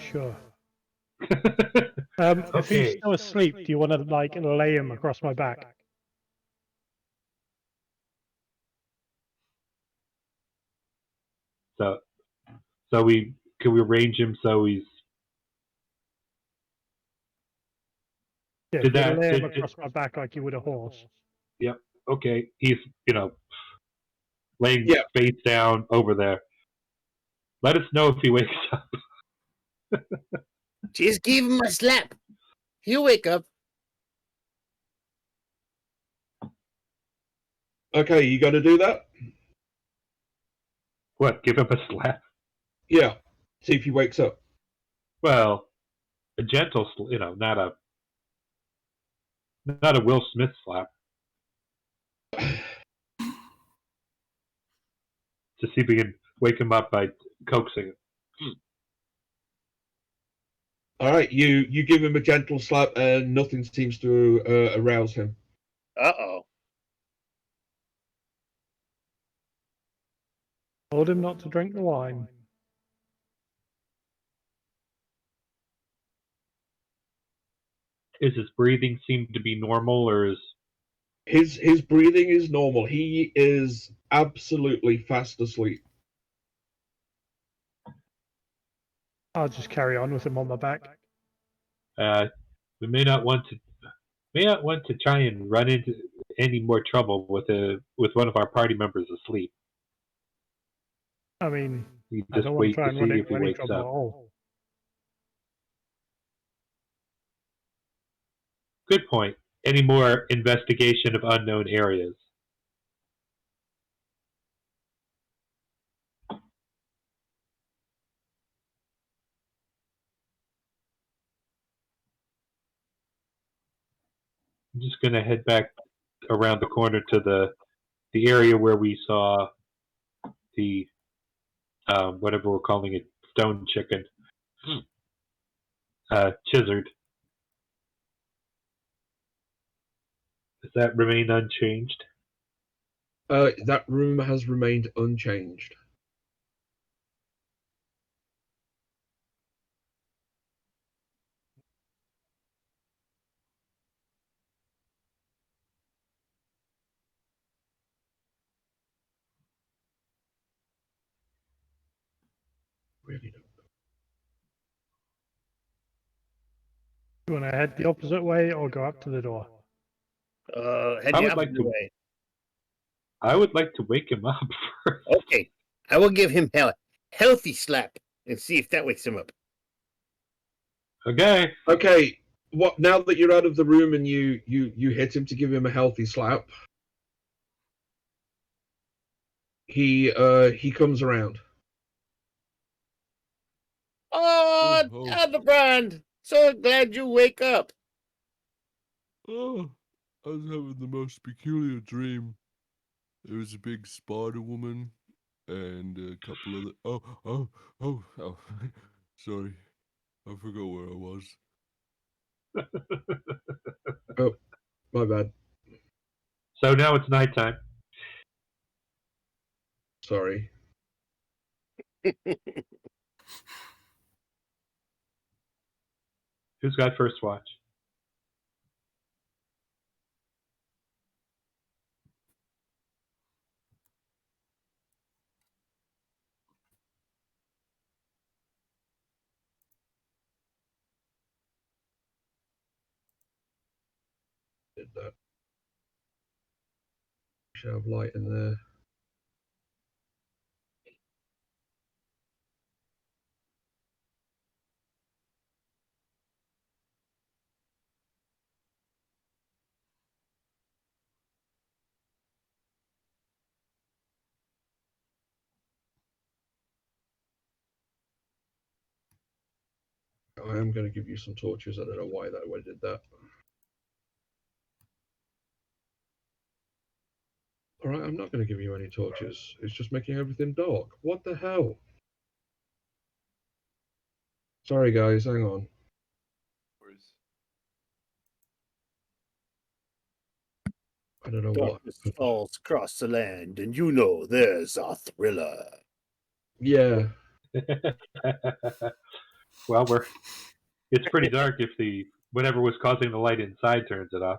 Sure. If he's Okay. still asleep, do you want to like lay him across my back? So can we arrange him so he's Yeah, Did you that- lay him did- across my back like you would a horse. okay? He's laying Yeah. face down over there. Let us know if he wakes up. Just give him a slap. He'll wake up. Okay, you got to do that. What? Give him a slap? Yeah. See if he wakes up. Well, a gentle, not a Will Smith slap. To see if we can wake him up by coaxing him. All right, you give him a gentle slap and nothing seems to arouse him. Uh-oh. Told him not to drink the wine. Is his breathing seem to be normal, or is His breathing is normal. He is absolutely fast asleep. I'll just carry on with him on my back. we may not want to try and run into any more trouble with one of our party members asleep. I mean, We I just don't want to wait try to and run see if into he any wakes trouble at up. all. Good point. Any more investigation of unknown areas? I'm just gonna head back around the corner to the area where we saw the whatever we're calling it, stone chicken, Chizard. Does that remain unchanged? That room has remained unchanged. Really don't. You want to head the opposite way or go up to the door? Head I the would like opposite to- way. I would like to wake him up first. Okay. I will give him a healthy slap and see if that wakes him up. Okay. Okay, what now that you're out of the room and you hit him to give him a healthy slap, he comes around. Oh, Oh. Aldebrand! So glad you wake up. Oh, I was having the most peculiar dream. There was a big spider woman and a couple of oh. Sorry, I forgot where I was. My bad. So now it's nighttime. Sorry. Who's got first watch? Did that. Should have light in there. I am going to give you some torches. I don't know why I did that. All right, I'm not going to give you any torches. It's just making everything dark. What the hell? Sorry, guys. Hang on. I don't know what. Darkness falls across the land, and you know there's a thriller. Yeah. Well, it's pretty dark if whatever was causing the light inside turns it off.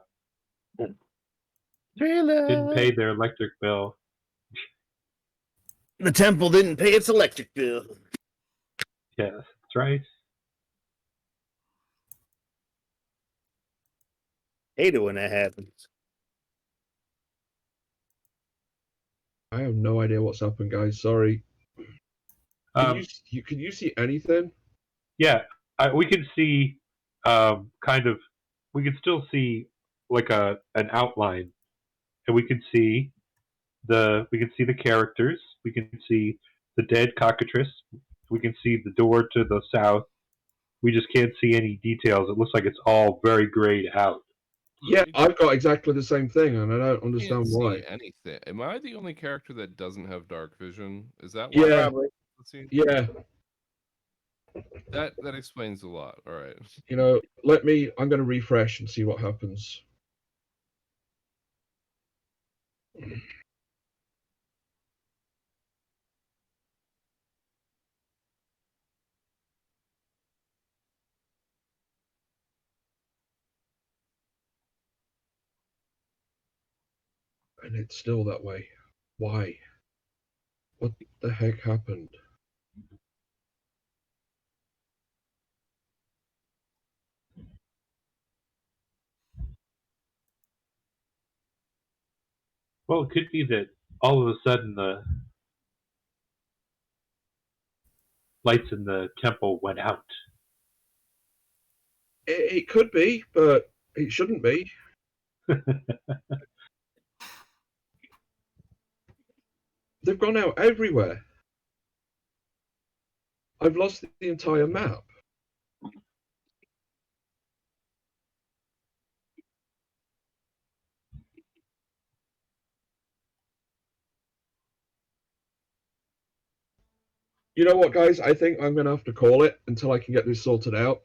Thriller. Didn't pay their electric bill. The temple didn't pay its electric bill. Yes, that's right. Hate it when that happens. I have no idea what's happened, guys. Sorry. Can you see anything? Yeah, we can see we can still see like an outline, and we can see the characters. We can see the dead cockatrice. We can see the door to the south. We just can't see any details. It looks like it's all very grayed out. Yeah, I've got exactly the same thing, and I don't understand Can't why. see anything. Am I the only character that doesn't have dark vision? Is that why? Yeah. Probably. Yeah. That explains a lot. All right. You know, I'm going to refresh and see what happens. And it's still that way. Why? What the heck happened? Well, it could be that all of a sudden the lights in the temple went out. It could be, but it shouldn't be. They've gone out everywhere. I've lost the entire map. You know what, guys? I think I'm going to have to call it until I can get this sorted out.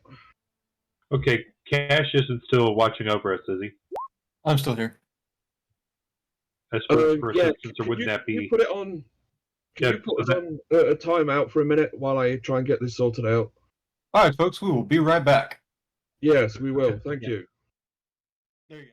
Okay, Cash isn't still watching over us, is he? I'm still here. As for Yeah, assistance, or wouldn't that Can be? you put it on? Can Yeah, you put so us on a timeout for a minute while I try and get this sorted out? All right, folks, we will be right back. Yes, we will. Thank Yeah. you. There you go.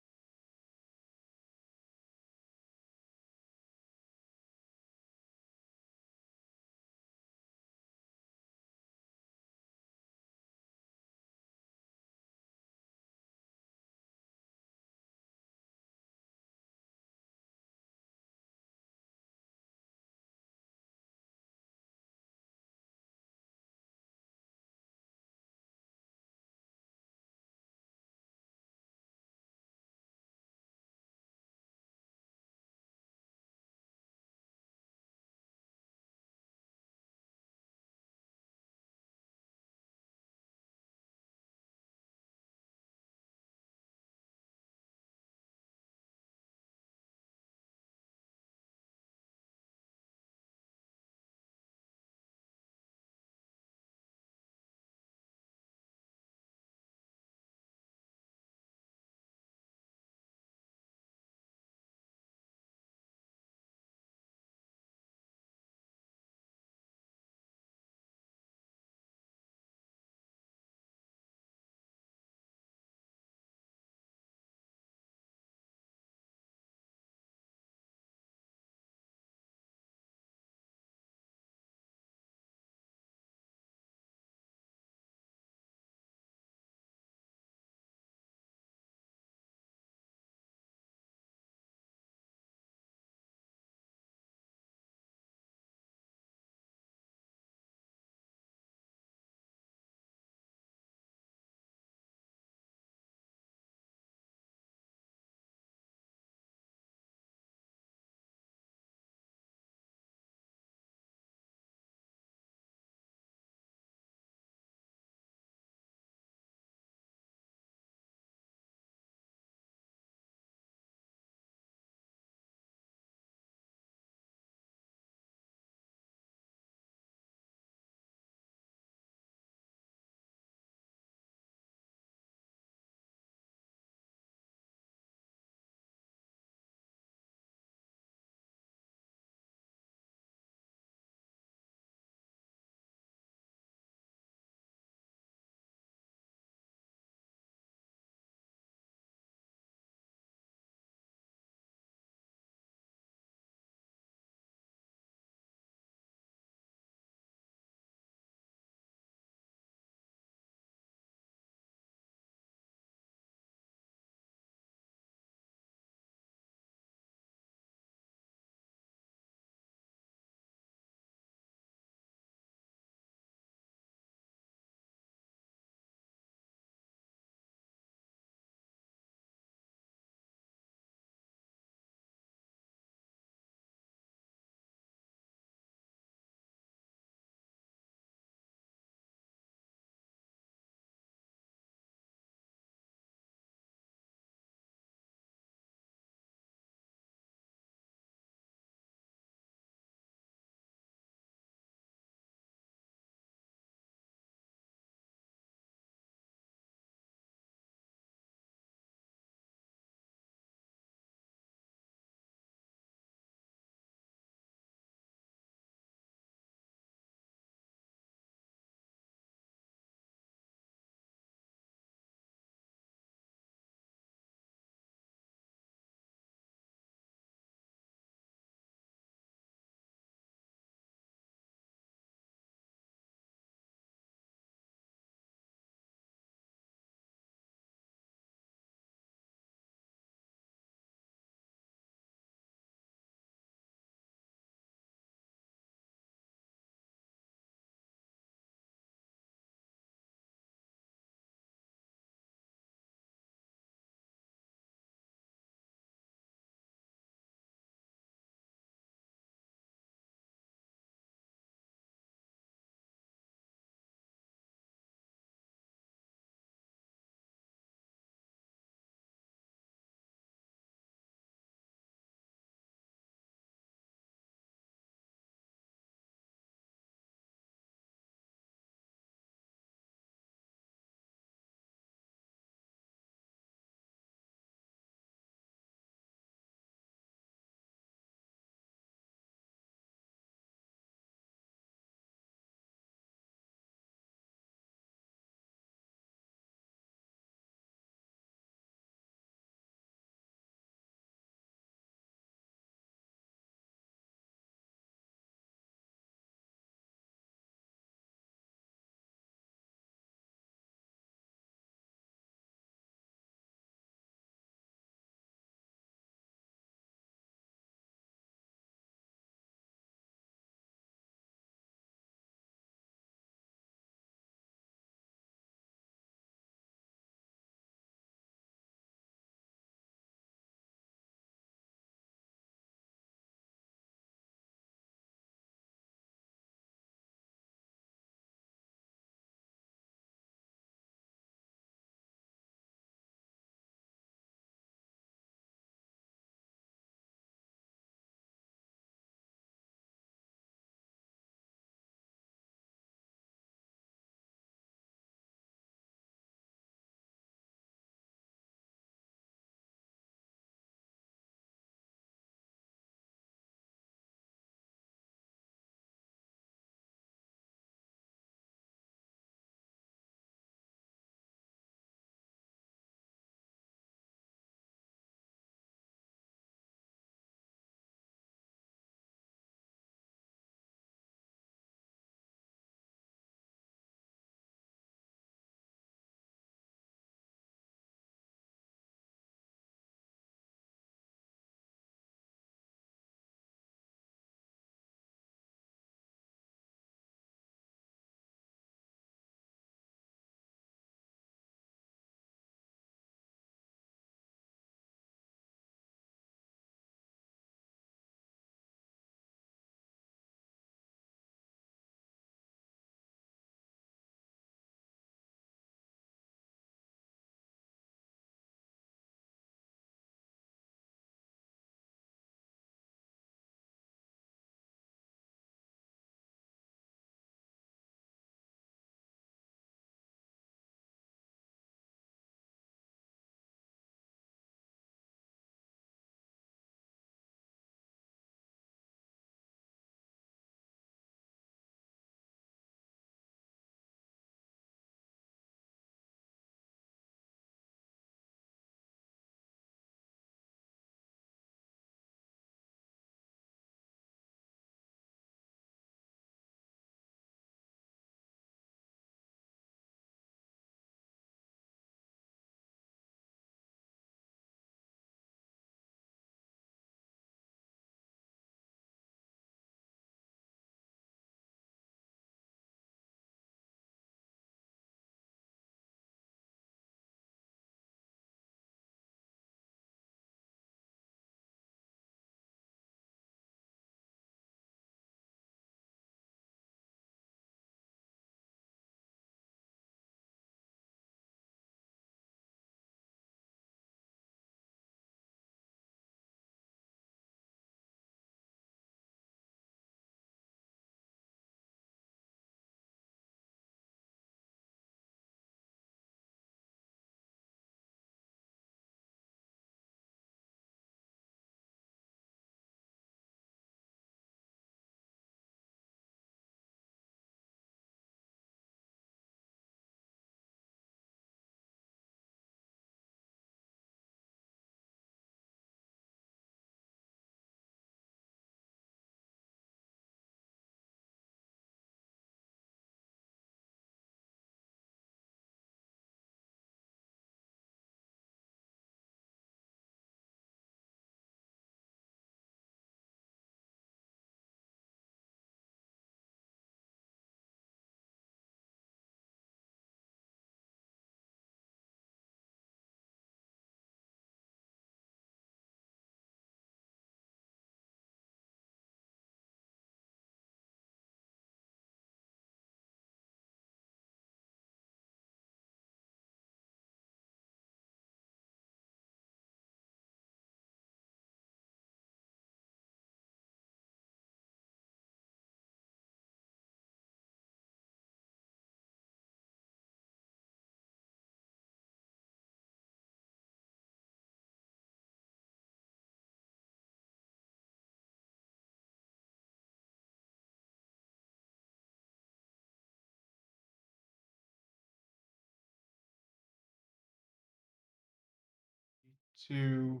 to.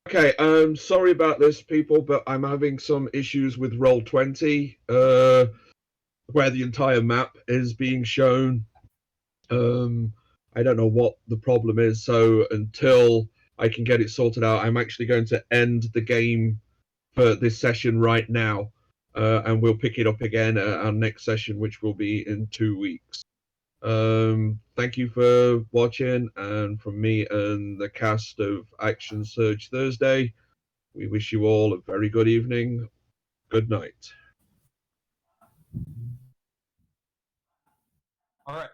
Okay, sorry about this, people, but I'm having some issues with Roll20, where the entire map is being shown. I don't know what the problem is, so until I can get it sorted out, I'm actually going to end the game for this session right now, and we'll pick it up again at our next session, which will be in 2 weeks. Thank you for watching, and from me and the cast of Action Surge Thursday, we wish you all a very good evening. Good night. All right.